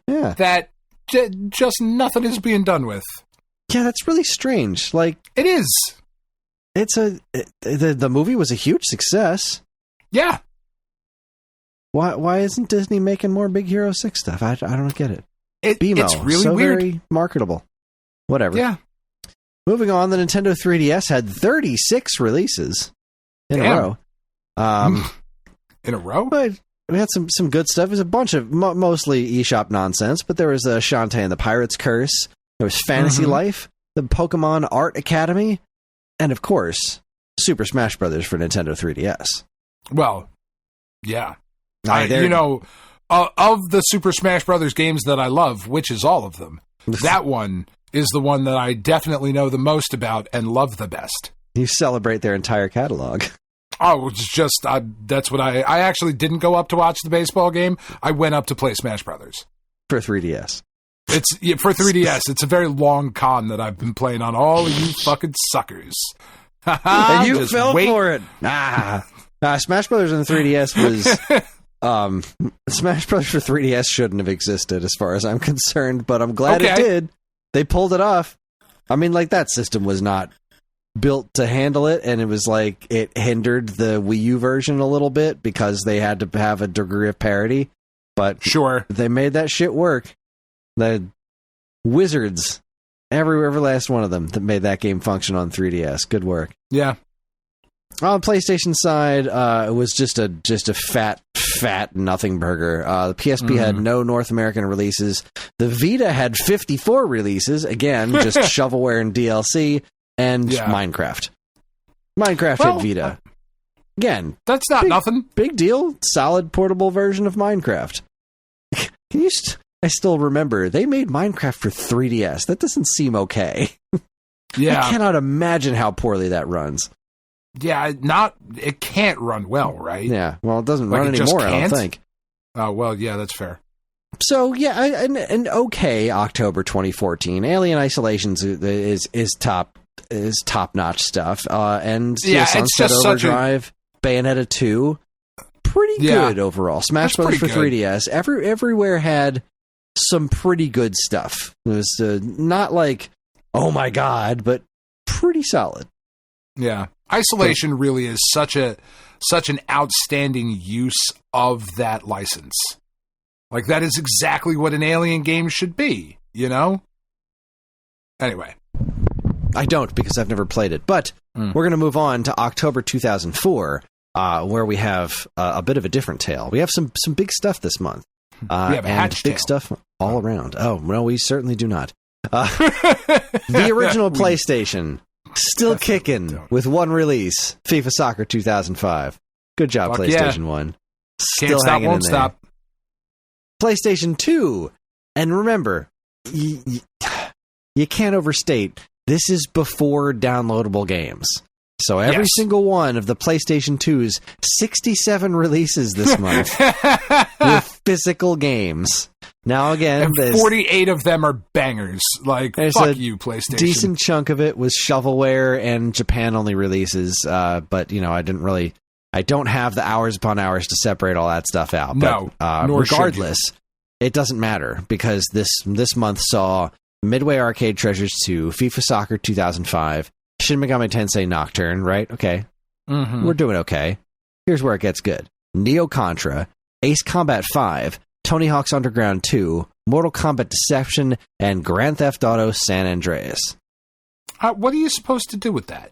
Yeah. That just nothing is being done with. Yeah, that's really strange. Like, it is. The movie was a huge success. Yeah. Why isn't Disney making more Big Hero 6 stuff? I don't get it. BMO, it's really so weird. Very marketable. Whatever. Yeah. Moving on, the Nintendo 3DS had 36 releases in a row. In a row? But we had some good stuff. It was a bunch of mostly eShop nonsense, but there was Shantae and the Pirate's Curse. There was Fantasy Life, the Pokemon Art Academy, and of course, Super Smash Brothers for Nintendo 3DS. Well, yeah. Of the Super Smash Brothers games that I love, which is all of them, that one is the one that I definitely know the most about and love the best. You celebrate their entire catalog. Oh, it's just, that's what I actually didn't go up to watch the baseball game. I went up to play Smash Brothers. For 3DS. For 3DS. It's a very long con that I've been playing on all of you fucking suckers. And you fell for it. Smash Brothers on the 3DS was... Smash Brothers for 3DS shouldn't have existed as far as I'm concerned, but I'm glad it did. They pulled it off. I mean, like, that system was not built to handle it, and it was like it hindered the Wii U version a little bit because they had to have a degree of parity, but sure, they made that shit work. The wizards, every last one of them, that made that game function on 3DS. Good work. Yeah. On the PlayStation side, it was just a fat nothing burger. The PSP had no North American releases. The Vita had 54 releases. Again, just shovelware and DLC, and Minecraft. Minecraft hit Vita. Again, that's not nothing. Big deal. Solid portable version of Minecraft. Can you? I still remember they made Minecraft for 3DS. That doesn't seem okay. Yeah, I cannot imagine how poorly that runs. Yeah, it can't run well, right? Yeah, well, it doesn't run anymore, I don't think. Oh, well, yeah, that's fair. So, yeah, an okay October 2014. Alien Isolations is top-notch stuff. And Sunset Overdrive, Bayonetta 2, pretty good overall. Smash Brothers for 3DS. Everywhere had some pretty good stuff. It was not like, oh my god, but pretty solid. Yeah. Isolation really is such an outstanding use of that license. Like, that is exactly what an Alien game should be, you know? Anyway. I don't, because I've never played it. But we're going to move on to October 2004, where we have a bit of a different tale. We have some big stuff this month. We have a hatch big stuff all around. Oh, no, we certainly do not. The original PlayStation... Still kicking with one release, FIFA Soccer 2005. Good job, Fuck PlayStation 1. Still Can't stop, hanging won't in there. stop. PlayStation 2. And remember, you can't overstate this is before downloadable games. So every single one of the PlayStation 2's 67 releases this month with physical games. Now, again, and 48 of them are bangers. Like, fuck you, PlayStation. Decent chunk of it was shovelware and Japan-only releases, but, I don't have the hours upon hours to separate all that stuff out. No, but regardless, it doesn't matter, because this month saw Midway Arcade Treasures 2, FIFA Soccer 2005, Shin Megami Tensei Nocturne, right? Okay. Mm-hmm. We're doing okay. Here's where it gets good. Neo Contra, Ace Combat 5, Tony Hawk's Underground 2, Mortal Kombat Deception, and Grand Theft Auto San Andreas. What are you supposed to do with that?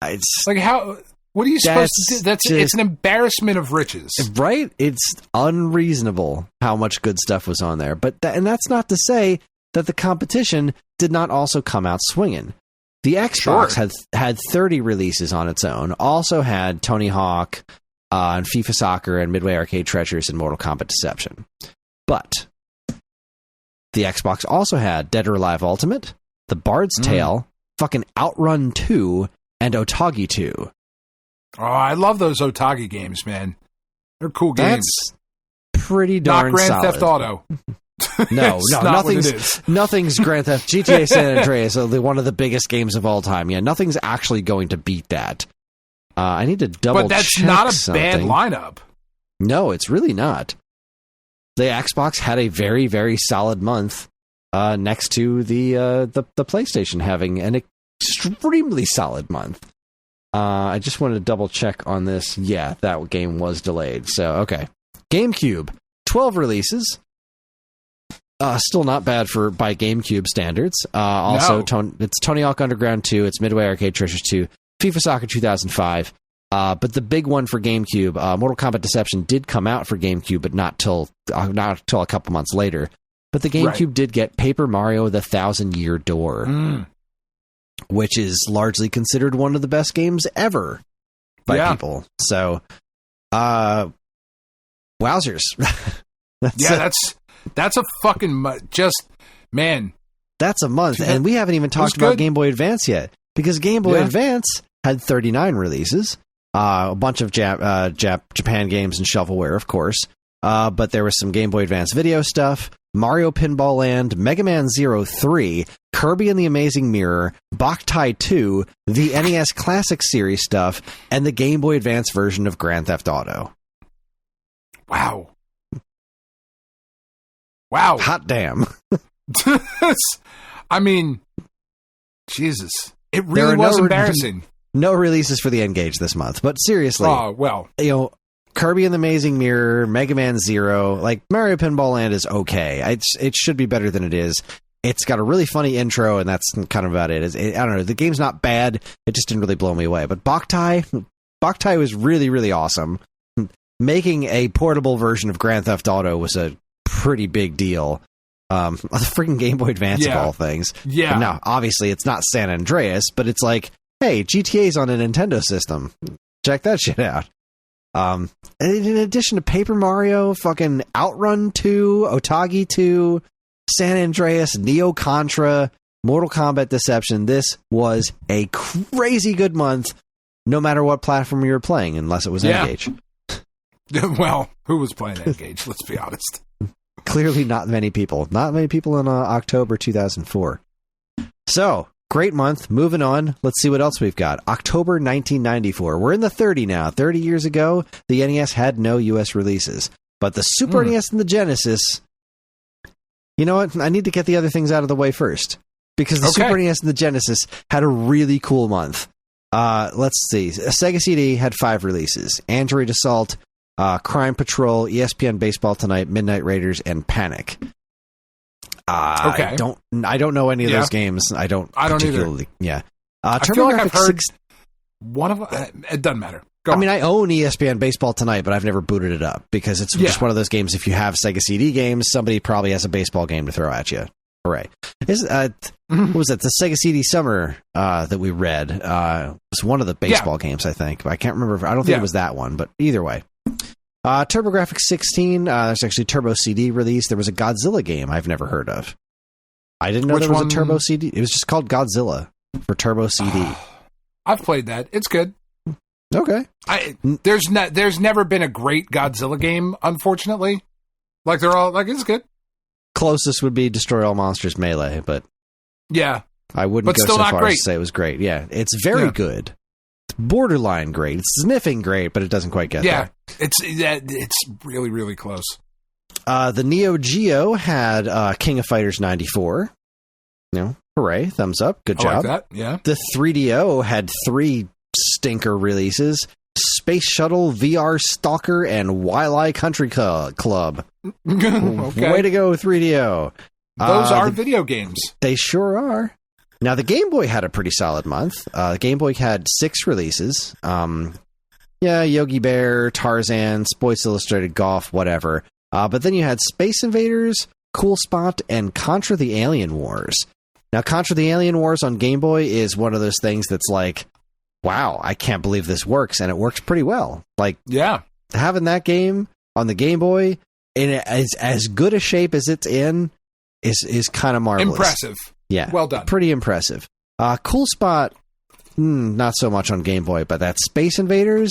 It's like, how... What are you supposed to do? It's an embarrassment of riches. Right? It's unreasonable how much good stuff was on there. And that's not to say that the competition did not also come out swinging. The Xbox had 30 releases on its own. Also had Tony Hawk and FIFA Soccer and Midway Arcade Treasures and Mortal Kombat Deception. But the Xbox also had Dead or Alive Ultimate, The Bard's Tale, fucking Outrun 2, and Otogi 2. Oh, I love those Otogi games, man. They're cool games. That's pretty darn solid. Not Grand Theft Auto. No, nothing's Grand Theft. GTA San Andreas, one of the biggest games of all time. Yeah, nothing's actually going to beat that. I need to double check. But that's not a bad lineup. No, it's really not. The Xbox had a very, very solid month next to the PlayStation having an extremely solid month. I just wanted to double check on this. Yeah, that game was delayed. So, okay. GameCube, 12 releases. Still not bad by GameCube standards. Also, it's Tony Hawk Underground 2, it's Midway Arcade Treasures 2, FIFA Soccer 2005. But the big one for GameCube, Mortal Kombat Deception did come out for GameCube, but not till a couple months later. But the GameCube did get Paper Mario: The Thousand-Year Door. Which is largely considered one of the best games ever by people. So, wowzers. That's a fucking man. That's a month. And we haven't even talked about Game Boy Advance yet, because Game Boy Advance had 39 releases, a bunch of Japan games and shovelware, of course. But there was some Game Boy Advance video stuff, Mario Pinball Land, Mega Man 03, Kirby and the Amazing Mirror, Boktai 2, the NES Classic Series stuff, and the Game Boy Advance version of Grand Theft Auto. Wow. Hot damn. I mean, Jesus. It really was embarrassing. No releases for the N-Gage this month, but seriously. Oh, well. Kirby and the Amazing Mirror, Mega Man 0, like Mario Pinball Land is okay. It should be better than it is. It's got a really funny intro, and that's kind of about it. I don't know. The game's not bad. It just didn't really blow me away. But Boktai was really, really awesome. Making a portable version of Grand Theft Auto was a pretty big deal. The freaking Game Boy Advance of all things. Yeah. Now, obviously, it's not San Andreas, but it's like, hey, GTA's on a Nintendo system. Check that shit out. And in addition to Paper Mario, fucking Outrun 2, Otogi 2, San Andreas, Neo Contra, Mortal Kombat Deception, this was a crazy good month, no matter what platform you were playing, unless it was N-Gage. Well, who was playing N-Gage? Let's be honest. Clearly not many people. Not many people in October 2004. So, great month. Moving on. Let's see what else we've got. October 1994. We're in the 30 now. 30 years ago, the NES had no U.S. releases. But the Super NES and the Genesis... You know what? I need to get the other things out of the way first. Because the Super NES and the Genesis had a really cool month. Let's see. Sega CD had 5 releases. Android Assault, Crime Patrol, ESPN Baseball Tonight, Midnight Raiders, and Panic. I don't know any of those games. I don't particularly. Either. Yeah. I feel like I've heard one of them. It doesn't matter. Go on. I own ESPN Baseball Tonight, but I've never booted it up because it's just one of those games. If you have Sega CD games, somebody probably has a baseball game to throw at you. Hooray. What was it? The Sega CD Summer that we read was one of the baseball games, I think. I can't remember. I don't think it was that one, but either way. TurboGrafx 16, there's actually Turbo CD release. There was a Godzilla game I've never heard of. I didn't know Which there was one? a Turbo CD. It was just called Godzilla for Turbo CD. I've played that. It's good. Okay. There's never been a great Godzilla game, unfortunately. Like they're all like it's good. Closest would be Destroy All Monsters Melee, but yeah, I wouldn't but go still so not far great. as to say it was great. Yeah, it's very good. It's borderline great. It's sniffing great, but it doesn't quite get there. It's really, really close. The Neo Geo had King of Fighters 94. Hooray, thumbs up. Good job. I like that, yeah. The 3DO had 3 stinker releases. Space Shuttle, VR Stalker, and Wildlife Country Club. Okay. Way to go, 3DO. Those are video games. They sure are. Now, the Game Boy had a pretty solid month. The Game Boy had 6 releases. Yogi Bear, Tarzan, Sports Illustrated Golf, whatever. But then you had Space Invaders, Cool Spot, and Contra the Alien Wars. Now, Contra the Alien Wars on Game Boy is one of those things that's like, wow, I can't believe this works, and it works pretty well. Like, having that game on the Game Boy in as good a shape as it's in is kind of marvelous. Impressive. Yeah. Well done. Pretty impressive. Cool Spot, not so much on Game Boy, but that Space Invaders,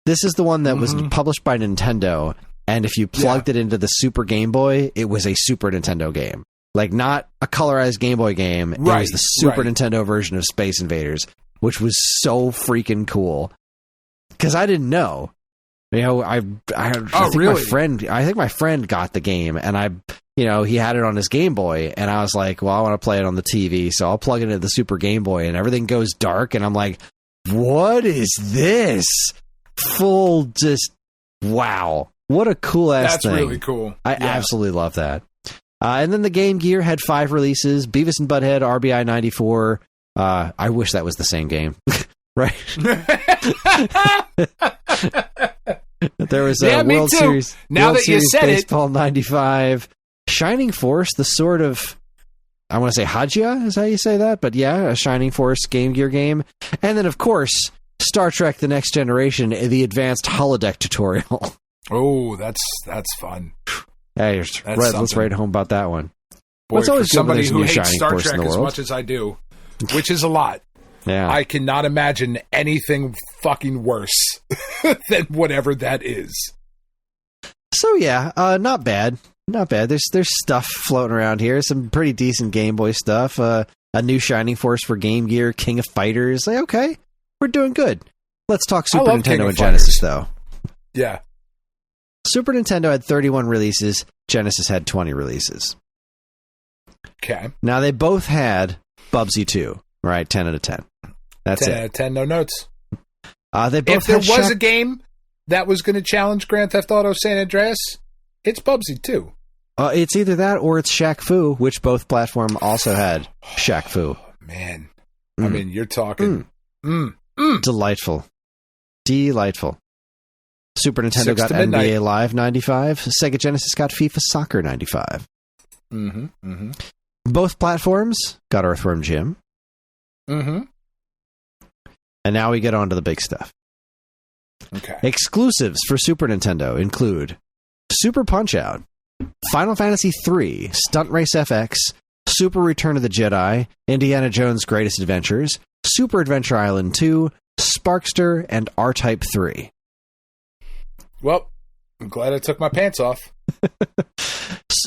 this is the one that was published by Nintendo, and if you plugged it into the Super Game Boy, it was a Super Nintendo game. Like, not a colorized Game Boy game. It was the Super Nintendo version of Space Invaders, which was so freaking cool. Because I didn't know. I think my friend got the game, and he had it on his Game Boy, and I was like, well, I want to play it on the TV, so I'll plug it into the Super Game Boy, and everything goes dark, and I'm like, what is this? Full just, wow. What a cool-ass thing. That's really cool. I absolutely love that. And then the Game Gear had 5 releases, Beavis and Butthead, RBI 94. I wish that was the same game. Right? There was a World Series. Now World that you Series said Baseball 95. Shining Force, the sort of, I want to say Hajia is how you say that, but yeah, a Shining Force Game Gear game. And then, of course, Star Trek The Next Generation, the advanced holodeck tutorial. Oh, that's fun. Hey, let's write home about that one. Boy, it's always for somebody who hates hates Star Trek as much as I do, which is a lot. Yeah. I cannot imagine anything fucking worse than whatever that is. So yeah, not bad. Not bad. There's stuff floating around here. Some pretty decent Game Boy stuff. A new Shining Force for Game Gear, King of Fighters. Like, okay, we're doing good. Let's talk Super Nintendo and Genesis, though. Yeah. Super Nintendo had 31 releases. Genesis had 20 releases. Okay. Now, they both had Bubsy 2, right? 10 out of 10. That's 10 it. out of 10, no notes. They both if there was a game that was going to challenge Grand Theft Auto San Andreas, it's Bubsy 2. It's either that or it's Shaq Fu, which both platform also had Shaq Fu. Man. I mean, you're talking... Delightful. Super Nintendo got NBA Live 95. Sega Genesis got FIFA Soccer 95. Both platforms got Earthworm Jim. And now we get on to the big stuff. Okay. Exclusives for Super Nintendo include Super Punch-Out, Final Fantasy III, Stunt Race FX, Super Return of the Jedi, Indiana Jones' Greatest Adventures, Super Adventure Island 2, Sparkster, and R-Type 3. Well, I'm glad I took my pants off.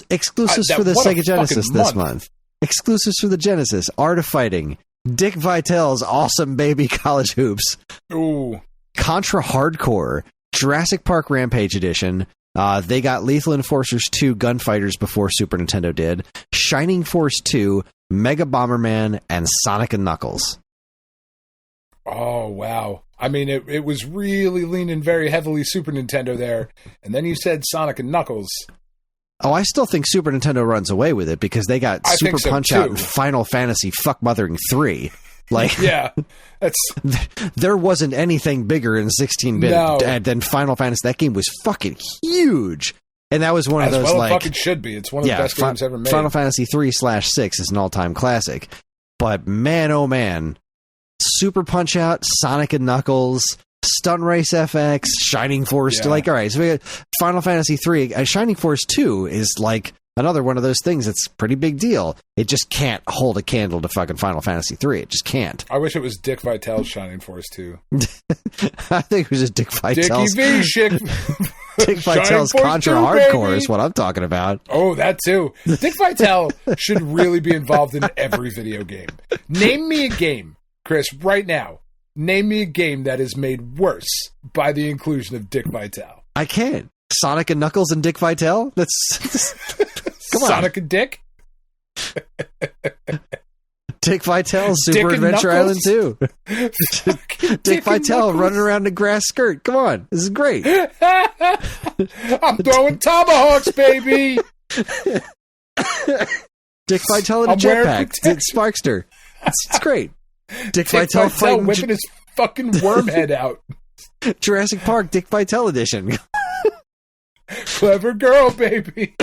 Exclusives for the Sega Genesis this month. Exclusives for the Genesis, Art of Fighting, Dick Vitale's Awesome Baby College Hoops, Ooh, Contra Hardcore, Jurassic Park Rampage Edition. They got Lethal Enforcers 2 Gunfighters before Super Nintendo did, Shining Force 2, Mega Bomberman, and Sonic & Knuckles. Oh, wow. I mean, it was really leaning very heavily Super Nintendo there. And then you said Sonic & Knuckles. Oh, I still think Super Nintendo runs away with it because they got Super Punch-Out and Final Fantasy Fuck-Mothering 3. Like, yeah, there wasn't anything bigger in 16-bit than Final Fantasy. That game was fucking huge. And that was one of those, it fucking should be. It's one of the best games ever made. Final Fantasy 3/6 is an all-time classic. But man, oh man, Super Punch-Out, Sonic & Knuckles, Stunt Race FX, Shining Force. Like, all right, so we got Final Fantasy 3. Shining Force 2 is like another one of those things that's a pretty big deal. It just can't hold a candle to fucking Final Fantasy 3. It just can't. I wish it was Dick Vitale's Shining Force 2. I think it was just Dick Vitale's. Dick Vitale's Contra Hardcore is what I'm talking about. Oh, that too. Dick Vitale should really be involved in every video game. Name me a game, Chris, right now. Name me a game that is made worse by the inclusion of Dick Vitale. I can't. Sonic and Knuckles and Dick Vitale? That's come on. Sonic and Dick? Dick Vitale, Super Adventure Island 2. Dick Vitale running around in a grass skirt. Come on. This is great. I'm throwing tomahawks, baby. Dick Vitale in a jetpack. Dick Sparkster. It's great. Dick Vitale fighting whipping his fucking worm head out. Jurassic Park, Dick Vitale edition. Clever girl, baby.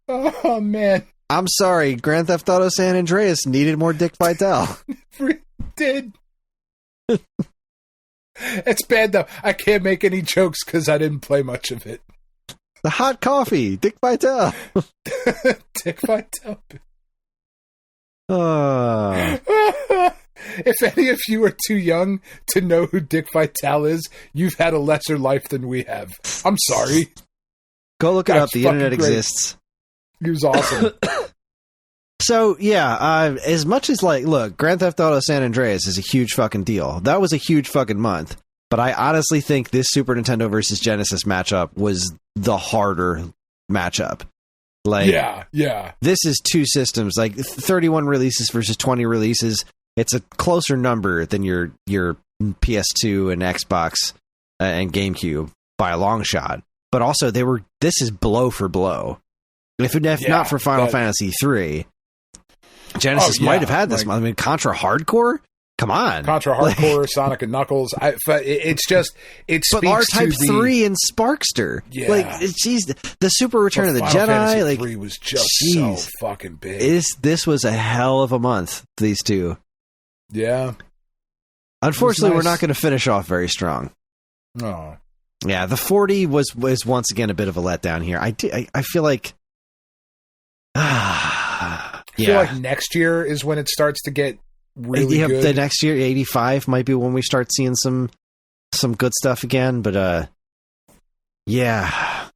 Oh, man. I'm sorry. Grand Theft Auto San Andreas needed more Dick Vitale. It did. It's bad, though. I can't make any jokes because I didn't play much of it. The hot coffee. Dick Vitale. Dick Vitale. If any of you are too young to know who Dick Vitale is, you've had a lesser life than we have. I'm sorry. Go look it up. The internet exists. He was awesome. So, yeah, as much as, like, look, Grand Theft Auto San Andreas is a huge fucking deal. That was a huge fucking month. But I honestly think this Super Nintendo versus Genesis matchup was the harder matchup. Like, yeah. This is two systems, like 31 releases versus 20 releases. It's a closer number than your PS2 and Xbox and GameCube by a long shot. But also, this is blow for blow. If not for Final Fantasy 3, Genesis might have had this. Like, I mean, Contra Hardcore? Come on. Contra Hardcore, Sonic and Knuckles. It speaks R-Type to 3 and Sparkster. Yeah. Like, geez, the Super Return of the Final Jedi. Fantasy like, 3 was just so fucking big. This was a hell of a month, these two. Yeah. Unfortunately, we're not going to finish off very strong. Oh. Yeah, the 40 was once again a bit of a letdown here. I feel like... I feel like next year is when it starts to get really good. The next year, 85 might be when we start seeing some good stuff again. But yeah,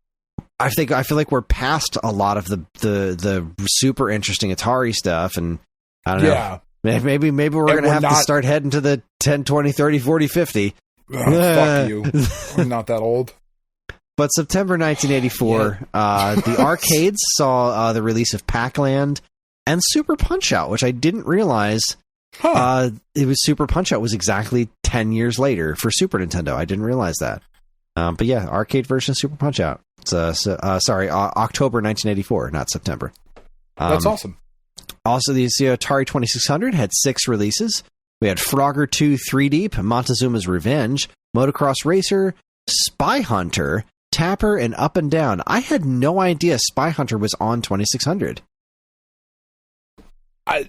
I feel like we're past a lot of the super interesting Atari stuff, and I don't know. Maybe we're going to have to start heading to the 10, 20, 30, 40, 50. Fuck you. I'm not that old. But September 1984, the arcades saw the release of Pac-Land and Super Punch-Out, which I didn't realize. It was Super Punch-Out was exactly 10 years later for Super Nintendo. I didn't realize that. But yeah, arcade version of Super Punch-Out. October 1984, not September. That's awesome. Also, the Atari 2600 had 6 releases. We had Frogger 2 3D, Montezuma's Revenge, Motocross Racer, Spy Hunter, Tapper, and Up and Down. I had no idea Spy Hunter was on 2600. I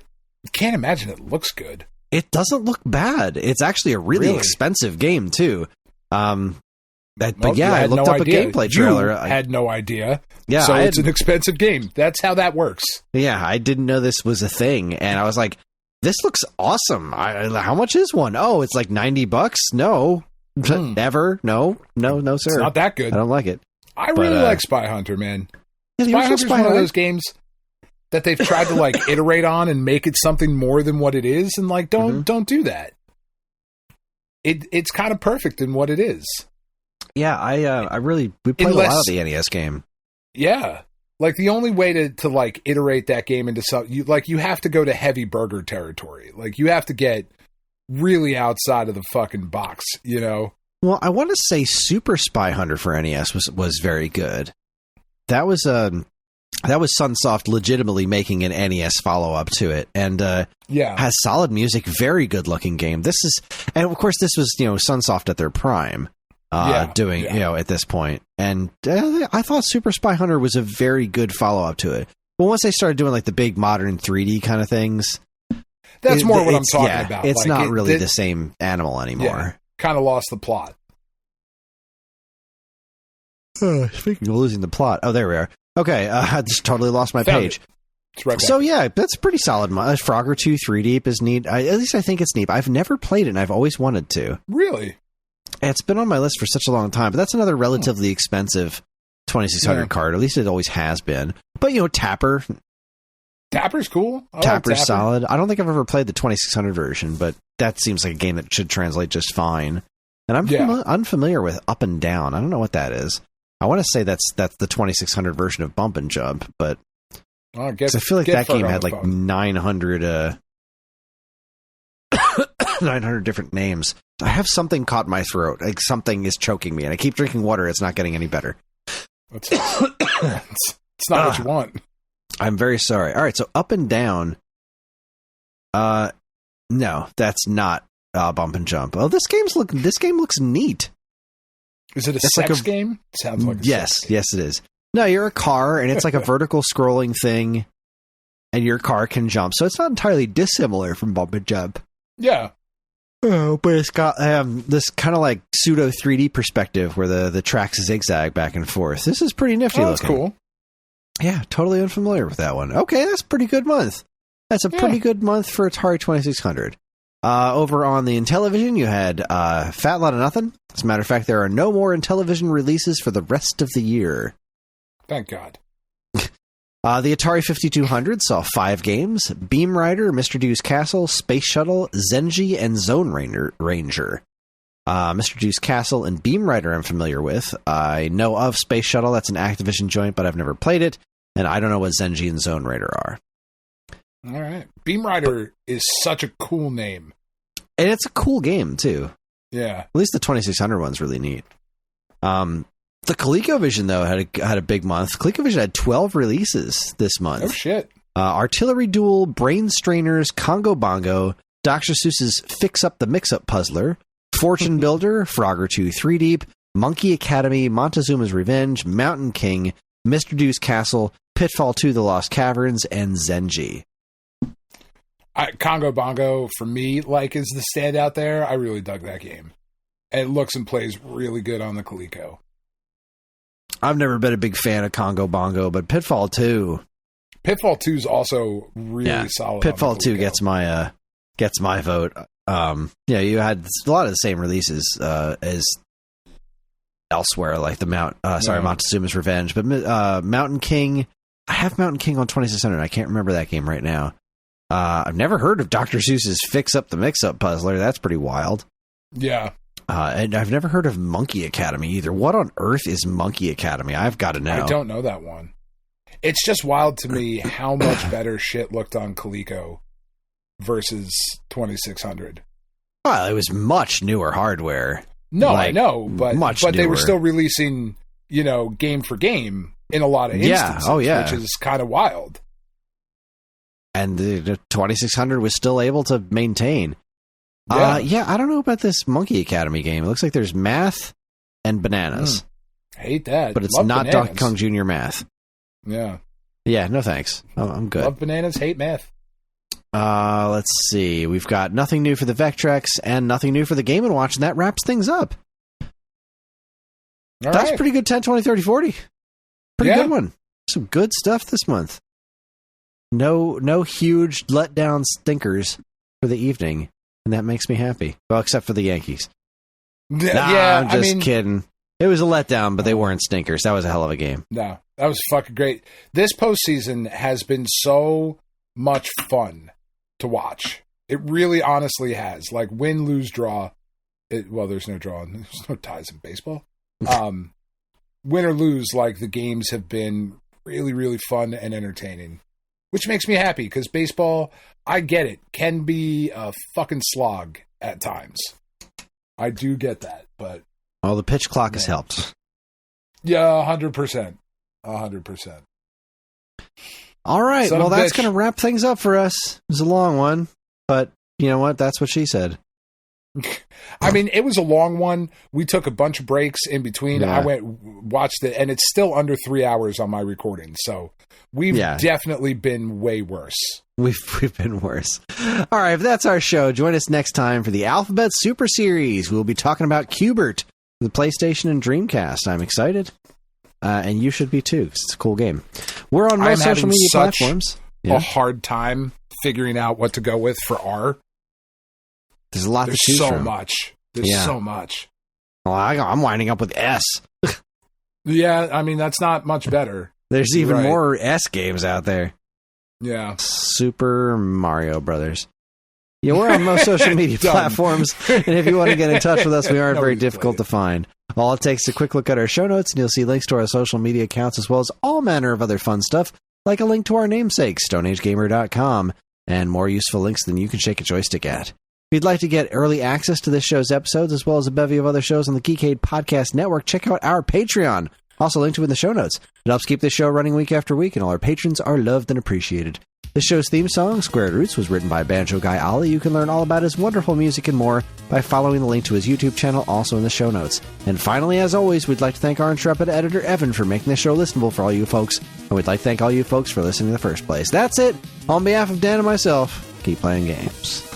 can't imagine it looks good. It doesn't look bad. It's actually a really expensive game, too. I looked up a gameplay trailer. I had no idea. Yeah, so it's an expensive game. That's how that works. Yeah, I didn't know this was a thing, and I was like, this looks awesome. How much is one? Oh, it's like $90? No. Never. No, sir. It's not that good. I don't like it. I really like Spy Hunter, man. Yeah, Spy Hunter's one of those games that they've tried to like iterate on and make it something more than what it is, and like don't do that. It's kind of perfect in what it is. Yeah, we played a lot of the NES game. Yeah. Like the only way to like iterate that game into something, you have to go to heavy burger territory. Like you have to get really outside of the fucking box, you know? Well, I want to say Super Spy Hunter for NES was very good. That was Sunsoft legitimately making an NES follow up to it, and has solid music, very good looking game. And of course this was Sunsoft at their prime, at this point, and I thought Super Spy Hunter was a very good follow up to it. But once they started doing like the big modern 3D kind of things, that's more what I'm talking about. It's not really the same animal anymore. Yeah, kind of lost the plot. Speaking of losing the plot, there we are. Okay, I just totally lost my page. It's right back. So yeah, that's a pretty solid. Frogger 2 3 Deep is neat. At least I think it's neat. I've never played it, and I've always wanted to. Really? It's been on my list for such a long time, but that's another relatively expensive 2600 card. At least it always has been. But, Tapper. Tapper's cool. Tapper's Tapper. solid. I don't think I've ever played the 2600 version, but that seems like a game that should translate just fine. And I'm unfamiliar with Up and Down. I don't know what that is. I want to say that's the 2600 version of Bump and Jump, but I feel like that game had like 900 different names. I have something caught in my throat. Like something is choking me, and I keep drinking water. It's not getting any better. It's not what you want. I'm very sorry. All right, so Up and Down. No, that's not Bump and Jump. Oh, this game looks neat. Is it a sex game? Sounds like a sex game. Yes, it is. No, you're a car, and it's like a vertical scrolling thing, and your car can jump. So it's not entirely dissimilar from Bump and Jump. Yeah. Oh, but it's got this kind of like pseudo 3D perspective where the tracks zigzag back and forth. This is pretty nifty looking. That's cool. Yeah, totally unfamiliar with that one. Okay, that's a pretty good month. That's a pretty good month for Atari 2600. Over on the Intellivision, you had Fat Lot of Nothing. As a matter of fact, there are no more Intellivision releases for the rest of the year. Thank God. The Atari 5200 saw 5 games: Beam Rider, Mr. Dew's Castle, Space Shuttle, Zenji, and Zone Ranger. Mr. Dew's Castle and Beam Rider I'm familiar with. I know of Space Shuttle. That's an Activision joint, but I've never played it. And I don't know what Zenji and Zone Raider are. All right. Beam Rider is such a cool name. And it's a cool game, too. Yeah. At least the 2600 one's really neat. The ColecoVision, though, had a big month. ColecoVision had 12 releases this month. Oh, shit. Artillery Duel, Brain Strainers, Congo Bongo, Dr. Seuss's Fix Up the Mix-Up Puzzler, Fortune Builder, Frogger 2 3 Deep, Monkey Academy, Montezuma's Revenge, Mountain King, Mr. Dew's Castle, Pitfall 2 The Lost Caverns, and Zenji. Congo Bongo, for me, is the standout there. I really dug that game. It looks and plays really good on the Coleco. I've never been a big fan of Congo Bongo, but Pitfall 2. Pitfall 2 is also really solid. Pitfall 2 gets my vote. You had a lot of the same releases as elsewhere, like the Montezuma's Revenge, but Mountain King. I have Mountain King on 2600. I can't remember that game right now. I've never heard of Dr. Seuss's Fix Up the Mix-Up Puzzler. That's pretty wild. Yeah. And I've never heard of Monkey Academy either. What on earth is Monkey Academy? I've got to know. I don't know that one. It's just wild to me how much better shit looked on Coleco versus 2600. Well, it was much newer hardware. No, I know, but they were newer. still releasing, game for game in a lot of instances, which is kind of wild. And the 2600 was still able to maintain. Yeah. I don't know about this Monkey Academy game. It looks like there's math and bananas. Hate that. But it's Love not bananas. Donkey Kong Jr. math. Yeah. Yeah, no thanks. I'm good. Love bananas, hate math. Let's see. We've got nothing new for the Vectrex and nothing new for the Game & Watch, and that wraps things up. That's pretty good 10, 20, 30, 40. Pretty good one. Some good stuff this month. No huge letdown stinkers for the evening, and that makes me happy. Well, except for the Yankees. I'm just kidding. It was a letdown, but they weren't stinkers. That was a hell of a game. No, that was fucking great. This postseason has been so much fun to watch. It really honestly has. Like, win, lose, draw. There's no draw. There's no ties in baseball. Win or lose, the games have been really, really fun and entertaining. Which makes me happy, because baseball, I get it, can be a fucking slog at times. I do get that, but... Oh, the pitch clock has helped. Yeah, 100%. 100%. All right, that's going to wrap things up for us. It was a long one, but you know what? That's what she said. I mean, it was a long one. We took a bunch of breaks in between. Yeah. I watched it, and it's still under 3 hours on my recording. So we've definitely been way worse. We've been worse. All right, if that's our show, join us next time for the Alphabet Super Series. We'll be talking about Q*bert, the PlayStation and Dreamcast. I'm excited. And you should be too, because it's a cool game. We're on most social media platforms. A hard time figuring out what to go with for R. There's a lot to choose from. There's so much. Well, I'm winding up with S. Yeah, I mean, that's not much better. There's even more S games out there. Yeah. Super Mario Brothers. Yeah, we're on most social media platforms, and if you want to get in touch with us, we aren't very difficult to find. All it takes is a quick look at our show notes, and you'll see links to our social media accounts, as well as all manner of other fun stuff, like a link to our namesake, StoneAgeGamer.com, and more useful links than you can shake a joystick at. If you'd like to get early access to this show's episodes, as well as a bevy of other shows on the Geekade Podcast Network, check out our Patreon, also linked to in the show notes. It helps keep this show running week after week, and all our patrons are loved and appreciated. This show's theme song, Squared Roots, was written by Banjo Guy Ollie. You can learn all about his wonderful music and more by following the link to his YouTube channel, also in the show notes. And finally, as always, we'd like to thank our intrepid editor, Evan, for making this show listenable for all you folks. And we'd like to thank all you folks for listening in the first place. That's it. On behalf of Dan and myself, keep playing games.